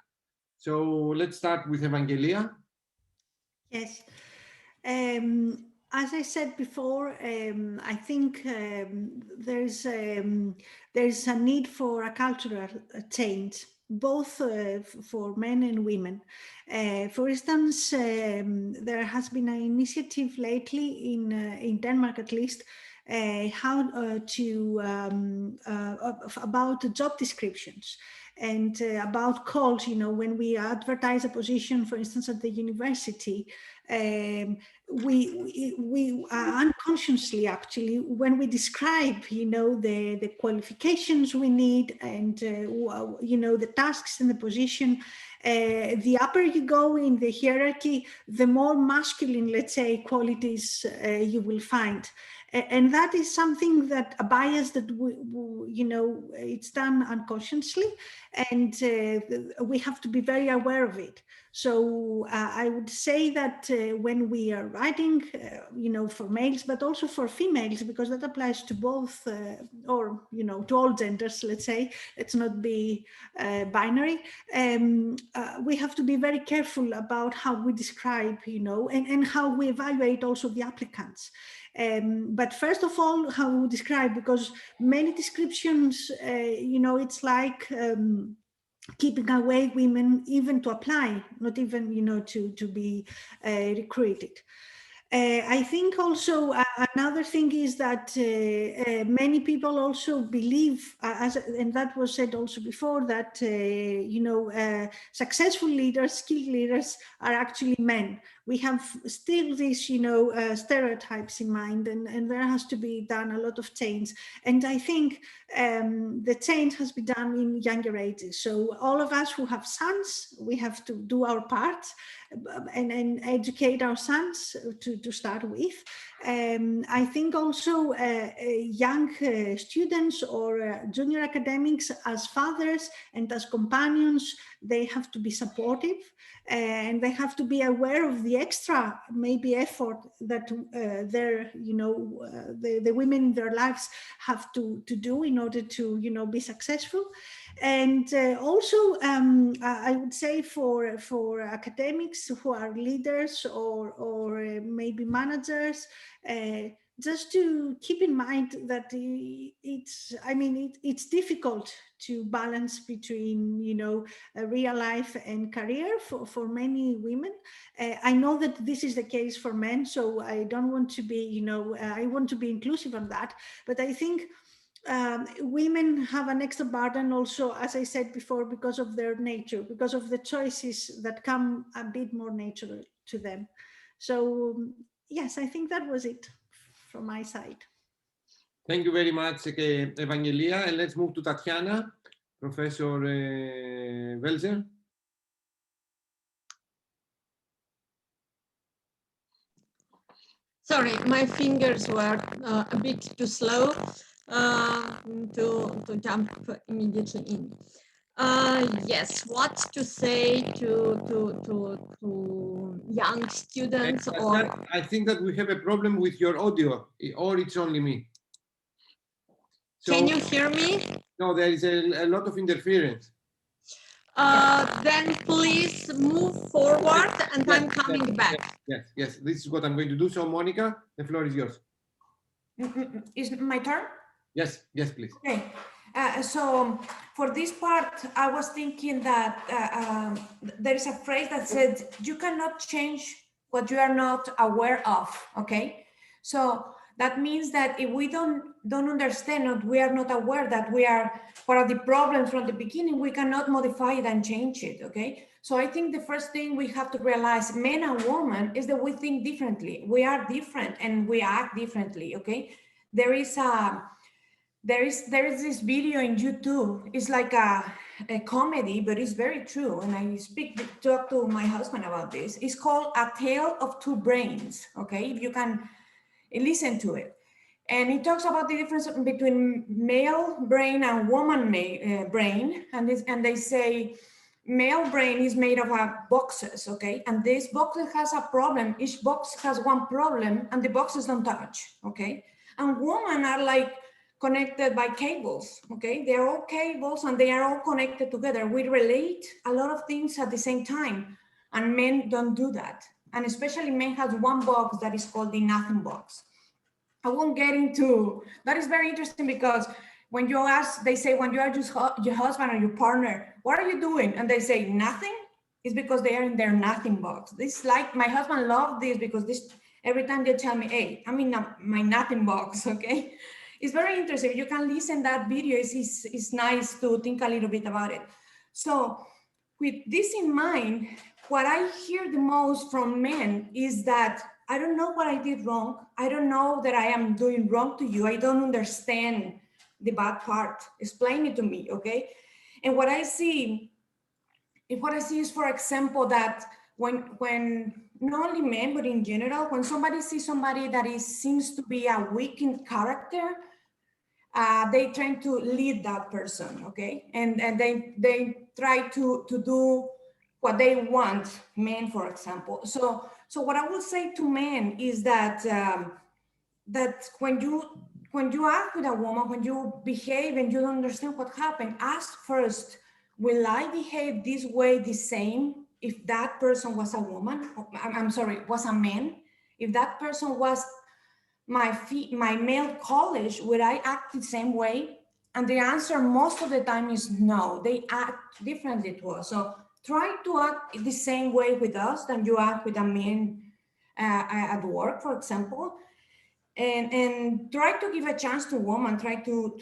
So let's start with Evangelia. Yes. As I said before, I think there's a need for a cultural change, both for men and women. For instance, there has been an initiative lately in Denmark, at least, about job descriptions and about calls. You know, when we advertise a position, for instance, at the university, we unconsciously, actually, when we describe, you know, the qualifications we need and you know, the tasks and the position, the upper you go in the hierarchy, the more masculine, let's say, qualities you will find. And that is something that a bias that it's done unconsciously, and we have to be very aware of it. So I would say that when we are writing, for males, but also for females, because that applies to both, or to all genders, let's say, let's not be binary. We have to be very careful about how we describe, and how we evaluate also the applicants. But first of all, how we describe, because many descriptions, it's like keeping away women even to apply, not even, to be recruited. I think also another thing is that many people also believe, and that was said also before, that successful leaders, skilled leaders are actually men. We have still these, stereotypes in mind, and there has to be done a lot of change. And I think the change has been done in younger ages. So all of us who have sons, we have to do our part and educate our sons to start with. I think also young students or junior academics, as fathers and as companions, they have to be supportive, and they have to be aware of the extra maybe effort that the women in their lives have to do in order to be successful. And also I would say for academics who are leaders or maybe managers, just to keep in mind that it's difficult to balance between real life and career for many women. I know that this is the case for men, so I don't want to be I want to be inclusive on that, but I think women have an extra burden also, as I said before, because of their nature, because of the choices that come a bit more natural to them. So yes, I think that was it from my side. Thank you very much, Evangelia. And let's move to Tatiana, Professor Welzer. Sorry, my fingers were a bit too slow to jump immediately in. Yes, what to say to young students? Or I think that we have a problem with your audio, or it's only me. So, can you hear me? No, there is a lot of interference. Then please move forward, and yes, I'm coming back. Yes, this is what I'm going to do. So, Monica, the floor is yours. Is it my turn? Yes, please. Okay. So for this part, I was thinking that there is a phrase that said, you cannot change what you are not aware of, okay? So that means that if we don't understand or we are not aware that we are part of the problem from the beginning, we cannot modify it and change it, okay? So I think the first thing we have to realize, men and women, is that we think differently. We are different and we act differently, okay? There is this video in YouTube. It's like a comedy, but it's very true. And I talk to my husband about this. It's called A Tale of Two Brains. Okay, if you can listen to it. And it talks about the difference between male brain and woman brain. And they say male brain is made of boxes. Okay, and this box has a problem. Each box has one problem, and the boxes don't touch. Okay, and women are like connected by cables, okay? They are all cables and they are all connected together. We relate a lot of things at the same time, and men don't do that. And especially men have one box that is called the nothing box. I won't get into, that is very interesting because when you ask, they say, when you are just your husband or your partner, what are you doing? And they say nothing, it's because they are in their nothing box. This, like, my husband loved this because this, every time they tell me, hey, I'm in my nothing box, okay? It's very interesting. You can listen that video. It's nice to think a little bit about it. So with this in mind, what I hear the most from men is that I don't know what I did wrong. I don't know that I am doing wrong to you. I don't understand the bad part. Explain it to me, okay? And what I see is, for example, that when not only men, but in general, when somebody sees somebody that seems to be a weak in character, they try to lead that person, okay? And they try to do what they want, men, for example. So what I would say to men is that that when you act with a woman, when you behave and you don't understand what happened, ask first, will I behave this way the same if that person was a woman? I'm sorry, was a man? If that person was my male colleague, would I act the same way? And the answer most of the time is no, they act differently to us. So try to act the same way with us than you act with a man at work, for example. And try to give a chance to women, try to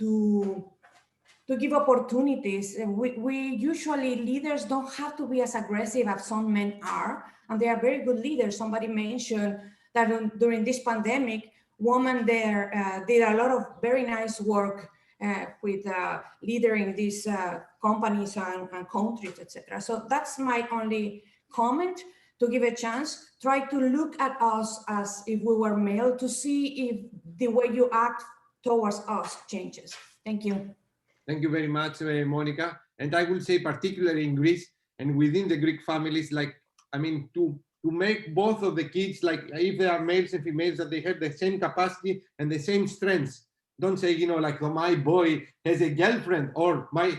give opportunities. We usually, leaders don't have to be as aggressive as some men are, and they are very good leaders. Somebody mentioned that during this pandemic, women there did a lot of very nice work with leading these companies and countries, etc. So that's my only comment, to give a chance. Try to look at us as if we were male, to see if the way you act towards us changes. Thank you. Thank you very much, Monica. And I will say, particularly in Greece and within the Greek families, like, I mean, to make both of the kids, like if they are males and females, that they have the same capacity and the same strengths. Don't say, you know, like, oh, my boy has a girlfriend, or my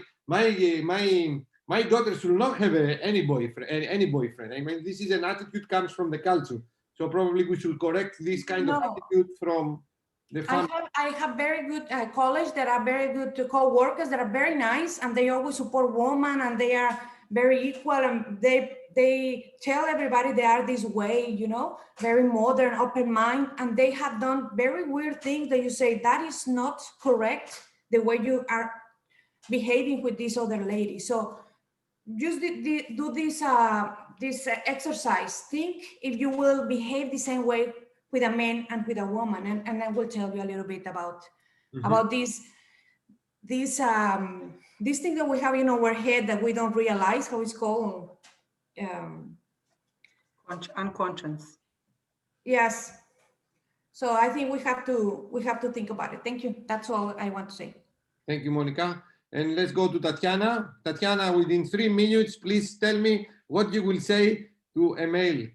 daughter should not have any boyfriend. I mean, this is an attitude comes from the culture. So probably we should correct this kind of attitude from the family. I have very good colleagues that are very good co-workers that are very nice, and they always support women, and they are very equal, and they tell everybody they are this way, you know, very modern, open mind, and they have done very weird things that you say that is not correct, the way you are behaving with this other lady. So just do this exercise. Think if you will behave the same way with a man and with a woman, and I will tell you a little bit about this thing that we have in our head that we don't realize how it's called. Unconscious. Yes. So I think we have to think about it. Thank you. That's all I want to say. Thank you, Monica. And let's go to Tatiana. Tatiana, within 3 minutes, please tell me what you will say to a male.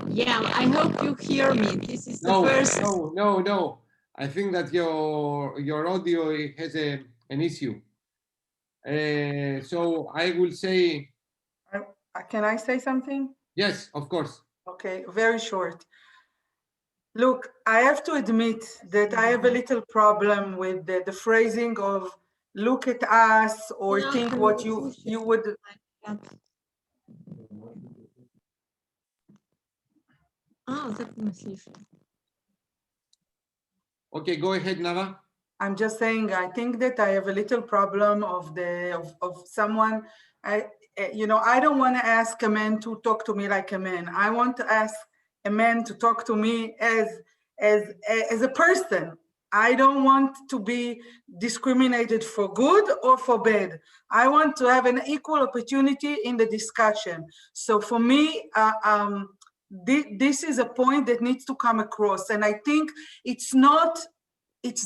Yeah, I hope you hear me. This is the first. No. I think that your audio has an issue. So I will say. Can I say something? Yes, of course. Okay, very short. Look, I have to admit that I have a little problem with the phrasing of "look at us" or "think what you would." Okay, go ahead, Nava. I'm just saying, I think that I have a little problem of someone. I don't want to ask a man to talk to me like a man. I want to ask a man to talk to me as a person. I don't want to be discriminated for good or for bad. I want to have an equal opportunity in the discussion. So for me, this is a point that needs to come across. And I think it's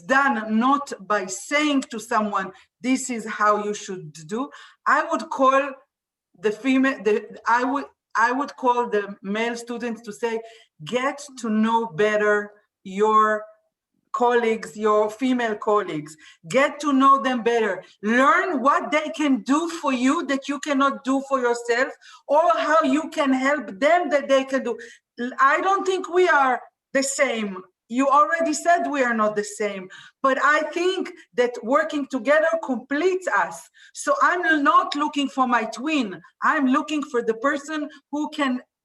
done not by saying to someone, this is how you should do. I would call I would call the male students to say, get to know better your colleagues, your female colleagues, get to know them better, learn what they can do for you that you cannot do for yourself, or how you can help them that they can do. I don't think we are the same. You already said we are not the same, but I think that working together completes us. So I'm not looking for my twin. I'm looking for the person who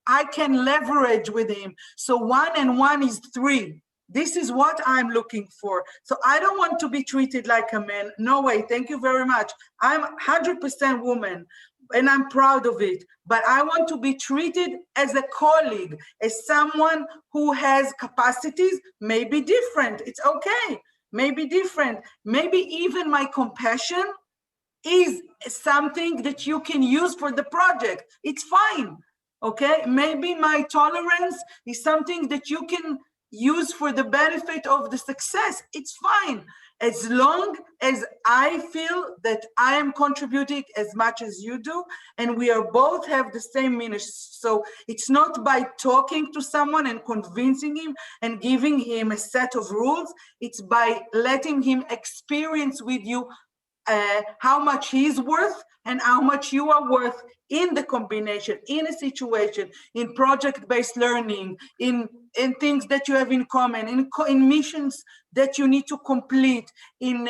I can leverage with him. So 1 and 1 is 3. This is what I'm looking for. So I don't want to be treated like a man. No way. Thank you very much. I'm 100% woman, and I'm proud of it. But I want to be treated as a colleague, as someone who has capacities, maybe different. It's okay. Maybe different. Maybe even my compassion is something that you can use for the project. It's fine, okay? Maybe my tolerance is something that you can use for the benefit of the success. It's fine, as long as I feel that I am contributing as much as you do, and we are both have the same meaning. So it's not by talking to someone and convincing him and giving him a set of rules, it's by letting him experience with you how much he's worth and how much you are worth in the combination, in a situation, in project-based learning, in things that you have in common, in missions that you need to complete, in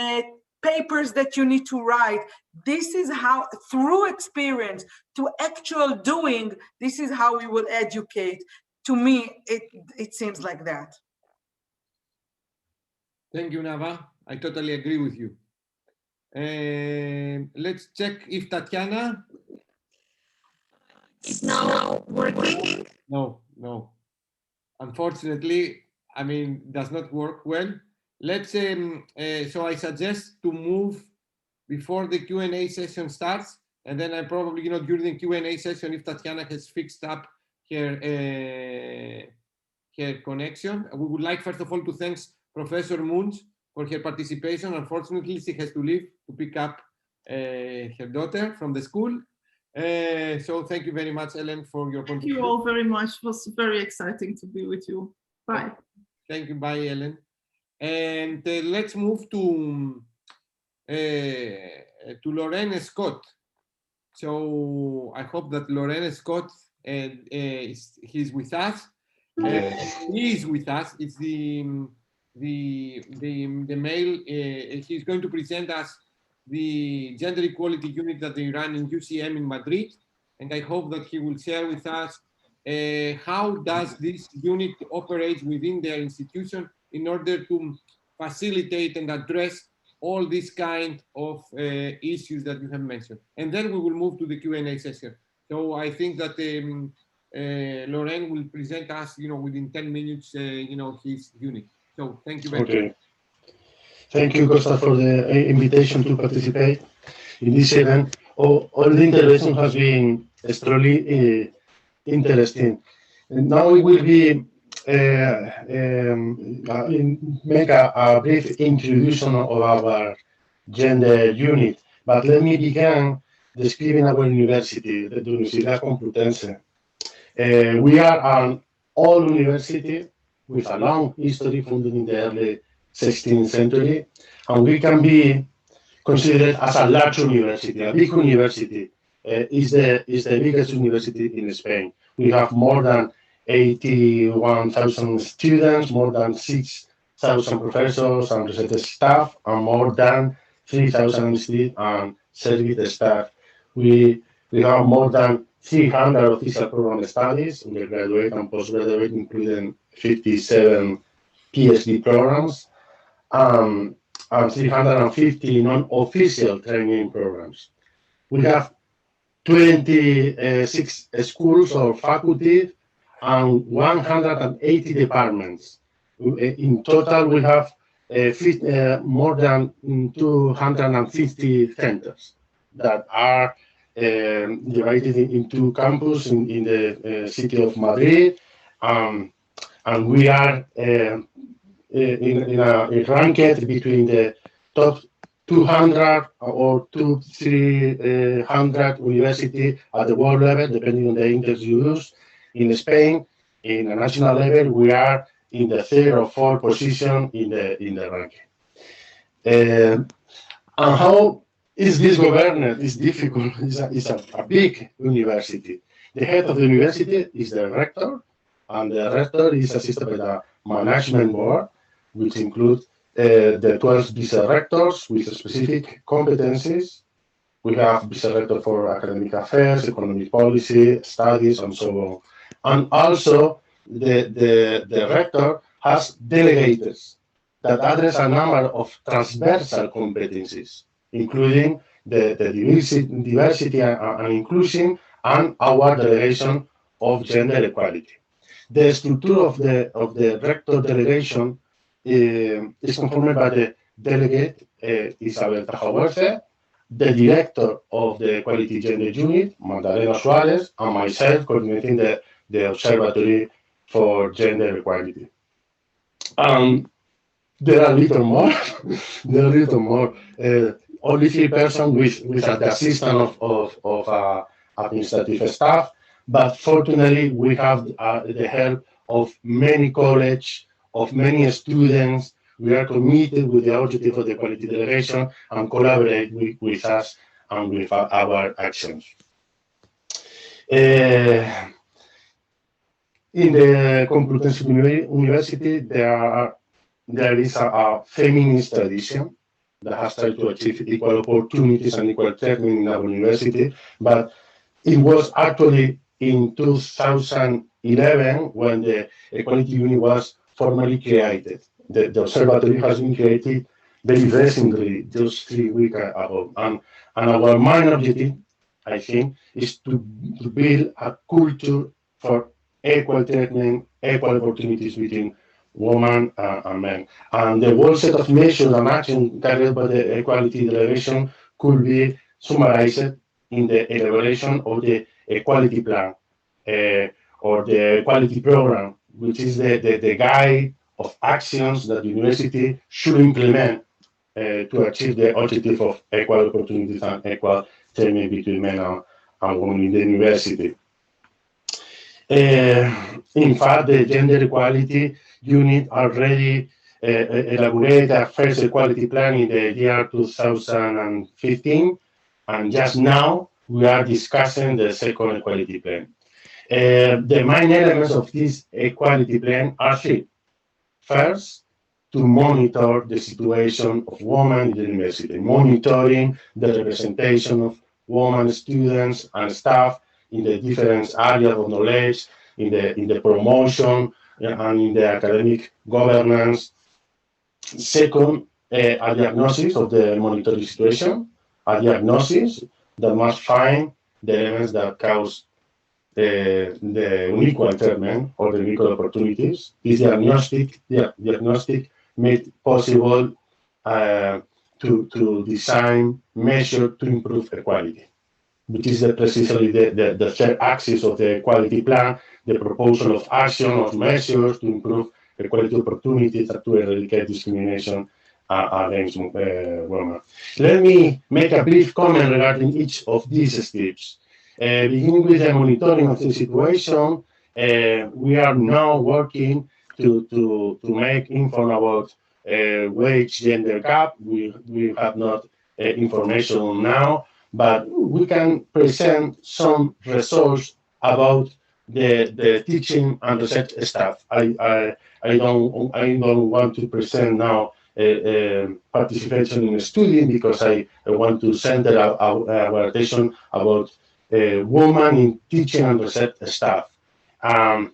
papers that you need to write. This is how, through experience, to actual doing, this is how we will educate. To me, it seems like that. Thank you, Nava. I totally agree with you. Let's check if Tatiana It's now working. No. Unfortunately, I mean, does not work well. Let's so I suggest to move before the Q&A session starts, and then I probably, during the Q&A session, if Tatiana has fixed up her connection. We would like, first of all, to thank Professor Munch for her participation. Unfortunately, she has to leave to pick up her daughter from the school. So thank you very much, Ellen, for your contribution. Thank you all very much. It was very exciting to be with you. Bye. Thank you. Bye, Ellen. And let's move to Lorraine Scott. So I hope that Lorraine Scott he's with us. He is with us. It's the male. He's going to present us the gender equality unit that they run in UCM in Madrid, and I hope that he will share with us how does this unit operate within their institution in order to facilitate and address all these kind of issues that you have mentioned. And then we will move to the Q&A session. So I think that Lorraine will present us, within 10 minutes, his unit. So thank you very much. Thank you, Costa, for the invitation to participate in this event. All the intervention has been extremely interesting. And now we will be make a brief introduction of our gender unit. But let me begin describing our university, the Universidad Complutense. We are an old university with a long history, founded in the early 16th century, and we can be considered as a large university, a big university. Is the biggest university in Spain. We have more than 81,000 students, more than 6,000 professors and research staff, and more than 3,000 service staff. We have more than 300 official program studies, undergraduate and postgraduate, including 57 PhD programs, and 350 non-official training programs. We have 26 schools or faculty and 180 departments. In total, we have more than 250 centers that are divided into campus in the city of Madrid, and we are ranked between the top 200 or 300 university at the world level, depending on the index you use. In Spain, in a national level, we are in the 3rd or 4th position in the ranking. And how is this governed? It's difficult. It's a big university. The head of the university is the rector, and the rector is assisted by the management board, which includes the 12 vice-rectors with specific competencies. We have vice-rector for academic affairs, economic policy, studies, and so on. And also, the rector has delegators that address a number of transversal competencies, including the diversity and inclusion, and our delegation of gender equality. The structure of the rector delegation is confirmed by the delegate Isabel Tajahuerce, the director of the Equality Gender Unit, Magdalena Suarez, and myself coordinating the Observatory for Gender Equality. There are a little more. There are a little more. Only 3 persons with the assistance of administrative staff, but fortunately we have the help of many colleges, of many students. We are committed with the objective of the Equality Delegation and collaborate with us and with our actions. In the Complutense University, there is a feminist tradition that has tried to achieve equal opportunities and equal treatment in our university, but it was actually in 2011 when the Equality Unit was formally created. The observatory has been created very recently, just 3 weeks ago. And our main objective, I think, is to build a culture for equal treatment, equal opportunities between women and men. And the whole set of measures and actions carried by the Equality Delegation could be summarized in the elaboration of the Equality Plan or the Equality Program, which is the guide of actions that the university should implement to achieve the objective of equal opportunities and equal treatment between men and women in the university. In fact, the Gender Equality Unit already elaborated a first equality plan in the year 2015, and just now we are discussing the second equality plan. The main elements of this equality plan are 3. First, to monitor the situation of women in the university, monitoring the representation of women students and staff in the different areas of knowledge, in the promotion and in the academic governance. Second, a diagnosis of the monitoring situation, a diagnosis that must find the elements that cause the unequal treatment or the unequal opportunities. This diagnostic made possible to design measures to improve equality, which is precisely the third axis of the equality plan, the proposal of action of measures to improve equality opportunities and to eradicate discrimination against women. Let me make a brief comment regarding each of these steps. Beginning with the monitoring of the situation, we are now working to make info about wage gender gap. We have not information now, but we can present some results about the teaching and research staff. I don't want to present now participation in a study because I want to center our attention about women in teaching and research staff. And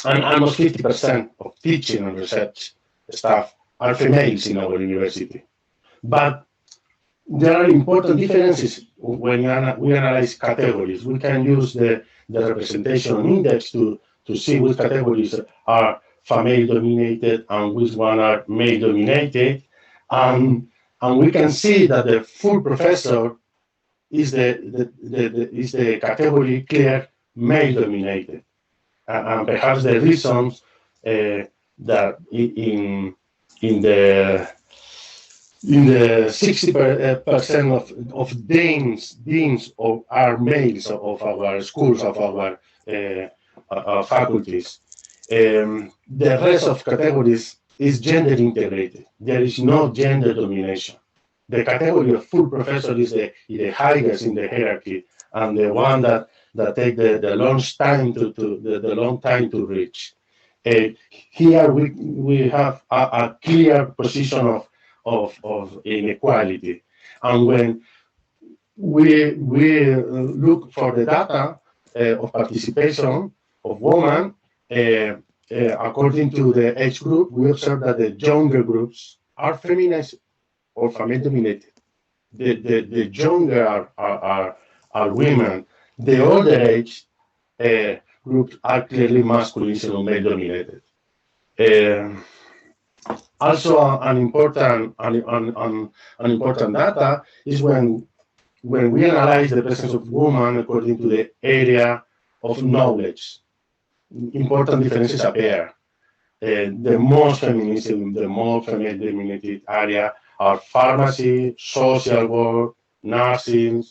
almost 50% of teaching and research staff are females in our university. But there are important differences when we analyze categories. We can use the representation index to see which categories are female-dominated and which one are male-dominated. And we can see that the full professor is the category clear male-dominated. And perhaps the reasons that in the 60% of deans are males of our schools, of our faculties. The rest of categories is gender integrated. There is no gender domination. The category of full professor is the highest in the hierarchy and the one that take the long time to reach. Here we have a clear position of inequality, and when we look for the data of participation of women, according to the age group, we observe that the younger groups are feminized or female-dominated. The younger are women. The older age groups are clearly masculine or male-dominated. Also, an important data is when we analyze the presence of women according to the area of knowledge. Important differences appear. The most feminism, the more female-dominated area are pharmacy, social work, nursing,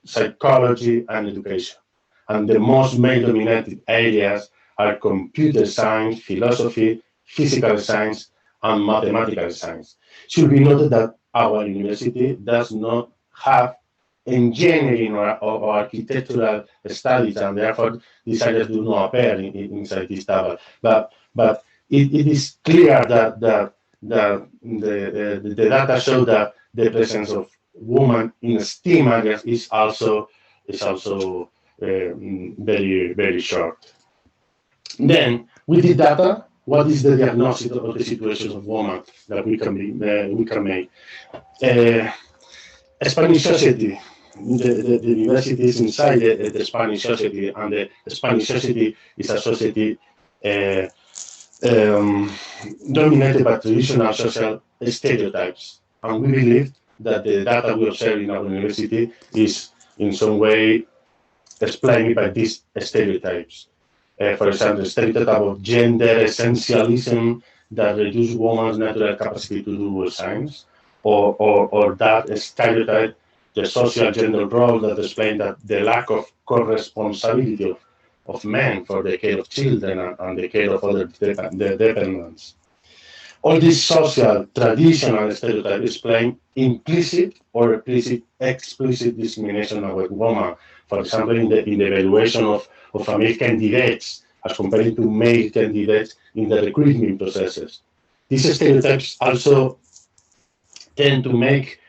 psychology, and education. And the most male-dominated areas are computer science, philosophy, physical science, and mathematical science. It should be noted that our university does not have engineering or architectural studies, and therefore these areas do not appear inside this table. But it is clear that the data show that the presence of women in STEAM areas is also very, very short. Then, with the data, what is the diagnosis of the situation of women that we can make? Spanish society. The university is inside the Spanish society, and the Spanish society is a society dominated by traditional social stereotypes. And we believe that the data we observe in our university is in some way explained by these stereotypes. For example, the stereotype of gender essentialism that reduces women's natural capacity to do science, or that stereotype, the social gender role that explains that the lack of co-responsibility of men for the care of children and the care of other dependents. All these social, traditional stereotypes explain implicit or explicit discrimination of women. For example, in the evaluation of female candidates as compared to male candidates in the recruitment processes. These stereotypes also tend to make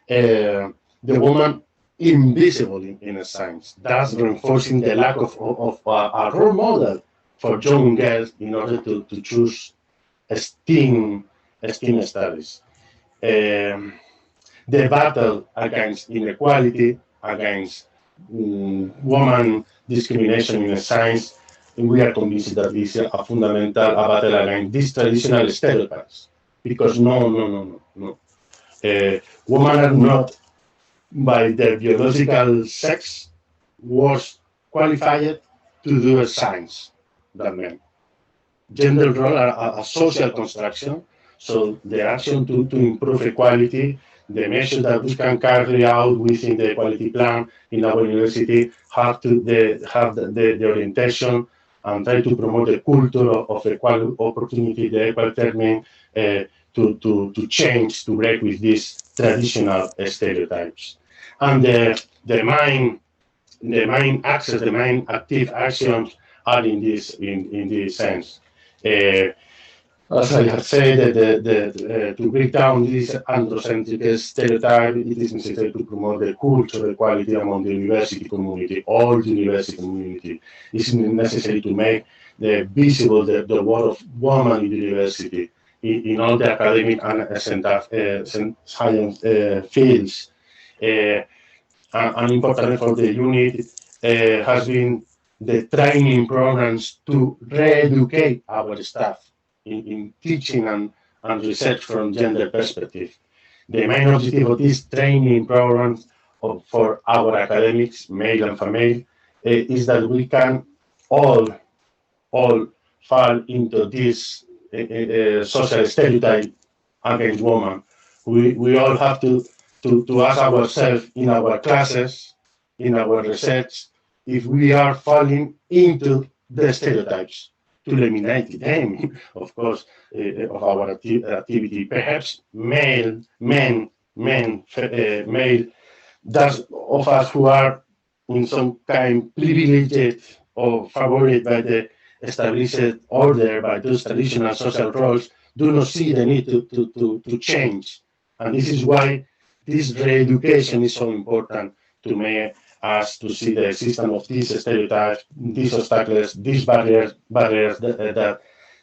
the woman invisible in science, thus reinforcing the lack of a role model for young girls in order to choose STEAM studies. The battle against inequality, against woman discrimination in science, and we are convinced that this is a fundamental battle against these traditional stereotypes. Because no. Women are not, by their biological sex, worse qualified to do science than men. Gender roles are a social construction, so the action to improve equality, the measures that we can carry out within the equality plan in our university have the orientation and try to promote the culture of equal opportunity, the equal treatment, to change, to break with these traditional stereotypes. And the main active actions are in this sense. As I have said, to break down this androcentric stereotype, it is necessary to promote the cultural equality among the university community, all the university community. It's necessary to make visible the role of women in the university, in all the academic and science fields. And important for the unit has been the training programs to re-educate our staff in teaching and research from gender perspective. The main objective of these training programs for our academics, male and female, is that we can all fall into this social stereotype against women. We all have to ask ourselves in our classes, in our research, if we are falling into the stereotypes, to eliminate them, of course, of our activity. Perhaps male, those of us who are in some kind privileged or favored by the established order, by those traditional social roles, do not see the need to change. And this is why this re-education is so important to make us to see the existence of these stereotypes, these obstacles, these barriers that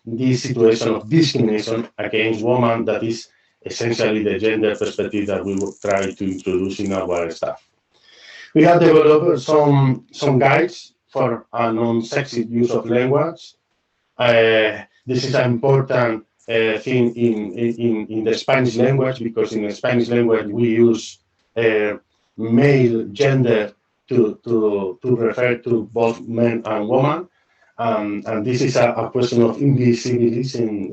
this situation of discrimination against women, that is essentially the gender perspective that we will try to introduce in our staff. We have developed some guides for a non-sexist use of language. This is an important thing in the Spanish language, because in the Spanish language we use male gender to refer to both men and women. And this is a question of invisibilizing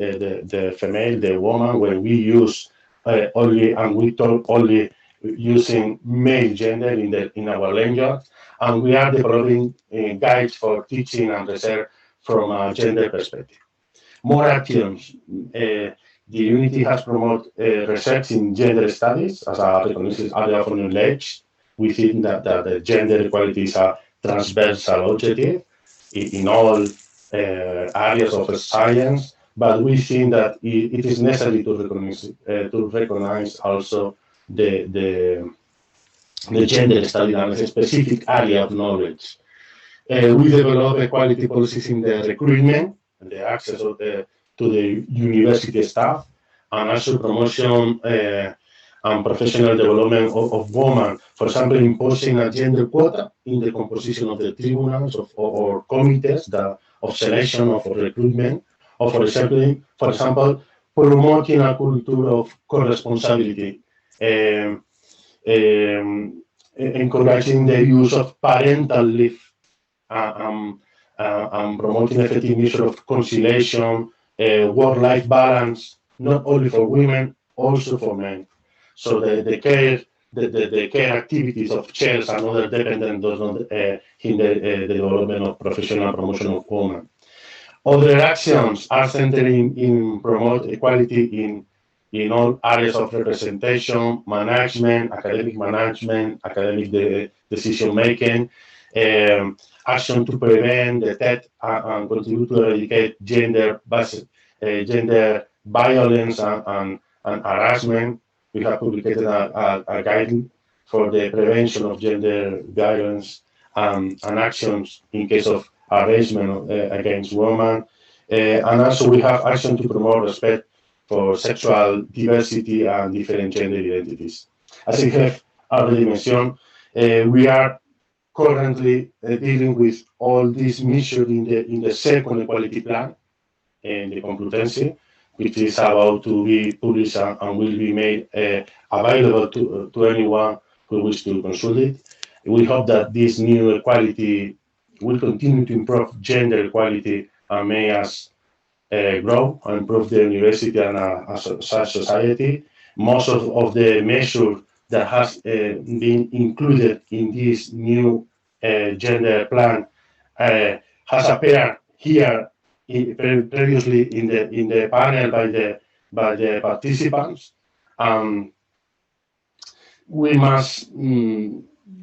the female, the woman, when we use only, and we talk only using male gender in our language. And we are developing guides for teaching and research from a gender perspective. More actions. The Unity has promoted research in gender studies as a recognized area of knowledge. We think that the gender equality is a transversal objective in all areas of science, but we think that it is necessary to recognize also the gender study as a specific area of knowledge. We develop equality policies in the recruitment and the access to the university staff, and also promotion and professional development of women. For example, imposing a gender quota in the composition of the tribunals or committees of selection or for recruitment, or for example, promoting a culture of co-responsibility, encouraging the use of parental leave, and promoting effective measures of conciliation, work-life balance, not only for women, also for men. So the care activities of chairs and other dependents does not hinder the development of professional promotion of women. Other actions are centered in promote equality in all areas of representation, management, academic decision making, action to prevent, detect, and contribute to eradicate gender violence and harassment. We have published a guide for the prevention of gender violence and actions in case of harassment against women. And also we have action to promote respect for sexual diversity and different gender identities. As I have already mentioned, we are currently dealing with all these measures in the second equality plan and the Complutense, which is about to be published and will be made available to anyone who wishes to consult it. We hope that this new equality will continue to improve gender equality and make us grow and improve the university and as society. Most of the measures that has been included in this new gender plan has appeared here previously in the panel by the participants. We must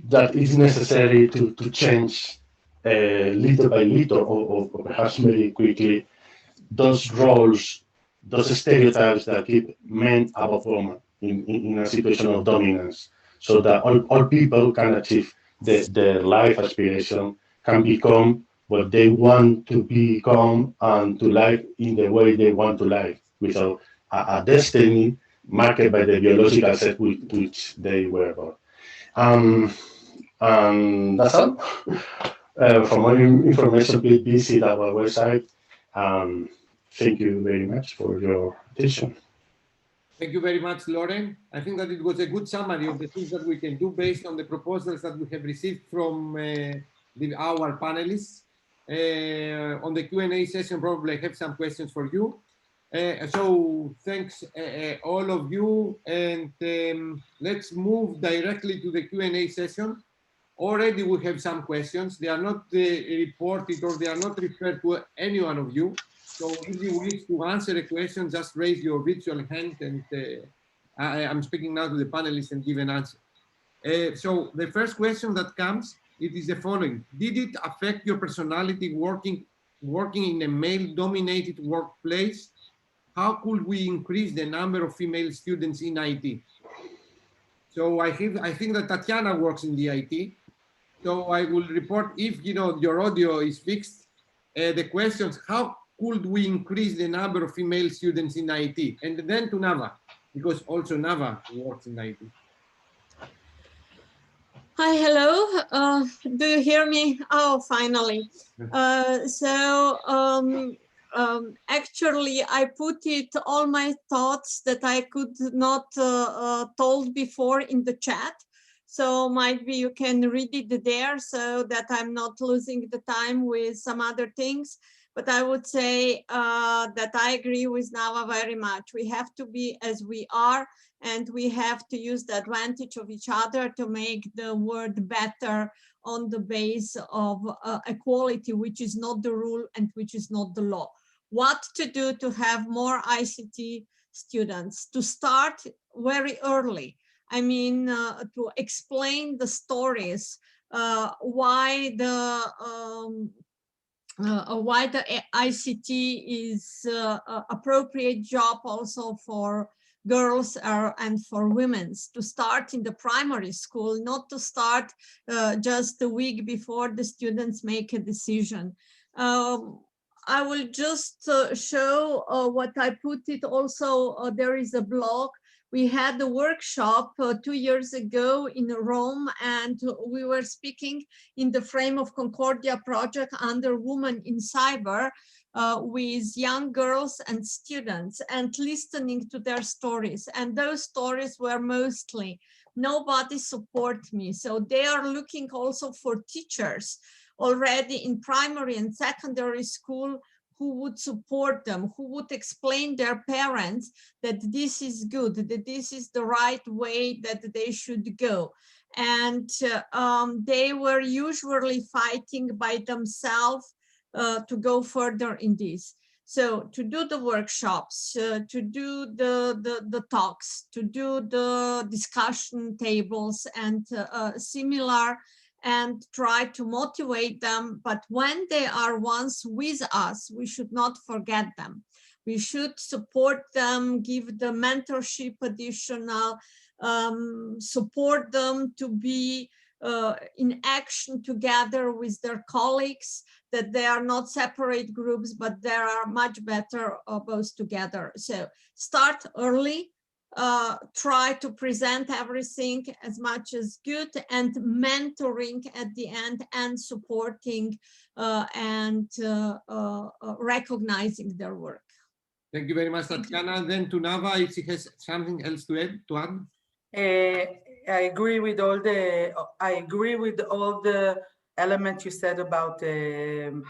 that it's necessary to change little by little or perhaps very quickly those roles, those stereotypes that keep men above women in a situation of dominance, so that all people can achieve their life aspiration, can become what they want to become and to live in the way they want to live, without a destiny marked by the biological set which they were born. And that's all. For more information, please visit our website. Thank you very much for your attention. Thank you very much, Lauren. I think that it was a good summary of the things that we can do based on the proposals that we have received from our panelists. On the Q&A session, probably I have some questions for you. So thanks all of you, and let's move directly to the Q&A session. Already we have some questions. They are not reported or they are not referred to any one of you. So if you wish to answer a question, just raise your virtual hand, and I'm speaking now to the panelists and give an answer. So the first question that comes, it is the following. Did it affect your personality working in a male-dominated workplace? How could we increase the number of female students in IT? So I think that Tatiana works in the IT. So I will report, if your audio is fixed, the questions, how could we increase the number of female students in IT? And then to Nava, because also Nava works in IT. Hi, hello. Do you hear me? Oh, finally. actually, I put it all my thoughts that I could not told before in the chat. So might be you can read it there so that I'm not losing the time with some other things. But I would say that I agree with Nava very much. We have to be as we are, and we have to use the advantage of each other to make the world better on the base of equality, which is not the rule and which is not the law. What to do to have more ICT students? To start very early. I mean, to explain the stories, why the ICT is appropriate job also for girls and for women. To start in the primary school, not to start just a week before the students make a decision. I will just show what I put it also. There is a blog. We had a workshop 2 years ago in Rome, and we were speaking in the frame of Concordia project under Women in Cyber with young girls and students, and listening to their stories. And those stories were mostly, nobody support me. So they are looking also for teachers already in primary and secondary school who would support them, who would explain their parents that this is good, that this is the right way that they should go. And they were usually fighting by themselves to go further in this. So to do the workshops, to do the talks, to do the discussion tables and similar, and try to motivate them. But when they are once with us, we should not forget them. We should support them, give the mentorship additional, support them to be in action together with their colleagues, that they are not separate groups, but they are much better both together. So start early. Try to present everything as much as good, and mentoring at the end, and supporting and recognizing their work. Thank you very much, Tatiana. Then to Nava, if she has something else to add. I agree with all the elements you said about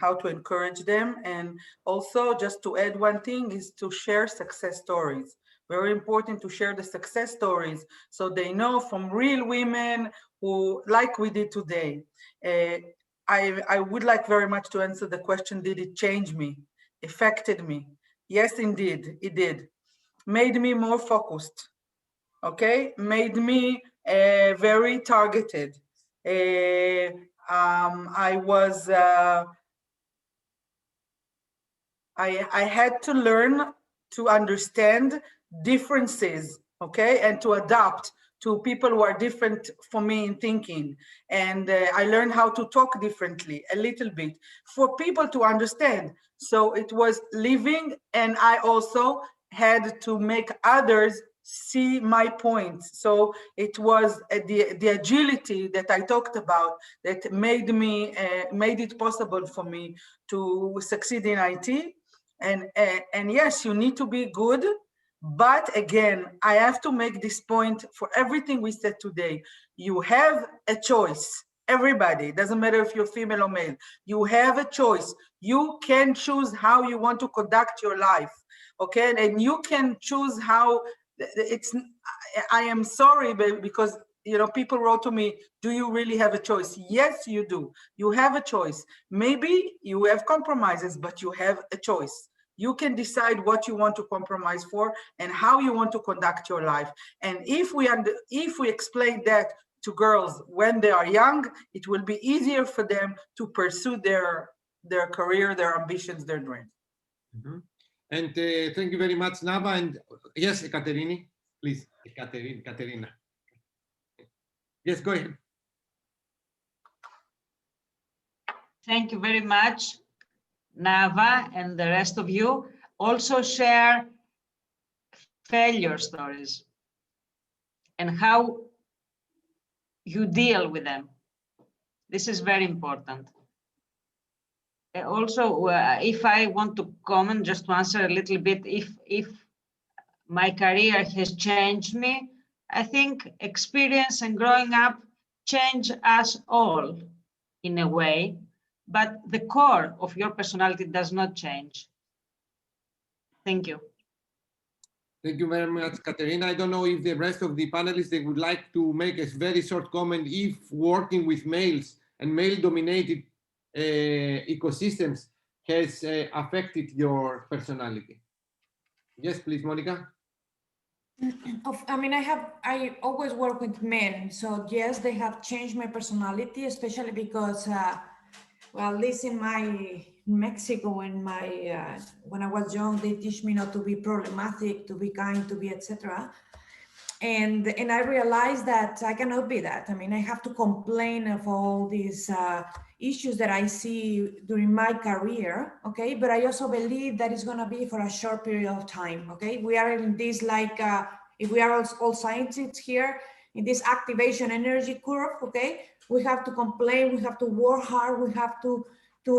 how to encourage them, and also just to add one thing is to share success stories. Very important to share the success stories so they know from real women who, like we did today. I would like very much to answer the question, did it change me, affected me? Yes, indeed, it did. Made me more focused, okay? Made me very targeted. I had to learn to understand differences, okay, and to adapt to people who are different from me in thinking. And I learned how to talk differently a little bit for people to understand. So it was living, and I also had to make others see my points. So it was the agility that I talked about that made it possible for me to succeed in IT. And yes, you need to be good, but again, I have to make this point for everything we said today. You have a choice. Everybody, doesn't matter if you're female or male, you have a choice. You can choose how you want to conduct your life, okay? And you can choose how I am sorry, because people wrote to me, do you really have a choice? Yes, you do. You have a choice. Maybe you have compromises, but you have a choice. You can decide what you want to compromise for and how you want to conduct your life. And if we explain that to girls when they are young, it will be easier for them to pursue their career, their ambitions, their dreams. Mm-hmm. And thank you very much, Nava. And yes, Ekaterini, please. Katerina. Yes, go ahead. Thank you very much, Nava, and the rest of you. Also share failure stories and how you deal with them. This is very important. Also, if I want to comment, just to answer a little bit, if my career has changed me, I think experience and growing up change us all in a way, but the core of your personality does not change. Thank you. Thank you very much, Katerina. I don't know if the rest of the panelists, they would like to make a very short comment if working with males and male-dominated ecosystems has affected your personality. Yes, please, Monica. I mean, I always work with men, so yes, they have changed my personality, especially because, well, at least in Mexico, when I was young, they teach me not to be problematic, to be kind, to be etc. And I realized that I cannot be that. I mean, I have to complain of all these issues that I see during my career, okay? But I also believe that it's gonna be for a short period of time, okay? We are in this, like, if we are all scientists here, in this activation energy curve, okay? We have to complain, we have to work hard, we have to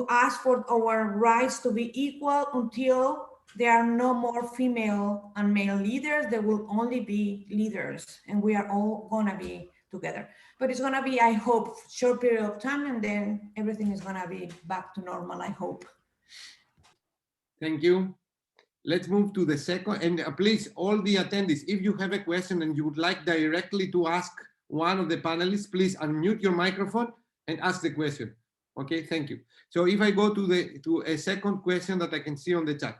ask for our rights to be equal until there are no more female and male leaders. There will only be leaders, and we are all gonna be together. But it's gonna be, I hope, short period of time, and then everything is gonna be back to normal, I hope. Thank you. Let's move to the second, and please, all the attendees, if you have a question and you would like directly to ask one of the panelists, please unmute your microphone and ask the question. Okay, thank you. So if I go to a second question that I can see on the chat.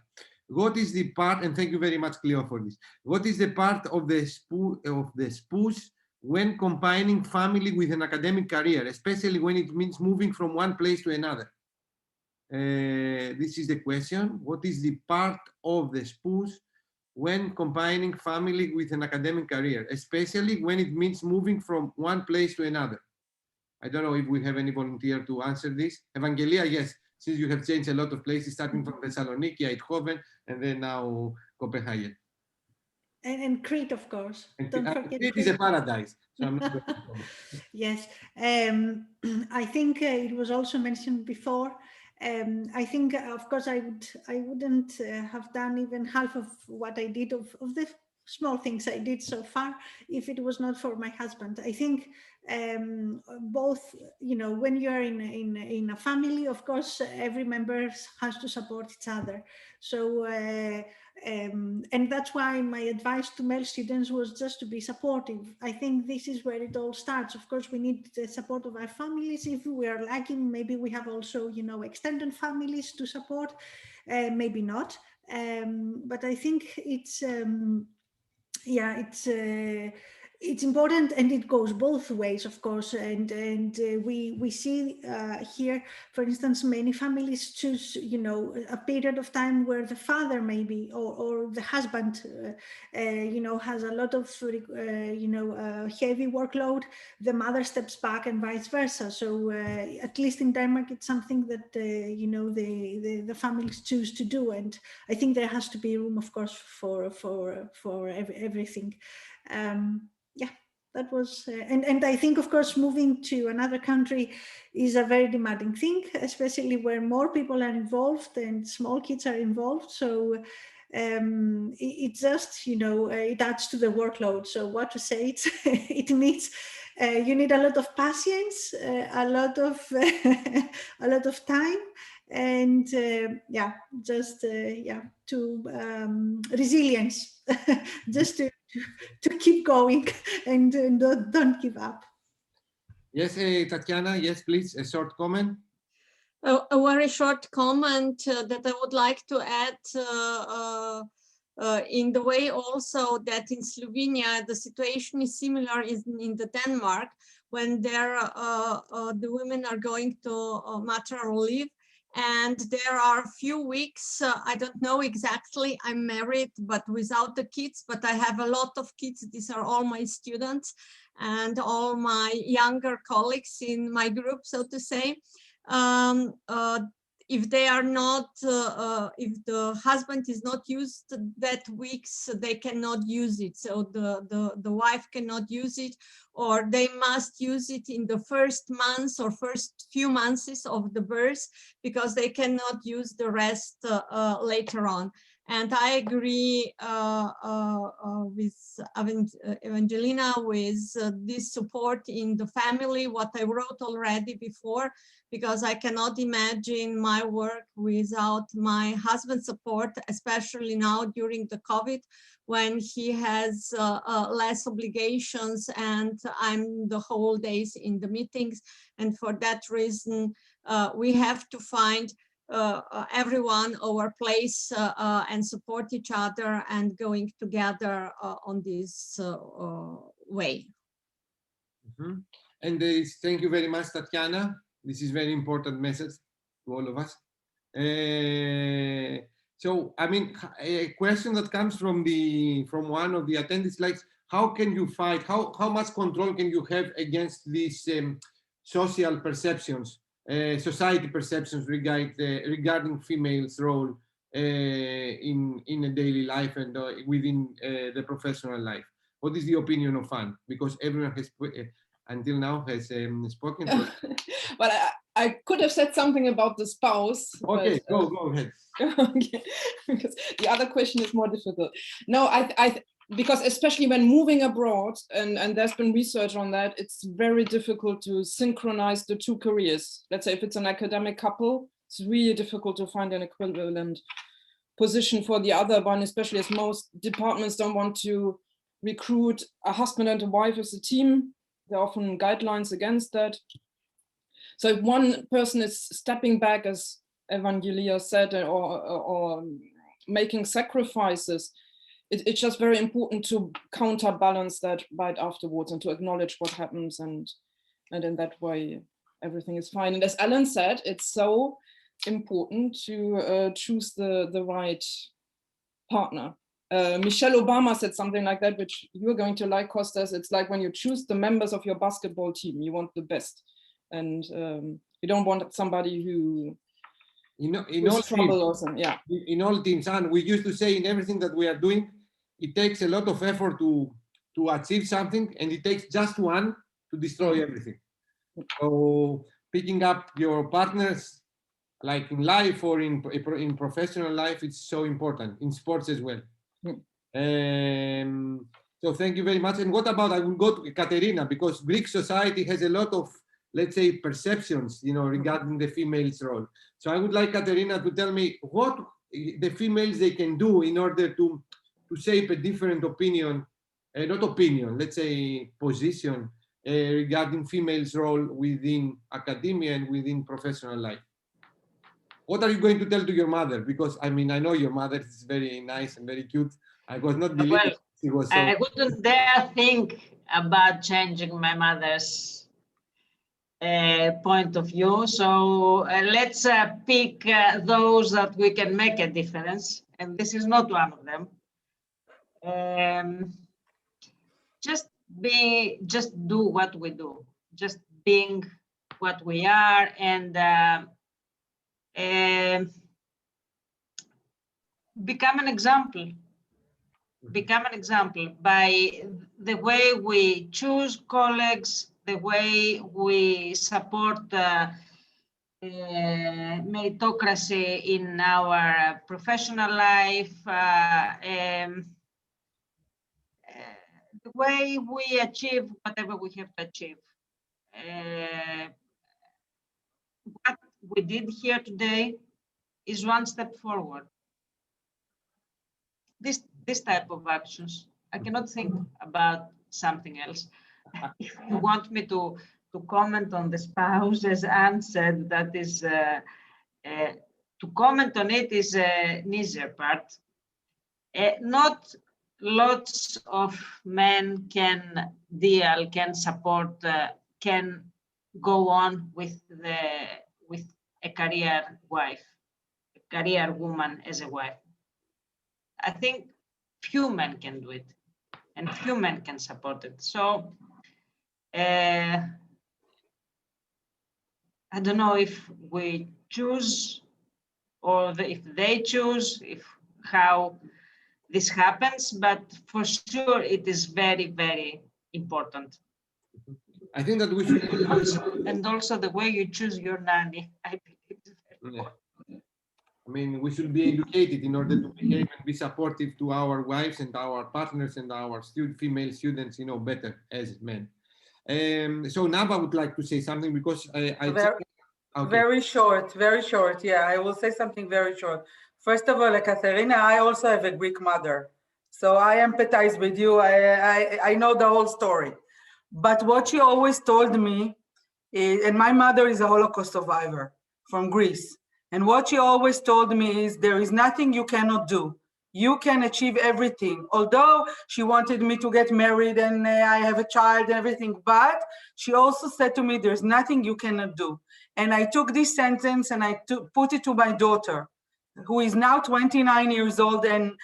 What is the part, and thank you very much, Cleo, for this. What is the part of the spouse when combining family with an academic career, especially when it means moving from one place to another? This is the question. What is the part of the spouse when combining family with an academic career, especially when it means moving from one place to another? I don't know if we have any volunteer to answer this. Evangelia, yes, since you have changed a lot of places, starting from Thessaloniki, Eindhoven, and then now Copenhagen. And Crete, of course. Don't forget Crete is a paradise. So I'm not yes, I think it was also mentioned before. I think, of course, I wouldn't have done even half of what I did of the small things I did so far if it was not for my husband. I think both, you know, when you're in a family, of course, every member has to support each other. So, and that's why my advice to male students was just to be supportive. I think this is where it all starts. Of course, we need the support of our families. If we are lacking, maybe we have also, you know, extended families to support, maybe not. But I think it's, yeah, it's important, and it goes both ways, of course. And we see here, for instance, many families choose, you know, a period of time where the father maybe or the husband, you know, has a lot of, you know, heavy workload. The mother steps back, and vice versa. So at least in Denmark, it's something that you know, the families choose to do, and I think there has to be room, of course, for everything. Yeah, that was, and I think, of course, moving to another country is a very demanding thing, especially where more people are involved and small kids are involved. So it just, you know, it adds to the workload. So what to say, it needs, you need a lot of patience, a lot of time, and yeah, just yeah, to resilience, just to keep going and don't give up. Yes, Tatiana, yes, please, a short comment. A very short comment that I would like to add in the way also that in Slovenia, the situation is similar in the Denmark, when the women are going to maternal leave. And there are a few weeks, I don't know exactly, I'm married, but without the kids, but I have a lot of kids. These are all my students and all my younger colleagues in my group, so to say. if they are not, if the husband is not used that weeks, they cannot use it. So the wife cannot use it, or they must use it in the first months or first few months of the birth, because they cannot use the rest later on. And I agree with Evangelina with this support in the family, what I wrote already before, because I cannot imagine my work without my husband's support, especially now during the COVID, when he has less obligations and I'm the whole days in the meetings. And for that reason, we have to find everyone our place and support each other and going together on this way. Mm-hmm. And thank you very much, Tatiana. This is very important message to all of us. So, I mean, a question that comes from one of the attendees, like, how can you fight? How much control can you have against these social perceptions, society perceptions regarding females' role in a daily life and within the professional life? What is the opinion of Anne? Because everyone has until now has spoken. Well, I could have said something about the spouse. Okay, but, go ahead. Okay, because the other question is more difficult. No, because especially when moving abroad, and there's been research on that, it's very difficult to synchronize the two careers. Let's say if it's an academic couple, it's really difficult to find an equivalent position for the other one, especially as most departments don't want to recruit a husband and a wife as a team. There are often guidelines against that. So if one person is stepping back, as Evangelia said, or making sacrifices, it's just very important to counterbalance that right afterwards and to acknowledge what happens, and in that way everything is fine. And as Alan said, it's so important to choose the right partner. Michelle Obama said something like that, which you're going to like, Kostas. It's like when you choose the members of your basketball team, you want the best, and you don't want somebody who in all trouble or teams, something. Yeah. In all teams, and we used to say in everything that we are doing, it takes a lot of effort to achieve something, and it takes just one to destroy everything. So picking up your partners, like in life or in professional life, it's so important, in sports as well. So thank you very much. And what about, I will go to Katerina, because Greek society has a lot of, let's say, perceptions, regarding the female's role. So I would like Katerina to tell me what the females they can do in order to shape a different opinion, not opinion, let's say position regarding females' role within academia and within professional life. What are you going to tell to your mother? Because I mean, I know your mother is very nice and very cute. I was not believing she was so. I wouldn't dare think about changing my mother's point of view. So let's pick those that we can make a difference. And this is not one of them. Just do what we do. Just being what we are, and become an example. Become an example by the way we choose colleagues, the way we support meritocracy in our professional life, the way we achieve whatever we have to achieve. What we did here today is one step forward. This type of actions, I cannot think about something else. If you want me to comment on the spouse, as Anne said, that is to comment on it is an easier part. Not lots of men can support, can go on with a career wife, a career woman as a wife. I think few men can do it, and few men can support it. So I don't know if we choose or if they choose, how this happens, but for sure it is very, very important. I think that we should and also the way you choose your nanny, I believe. Yeah. I mean, we should be educated in order to behave and be supportive to our wives and our partners and our female students, better as men. So Nava would like to say something because Very short, very short. Yeah, I will say something very short. First of all, Ekaterina, I also have a Greek mother. So I empathize with you. I know the whole story. But what she always told me is, and my mother is a Holocaust survivor from Greece. And what she always told me is there is nothing you cannot do. You can achieve everything. Although she wanted me to get married and I have a child and everything, but she also said to me, there's nothing you cannot do. And I took this sentence and I put it to my daughter, who is now 29 years old and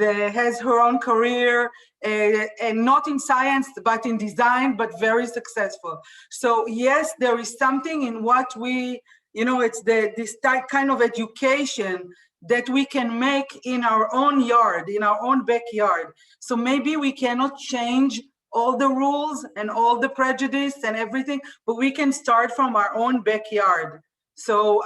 has her own career, and not in science, but in design, but very successful. So yes, there is something in what we, it's this kind of education that we can make in our own yard, in our own backyard. So maybe we cannot change all the rules and all the prejudice and everything, but we can start from our own backyard. So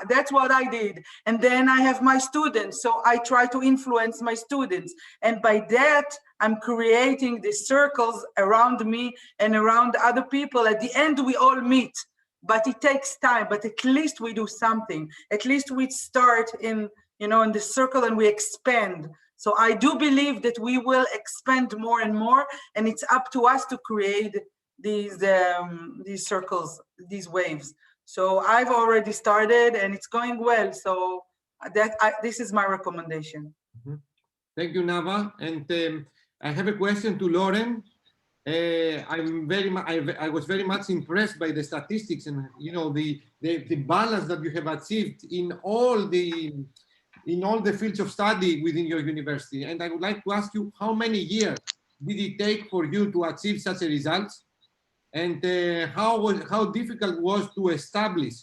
that's what I did. And then I have my students. So I try to influence my students. And by that, I'm creating these circles around me and around other people. At the end, we all meet, but it takes time, but at least we do something. At least we start in the circle and we expand. So I do believe that we will expand more and more, and it's up to us to create these circles, these waves. So I've already started and it's going well. So this is my recommendation. Thank you, Nava. And I have a question to Lauren. I was very much impressed by the statistics and the balance that you have achieved in all the fields of study within your university. And I would like to ask you, how many years did it take for you to achieve such a result? And how difficult was to establish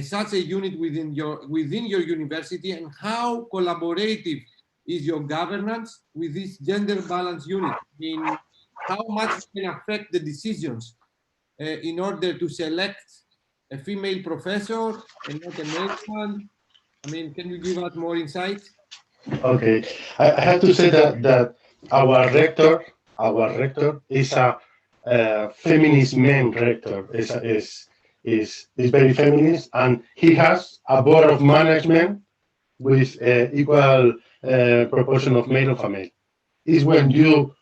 such a unit within your university, and how collaborative is your governance with this gender balance unit? In how much can affect the decisions in order to select a female professor and not a male one? I mean, can you give us more insight? Okay, I have to say that our rector is a feminist man rector, is very feminist, and he has a board of management with equal proportion of male and female. Is when you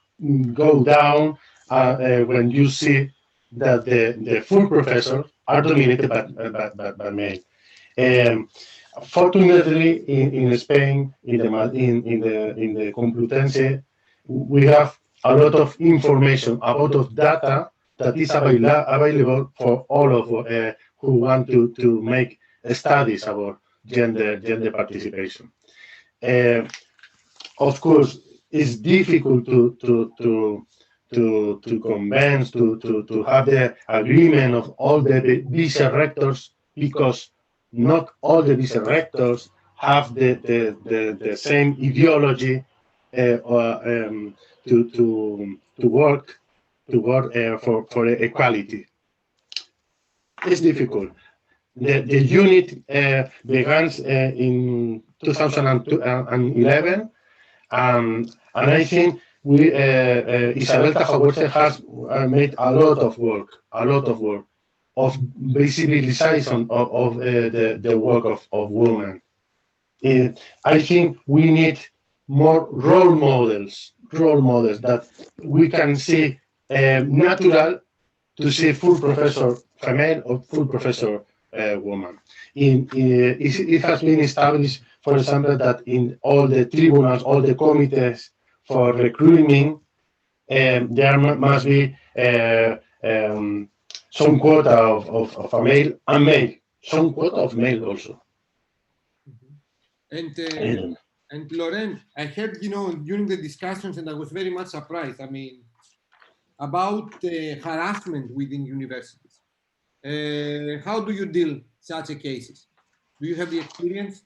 go down, when you see that the full professors are dominated by male. Fortunately, in Spain, in the Complutense, we have a lot of information, a lot of data that is available for all of who want to make studies about gender participation. Of course, it's difficult to convince, to have the agreement of all the vice rectors, because not all the vice rectors have the same ideology to work for equality. It's difficult. The unit began in 2011, and I think Isabel Tajahuerce has made a lot of work of visibilization of the work of women. I think we need more role models that we can see natural to see full professor female or full professor woman. It has been established, for example, that in all the tribunals, all the committees for recruiting, there must be some quota of a male and male, some quota of male also. And Lauren, I heard, during the discussions, and I was very much surprised, about harassment within universities. How do you deal such cases? Do you have the experience?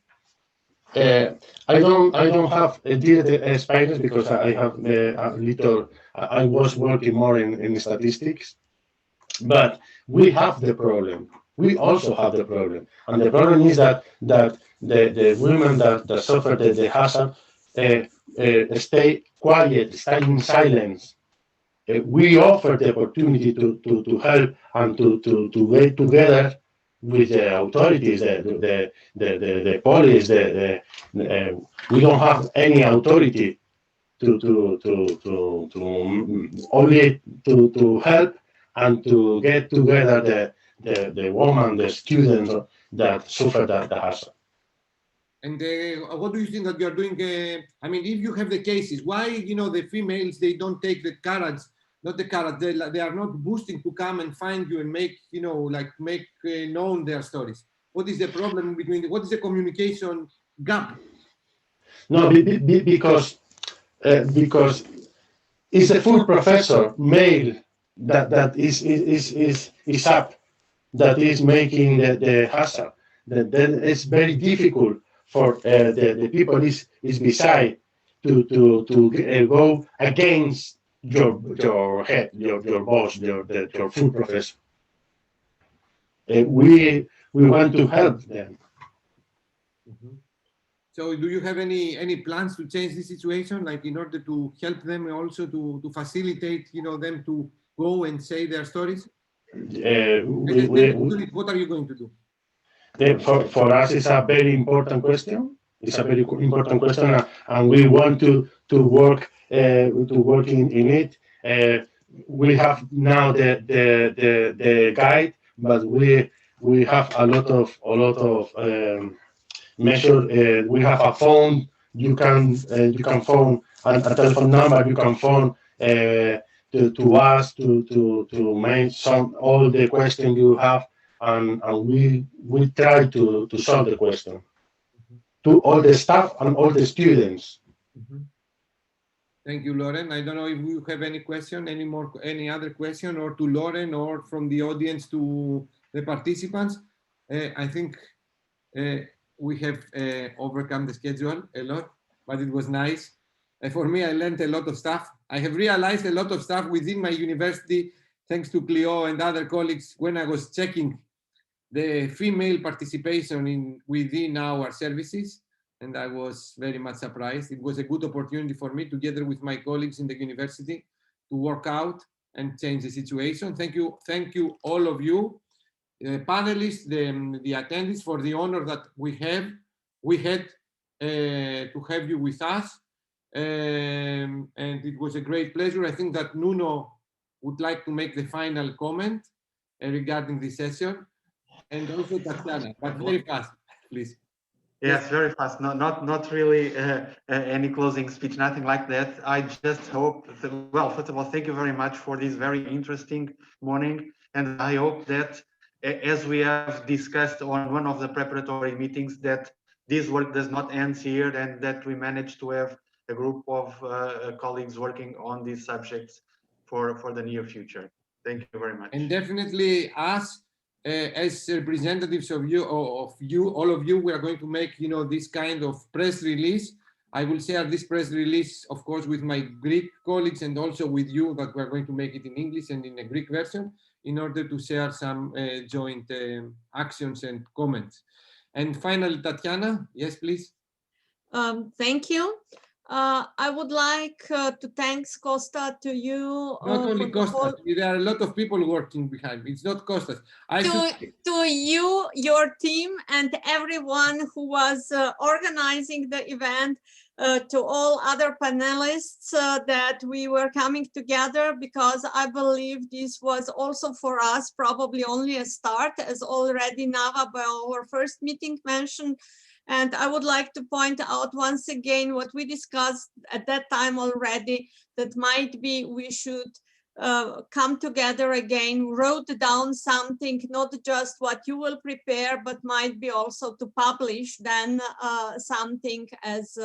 I don't have a direct experience because I have a little. I was working more in statistics, but we have the problem. We also have the problem, and the problem is that the women that suffer the hazard stay quiet, stay in silence. We offer the opportunity to help and to get together with the authorities, the police. We don't have any authority to only to help and to get together the woman, the students that suffer the hazard. And what do you think that you are doing? I mean, if you have the cases, why, the females, they don't take the courage, not the courage, they are not boosting to come and find you and make, make known their stories? What is the problem what is the communication gap? No, because it's a full professor, male, that is up, that is making the hazard. Then it's very difficult for the people is beside to go against your head, your boss, your full professor. We want to help them. Mm-hmm. So do you have any plans to change the situation, like in order to help them also to facilitate, them to go and say their stories? What are you going to do? For us, it's a very important question. It's a very important question, and we want to work in it. We have now the guide, but we have a lot of measure. We have a phone. You can phone a telephone number. You can phone to us to make all the questions you have. And we try to solve the question to all the staff and all the students. Mm-hmm. Thank you, Lauren. I don't know if you have any question, any other question, or to Lauren, or from the audience to the participants. I think we have overcome the schedule a lot, but it was nice. For me, I learned a lot of stuff. I have realized a lot of stuff within my university, thanks to Cleo and other colleagues, when I was checking the female participation within our services, and I was very much surprised. It was a good opportunity for me, together with my colleagues in the university, to work out and change the situation. Thank you all of you, panelists, the attendees, for the honor that we had to have you with us, and it was a great pleasure. I think that Nuno would like to make the final comment regarding this session. And also Tatiana, but very fast, please. Yes, very fast. Not really any closing speech, nothing like that. I just hope well, first of all, thank you very much for this very interesting morning. And I hope that, as we have discussed on one of the preparatory meetings, that this work does not end here, and that we manage to have a group of colleagues working on these subjects for the near future. Thank you very much. And definitely us, as representatives of you, all of you, we are going to make, this kind of press release. I will share this press release, of course, with my Greek colleagues, and also with you, that we are going to make it in English and in a Greek version, in order to share some joint actions and comments. And finally, Tatiana, yes, please. Thank you. I would like to thank Costa, to you. Not only Costas, there are a lot of people working behind. It's not Costas. To you, your team, and everyone who was organizing the event, to all other panelists that we were coming together, because I believe this was also for us probably only a start, as already Nava by our first meeting mentioned. And I would like to point out once again what we discussed at that time already, that might be we should come together again, wrote down something, not just what you will prepare, but might be also to publish then something as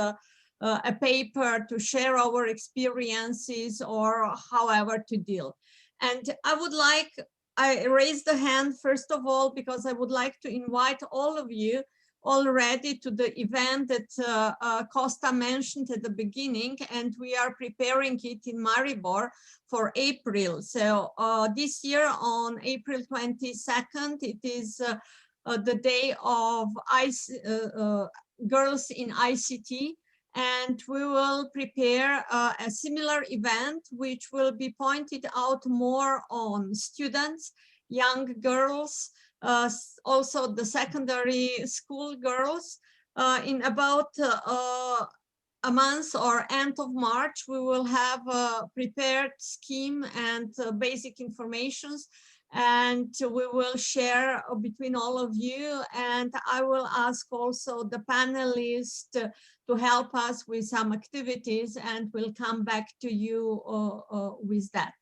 a paper to share our experiences or however to deal. And I raised the hand first of all, because I would like to invite all of you already to the event that Costa mentioned at the beginning, and we are preparing it in Maribor for April. So this year on April 22nd, it is the day of girls in ICT, and we will prepare a similar event which will be pointed out more on students, young girls, also the secondary school girls. In about a month or end of March, we will have a prepared scheme and basic informations, and we will share between all of you. And I will ask also the panelists to help us with some activities, and we'll come back to you with that.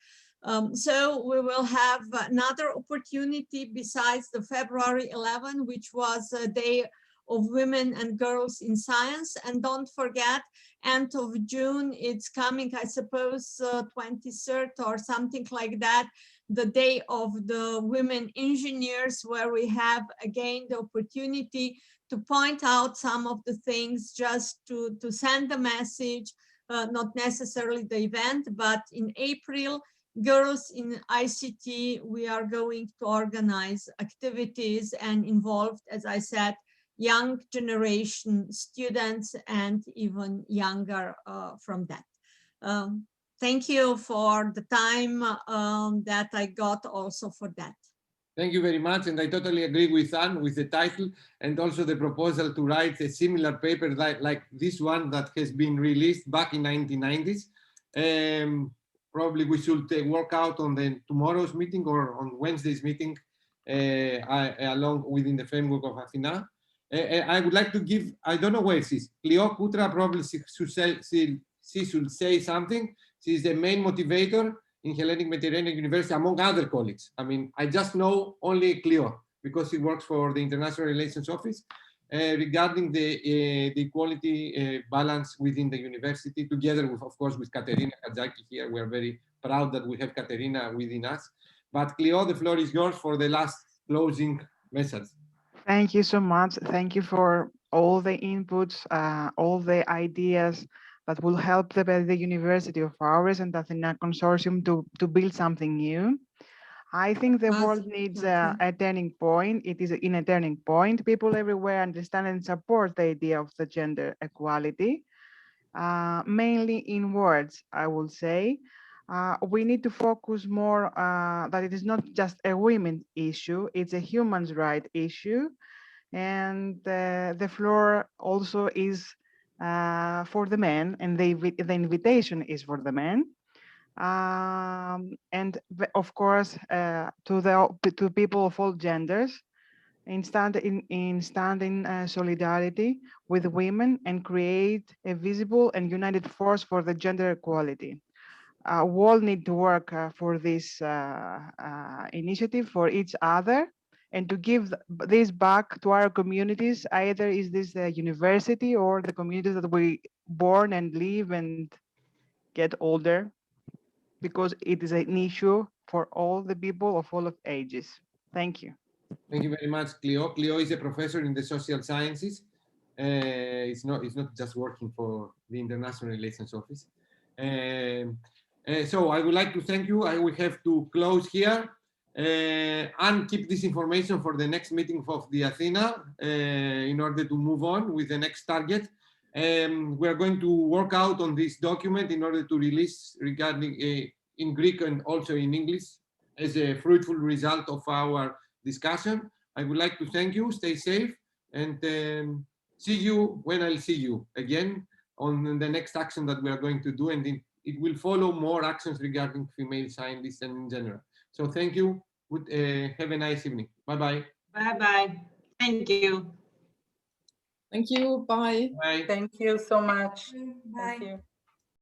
So we will have another opportunity besides the February 11, which was a day of women and girls in science. And don't forget, end of June, it's coming, I suppose, 23rd or something like that, the day of the women engineers, where we have again the opportunity to point out some of the things, just to send a message, not necessarily the event, but in April, Girls in ICT, we are going to organize activities and involved, as I said, young generation students and even younger from that. Thank you for the time that I got also for that. Thank you very much, and I totally agree with Anne with the title and also the proposal to write a similar paper like this one that has been released back in 1990s. Probably we should work out on the tomorrow's meeting or on Wednesday's meeting along within the framework of ATHENA. I would like to give, I don't know where she is, Cleo Kutra, probably she should say something. She's the main motivator in Hellenic Mediterranean University, among other colleagues. I mean, I just know only Cleo because she works for the International Relations Office regarding the equality balance within the university, together with, of course, with Katerina Kadzaki here. We're very proud that we have Katerina within us. But Cleo, the floor is yours for the last closing message. Thank you so much. Thank you for all the inputs, all the ideas that will help the university of ours and ATHENA Consortium to build something new. I think the world needs a turning point. It is in a turning point. People everywhere understand and support the idea of the gender equality, mainly in words, I will say. We need to focus more that it is not just a women's issue, it's a human rights issue. And the floor also is for the men, and the invitation is for the men. And of course, to people of all genders, in standing solidarity with women and create a visible and united force for the gender equality. We all need to work for this initiative, for each other, and to give this back to our communities. Either is this the university or the communities that we born and live and get older, because it is an issue for all the people of all of ages. Thank you. Thank you very much, Cleo. Cleo is a professor in the social sciences. It's not just working for the International Relations Office. So I would like to thank you. I will have to close here and keep this information for the next meeting of the ATHENA in order to move on with the next target. We are going to work out on this document in order to release regarding in Greek and also in English as a fruitful result of our discussion. I would like to thank you, stay safe, and see you when I'll see you again on the next action that we are going to do, and it will follow more actions regarding female scientists and in general. So thank you, have a nice evening. Bye-bye. Bye-bye. Thank you. Thank you, bye. Bye. Thank you so much. Bye. Thank you.